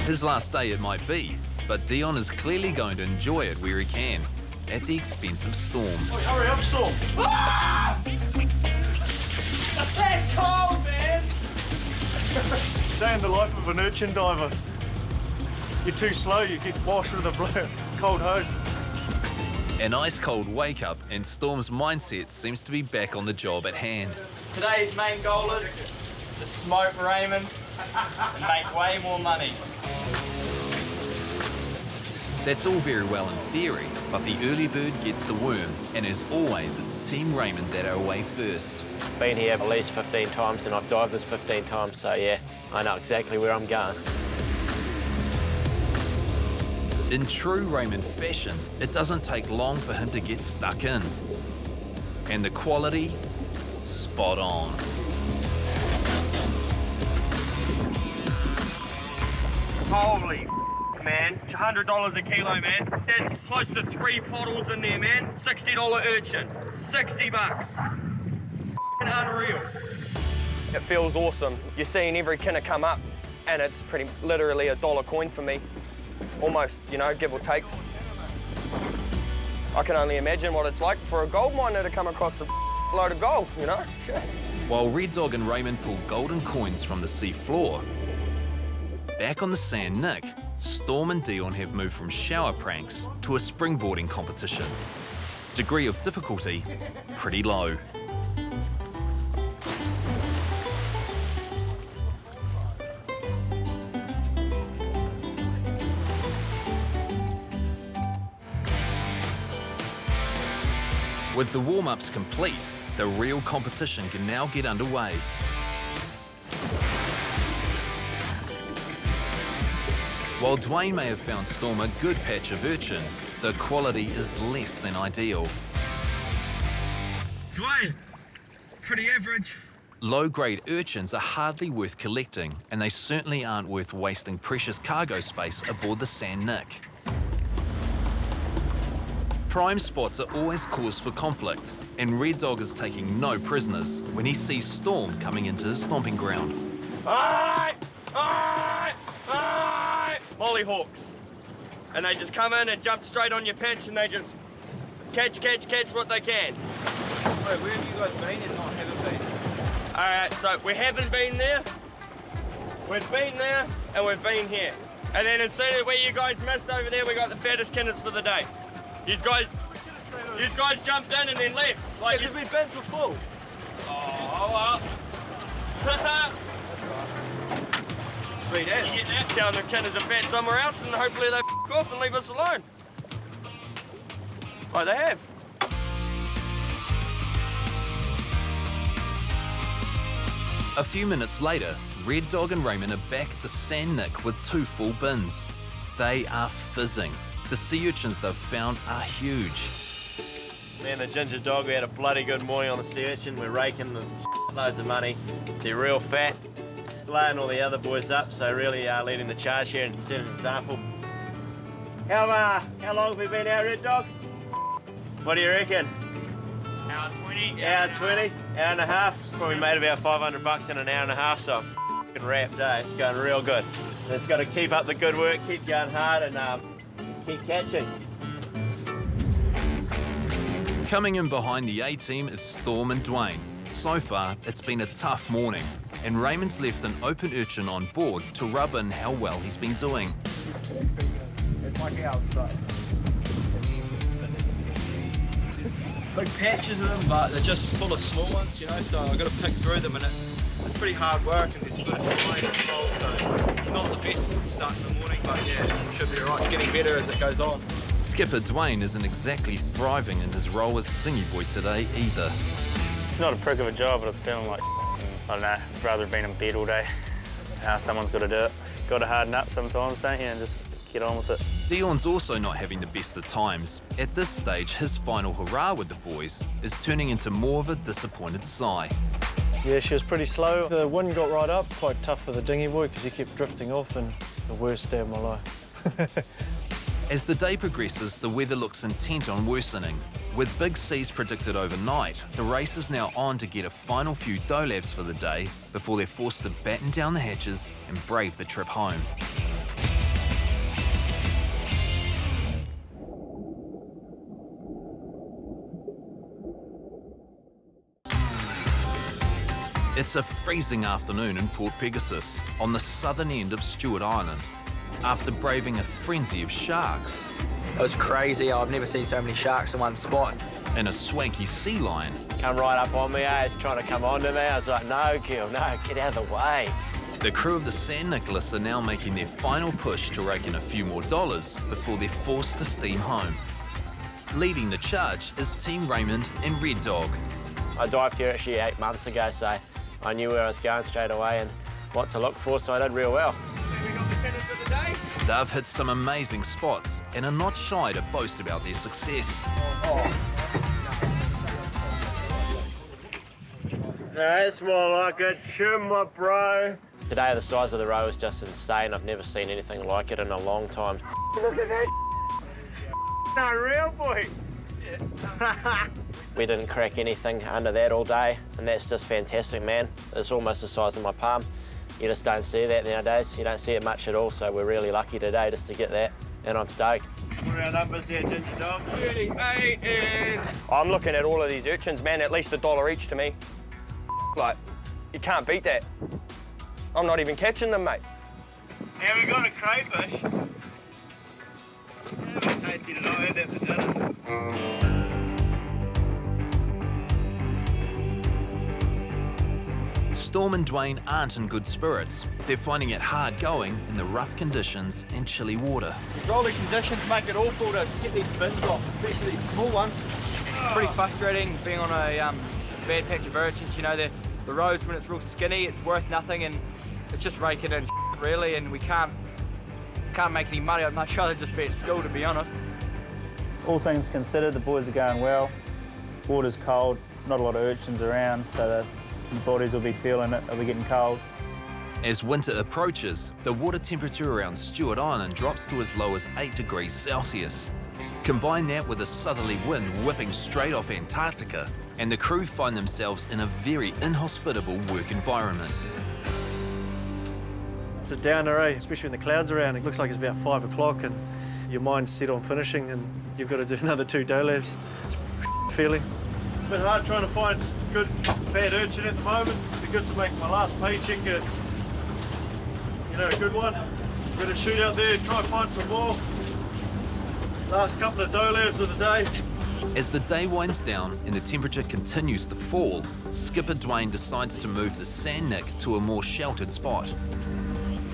His last day it might be, but Dion is clearly going to enjoy it where he can, at the expense of Storm. Oh, hurry up, Storm! Ah! That's cold, man! Day in the life of an urchin diver. You're too slow, you get washed with a cold hose. An ice-cold wake-up, and Storm's mindset seems to be back on the job at hand. Today's main goal is to smoke Raymond and make way more money. That's all very well in theory, but the early bird gets the worm, and as always, it's Team Raymond that are away first. Been here at least 15 times, and I've dived this 15 times, so yeah, I know exactly where I'm going. In true Raymond fashion, it doesn't take long for him to get stuck in. And the quality, spot on. Holy man, $100 a kilo, man. That's close to 3 bottles in there, man. $60 urchin, 60 bucks. Unreal. It feels awesome. You're seeing every kinner come up, and it's pretty literally a dollar coin for me. Almost, you know, give or take. I can only imagine what it's like for a gold miner to come across a load of gold, you know? While Red Dog and Raymond pull golden coins from the sea floor, back on the Sand Nick, Storm and Dion have moved from shower pranks to a springboarding competition. Degree of difficulty, pretty low. With the warm-ups complete, the real competition can now get underway. While Dwayne may have found Storm a good patch of urchin, the quality is less than ideal. Dwayne, pretty average. Low-grade urchins are hardly worth collecting, and they certainly aren't worth wasting precious cargo space aboard the Sand Nick. Prime spots are always cause for conflict, and Red Dog is taking no prisoners when he sees Storm coming into his stomping ground. Alright! Alright! Alright! Mollyhawks. And they just come in and jump straight on your pitch, and they just catch what they can. Wait, where have you guys been and not haven't been? Alright, so we haven't been there, we've been there, and we've been here. And then as soon as where you guys missed over there, we got the fattest kinners for the day. These guys jumped in and then left. Like, we've been before. Oh, well. Sweet as. You get that? Tell them the kinners are fat somewhere else, and hopefully they off and leave us alone. Like they have. A few minutes later, Red Dog and Raymond are back at the Sand Nick with 2 full bins. They are fizzing. The sea urchins they've found are huge. Man, the ginger dog, we had a bloody good morning on the sea urchin. We're raking the loads of money. They're real fat. laying all the other boys up, so really leading the charge here and setting an example. How long have we been out, Red Dog? What do you reckon? Hour 20. Hour 20, hour and a half. Probably made about $500 in an hour and a half, so I'm wrapped day. It's going real good. Just got to keep up the good work, keep going hard, and just keep catching. Coming in behind the A team is Storm and Dwayne. So far, it's been a tough morning, and Raymond's left an open urchin on board to rub in how well he's been doing. Big patches of them, but they're just full of small ones, you know, so I've got to pick through them, and it's pretty hard work, and there's good flying involved, so not the best start in the morning, but yeah, should be alright, getting better as it goes on. Skipper Dwayne isn't exactly thriving in his role as dinghy boy today either. It's not a prick of a job, but it's feeling like, I don't know, I'd rather have been in bed all day. Someone's got to do it. Got to harden up sometimes, don't you, and just get on with it. Dion's also not having the best of times. At this stage, his final hurrah with the boys is turning into more of a disappointed sigh. Yeah, she was pretty slow. The wind got right up, quite tough for the dinghy boy because he kept drifting off, and the worst day of my life. As the day progresses, the weather looks intent on worsening. With big seas predicted overnight, the race is now on to get a final few dough laps for the day before they're forced to batten down the hatches and brave the trip home. It's a freezing afternoon in Port Pegasus, on the southern end of Stewart Island. After braving a frenzy of sharks, It was crazy, I've never seen so many sharks in one spot. and a swanky sea lion, Come right up on me, He's trying to come onto me. I was like, no, Gil, no, get out of the way. the crew of the San Nicolas are now making their final push to rake in a few more dollars before they're forced to steam home. Leading the charge is Team Raymond and Red Dog. I dived here actually 8 months ago, so I knew where I was going straight away and what to look for, so I did real well. They've hit some amazing spots and are not shy to boast about their success. That's more like a chimmer, bro. Today the size of the roe is just insane. I've never seen anything like it in a long time. Look at that. Not real, boy. We didn't crack anything under that all day, and that's just fantastic, man. It's almost the size of my palm. You just don't see that nowadays. You don't see it much at all, so we're really lucky today just to get that, and I'm stoked. What are our numbers here, Ginger Dog? 38 and... I'm looking at all of these urchins, man, at least $1 each to me. Like, you can't beat that. I'm not even catching them, mate. Now we got a crayfish. Yeah, it was tasty tonight. I had that for dinner. Storm and Dwayne aren't in good spirits. They're finding it hard going in the rough conditions and chilly water. Rolling conditions make it awful to get these bins off, especially these small ones. It's pretty frustrating being on a bad patch of urchins. You know, the roads when it's real skinny, it's worth nothing, and it's just raking in really, and we can't make any money. I'd much rather just be at school, to be honest. All things considered, the boys are going well. Water's cold, not a lot of urchins around, so the bodies will be feeling it, they'll be getting cold. As winter approaches, the water temperature around Stewart Island drops to as low as 8 degrees Celsius. Combine that with a southerly wind whipping straight off Antarctica, and the crew find themselves in a very inhospitable work environment. It's a downer, especially when the clouds are around. It looks like it's about 5 o'clock and your mind's set on finishing and you've got to do another 2 dough laps. It's a feeling. It's a bit hard trying to find good fat urchin at the moment. It'd be good to make my last paycheck a good one. Got to shoot out there, try and find some more. Last couple of dough laps of the day. As the day winds down and the temperature continues to fall, Skipper Dwayne decides to move the San Nick to a more sheltered spot.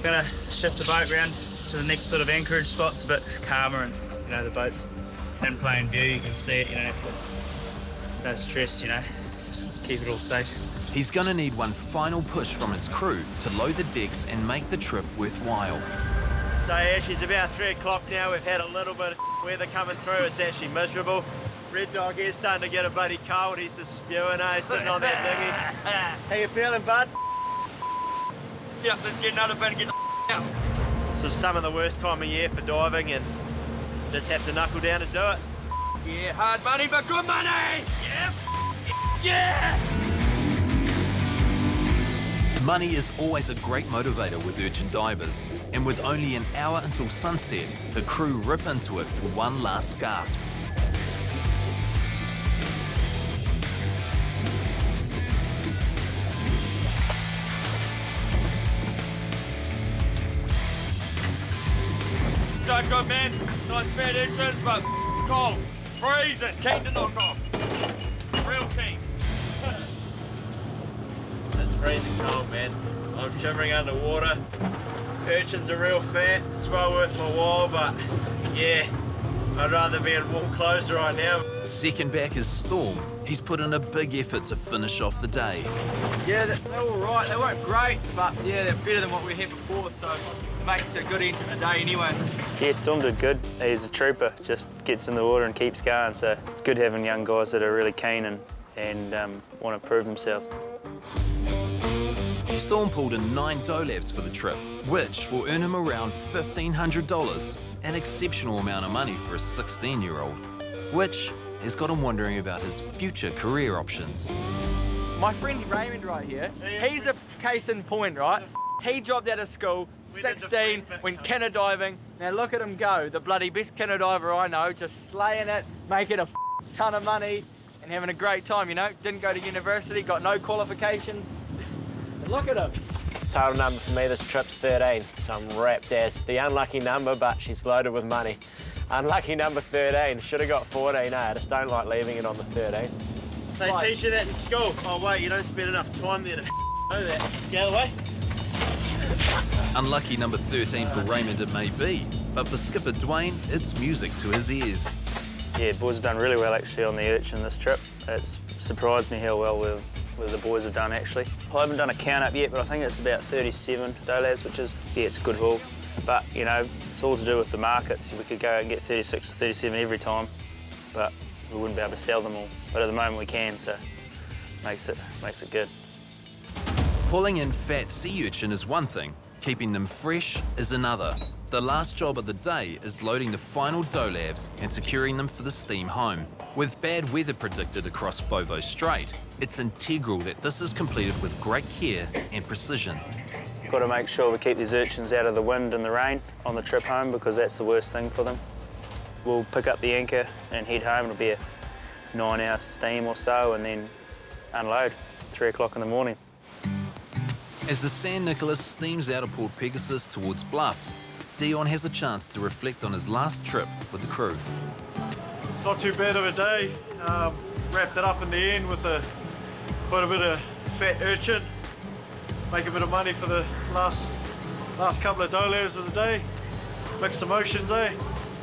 Gonna shift the boat round to the next sort of anchorage spot. It's a bit calmer and, the boat's in plain view. You can see it, you don't have to, no stress, just keep it all safe. He's gonna need one final push from his crew to load the decks and make the trip worthwhile. So actually it's about 3 o'clock now. We've had a little bit of weather coming through. It's actually miserable. Red Dog here's starting to get a bloody cold. He's just spewing, sitting on that dinghy. How you feeling, bud? out. Let's get another bit and get the out. This is some of the worst time of year for diving, and just have to knuckle down and do it. Yeah, hard money, but good money! Yeah! Yeah! Money is always a great motivator with urchin divers, and with only an hour until sunset, the crew rip into it for one last gasp. Not good, man. Nice fat urchins, but cold. Freezing. Keen to knock off. Real keen. It's freezing cold, man. I'm shivering underwater. Urchins are real fat. It's well worth my while, but yeah, I'd rather be in warm clothes right now. Second back is Storm. He's put in a big effort to finish off the day. Yeah, they're all right. They weren't great, but yeah, they're better than what we had before, so it makes a good end to the day anyway. Yeah, Storm did good. He's a trooper, just gets in the water and keeps going, so it's good having young guys that are really keen and want to prove themselves. Storm pulled in 9 dolabs for the trip, which will earn him around $1,500, an exceptional amount of money for a 16-year-old, which has got him wondering about his future career options. My friend Raymond right here, he's a case in point, right? He dropped out of school, 16, went canna diving. Now look at him go, the bloody best canna diver I know, just slaying it, making a ton of money and having a great time, you know? Didn't go to university, got no qualifications. And look at him. Total number for me this trip's 13, so I'm wrapped as. The unlucky number, but she's loaded with money. Unlucky number 13, should have got 14, I just don't like leaving it on the 13. They teach you that in school. Oh wait, you don't spend enough time there to know that. Get away. Unlucky number 13 for Raymond it may be, but for skipper Dwayne, it's music to his ears. Yeah, boys have done really well actually on the Urchin this trip. It's surprised me how well the boys have done actually. I haven't done a count up yet, but I think it's about 37 dolabs, which is, yeah, it's a good haul. But, you know, it's all to do with the markets. We could go out and get 36 or 37 every time, but we wouldn't be able to sell them all. But at the moment we can, so makes it good. Pulling in fat sea urchin is one thing, keeping them fresh is another. The last job of the day is loading the final dolabs and securing them for the steam home. With bad weather predicted across Foveaux Strait, it's integral that this is completed with great care and precision. We've got to make sure we keep these urchins out of the wind and the rain on the trip home because that's the worst thing for them. We'll pick up the anchor and head home. It'll be a 9-hour steam or so and then unload, 3 o'clock in the morning. As the San Nicolas steams out of Port Pegasus towards Bluff, Dion has a chance to reflect on his last trip with the crew. Not too bad of a day. Wrapped it up in the end with quite a bit of fat urchin. Make a bit of money for the last couple of dolabs of the day. Mixed emotions, eh?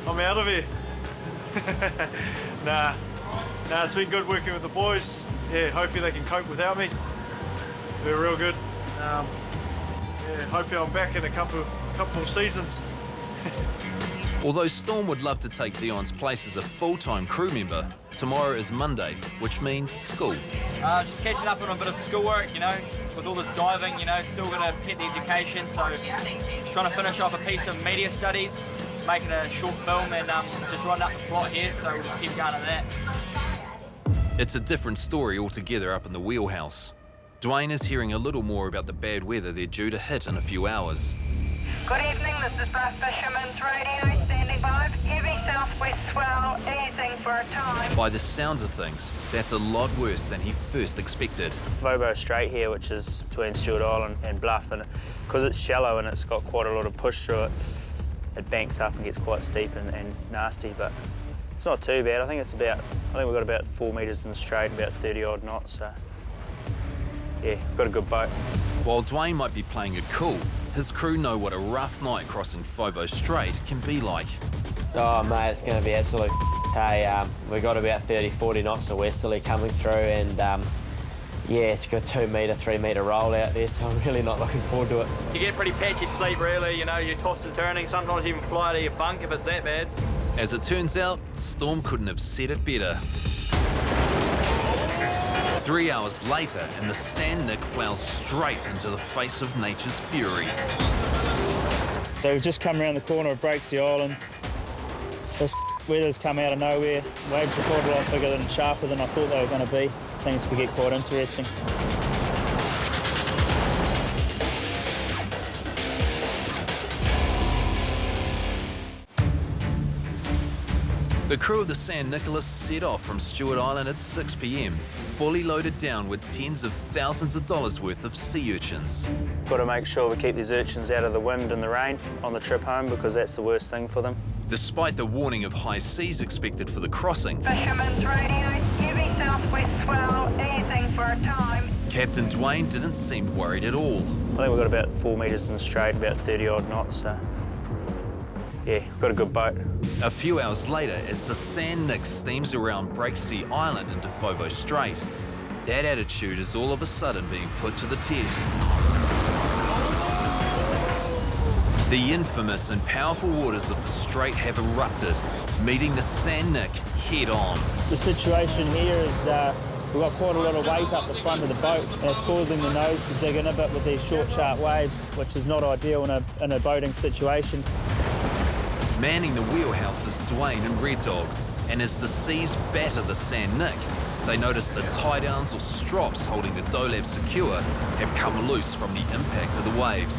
I'm out of here. Nah, it's been good working with the boys. Yeah, hopefully they can cope without me. They're real good. Yeah, hopefully I'm back in a couple more seasons. Although Storm would love to take Dion's place as a full-time crew member, tomorrow is Monday, which means school. Just catching up on a bit of schoolwork, you know, with all this diving, you know, still got to get the education, so just trying to finish off a piece of media studies, making a short film and just running up the plot here, so we'll just keep going on that. It's a different story altogether up in the wheelhouse. Dwayne is hearing a little more about the bad weather they're due to hit in a few hours. Good evening, this is Bluff Fisherman's Radio, standing by. Heavy southwest swell, easing for a time. By the sounds of things, that's a lot worse than he first expected. Foveaux Strait here, which is between Stewart Island and Bluff, and because it's shallow and it's got quite a lot of push through it, it banks up and gets quite steep and nasty, but it's not too bad. I think we've got about 4 metres in the straight, about 30 odd knots, so yeah, got a good boat. While Dwayne might be playing it cool, his crew know what a rough night crossing Foveaux Strait can be like. Oh mate, it's going to be absolute. Hey, we got about 30-40 knots of westerly coming through, and yeah, it's got a 2 metre, 3 metre roll out there, so I'm really not looking forward to it. You get pretty patchy sleep really, you know, you're tossing and turning, sometimes you even fly out of your bunk if it's that bad. As it turns out, Storm couldn't have said it better. 3 hours later, and the Sand Nick plows straight into the face of nature's fury. So we've just come around the corner of Breaksea Islands. The weather's come out of nowhere. Waves are quite a lot bigger and sharper than I thought they were going to be. Things could get quite interesting. The crew of the San Nicolas set off from Stewart Island at 6 p.m, fully loaded down with tens of thousands of dollars worth of sea urchins. Got to make sure we keep these urchins out of the wind and the rain on the trip home because that's the worst thing for them. Despite the warning of high seas expected for the crossing, Fisherman's radio, heavy southwest swell, easing for a time. Captain Dwayne didn't seem worried at all. I think we've got about 4 metres in the strait, about 30 odd knots, so yeah, got a good boat. A few hours later, as the Sand Nick steams around Breaksea Island into Foveaux Strait, that attitude is all of a sudden being put to the test. The infamous and powerful waters of the strait have erupted, meeting the Sand Nick head on. The situation here is we've got quite a lot of weight up the front of the boat, and it's causing the nose to dig in a bit with these short, sharp waves, which is not ideal in a boating situation. Manning the wheelhouse is Dwayne and Red Dog, and as the seas batter the Sand Nick, they notice the tie-downs or strops holding the Dolab secure have come loose from the impact of the waves.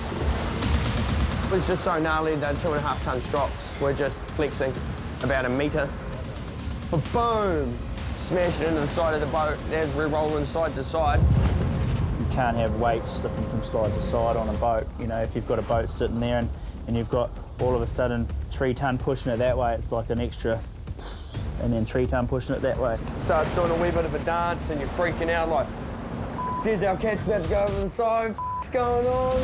It was just so gnarly that 2.5 ton strops were just flexing about a metre. But boom! Smashed it into the side of the boat, as we're rolling side to side. You can't have weight slipping from side to side on a boat. You know, if you've got a boat sitting there and you've got all of a sudden 3 ton pushing it that way, it's like an extra, and then 3 ton pushing it that way. Starts doing a wee bit of a dance and you're freaking out like, there's our cat's about to go over the side, what's going on?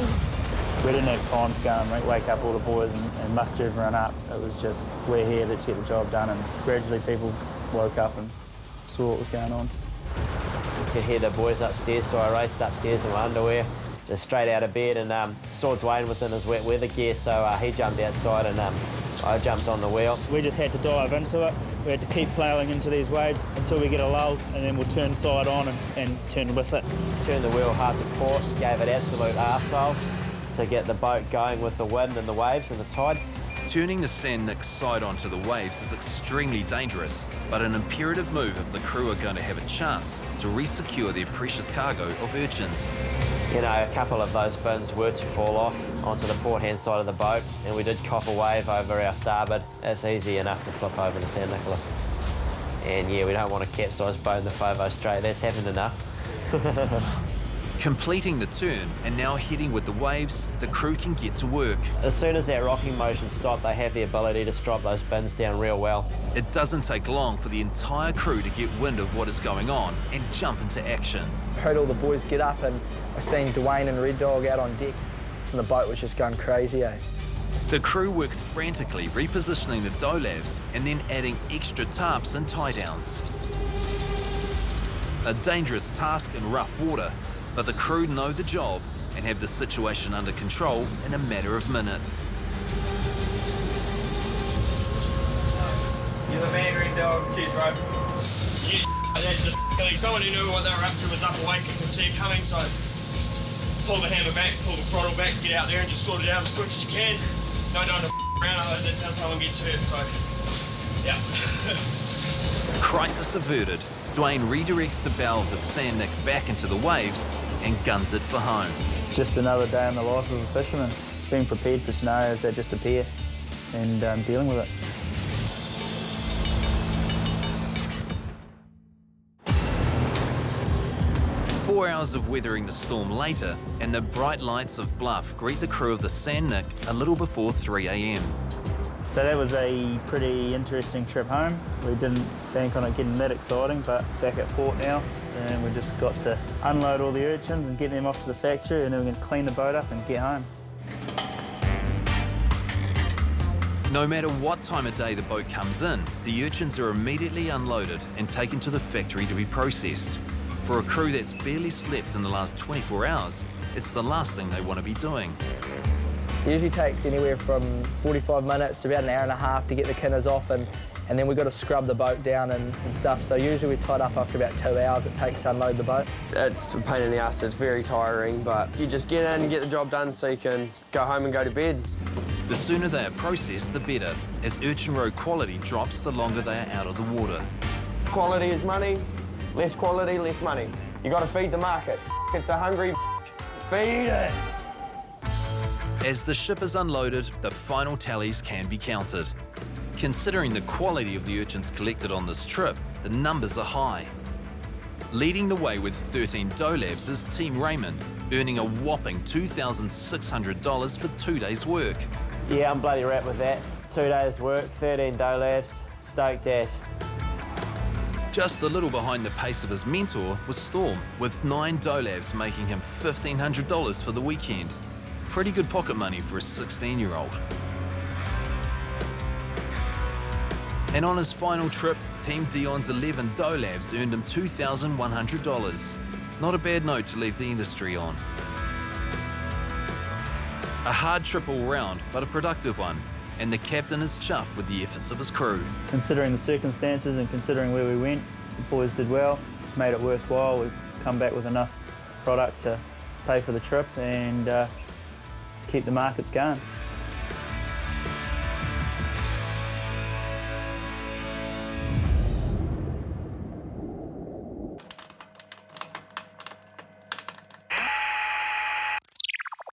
We didn't have time to go and wake up all the boys and muster everyone up. It was just, we're here, let's get the job done, and gradually people woke up and saw what was going on. You could hear the boys upstairs, so I raced upstairs in my underwear, just straight out of bed, and saw Dwayne was in his wet weather gear, so he jumped outside and I jumped on the wheel. We just had to dive into it. We had to keep ploughing into these waves until we get a lull, and then we'll turn side on and turn with it. Turned the wheel hard to port, gave it absolute arsehole to get the boat going with the wind and the waves and the tide. Turning the Sand Nick side onto the waves is extremely dangerous, but an imperative move if the crew are going to have a chance to re-secure their precious cargo of urchins. You know, a couple of those bins were to fall off onto the port-hand side of the boat, and we did cop a wave over our starboard. It's easy enough to flip over the San Nicolas. And yeah, we don't want a capsized boat in the Foveaux Strait, that's happened enough. Completing the turn and now heading with the waves, the crew can get to work. As soon as that rocking motion stopped, they have the ability to strop those bins down real well. It doesn't take long for the entire crew to get wind of what is going on and jump into action. I heard all the boys get up and I seen Dwayne and Red Dog out on deck and the boat was just going crazy, eh? The crew worked frantically repositioning the dolabs and then adding extra tarps and tie-downs. A dangerous task in rough water, but the crew know the job and have the situation under control in a matter of minutes. You're the man, Red Dog. Cheers, bro. Yeah, that's just someone who knew what they were up to was up awake and could see it coming, so pull the hammer back, pull the throttle back, get out there and just sort it out as quick as you can. Don't around, otherwise that's how someone gets hurt, so yeah. Crisis averted. Dwayne redirects the bow of the Sand Nick back into the waves and guns it for home. Just another day in the life of a fisherman, being prepared for scenarios that just appear and dealing with it. Four hours of weathering the storm later, and the bright lights of Bluff greet the crew of the Sand Nick a little before 3 a.m. So that was a pretty interesting trip home. We didn't bank on it getting that exciting, but back at port now, and we just got to unload all the urchins and get them off to the factory, and then we can clean the boat up and get home. No matter what time of day the boat comes in, the urchins are immediately unloaded and taken to the factory to be processed. For a crew that's barely slept in the last 24 hours, it's the last thing they want to be doing. It usually takes anywhere from 45 minutes to about an hour and a half to get the kinners off, and then we've got to scrub the boat down and stuff. So usually we're tied up after about 2 hours it takes to unload the boat. It's a pain in the ass, it's very tiring, but you just get in and get the job done so you can go home and go to bed. The sooner they are processed, the better, as urchin roe quality drops the longer they are out of the water. Quality is money, less quality, less money. You got to feed the market. It's a hungry feed it. As the ship is unloaded, the final tallies can be counted. Considering the quality of the urchins collected on this trip, the numbers are high. Leading the way with 13 dolabs is Team Raymond, earning a whopping $2,600 for 2 days' work. Yeah, I'm bloody wrapped with that. 2 days work, 13 dolabs, stoked ass. Just a little behind the pace of his mentor was Storm, with 9 dolabs making him $1,500 for the weekend. Pretty good pocket money for a 16-year-old. And on his final trip, Team Dion's 11 dolabs earned him $2,100. Not a bad note to leave the industry on. A hard trip all round, but a productive one, and the captain is chuffed with the efforts of his crew. Considering the circumstances and considering where we went, the boys did well, made it worthwhile. We've come back with enough product to pay for the trip and keep the markets going.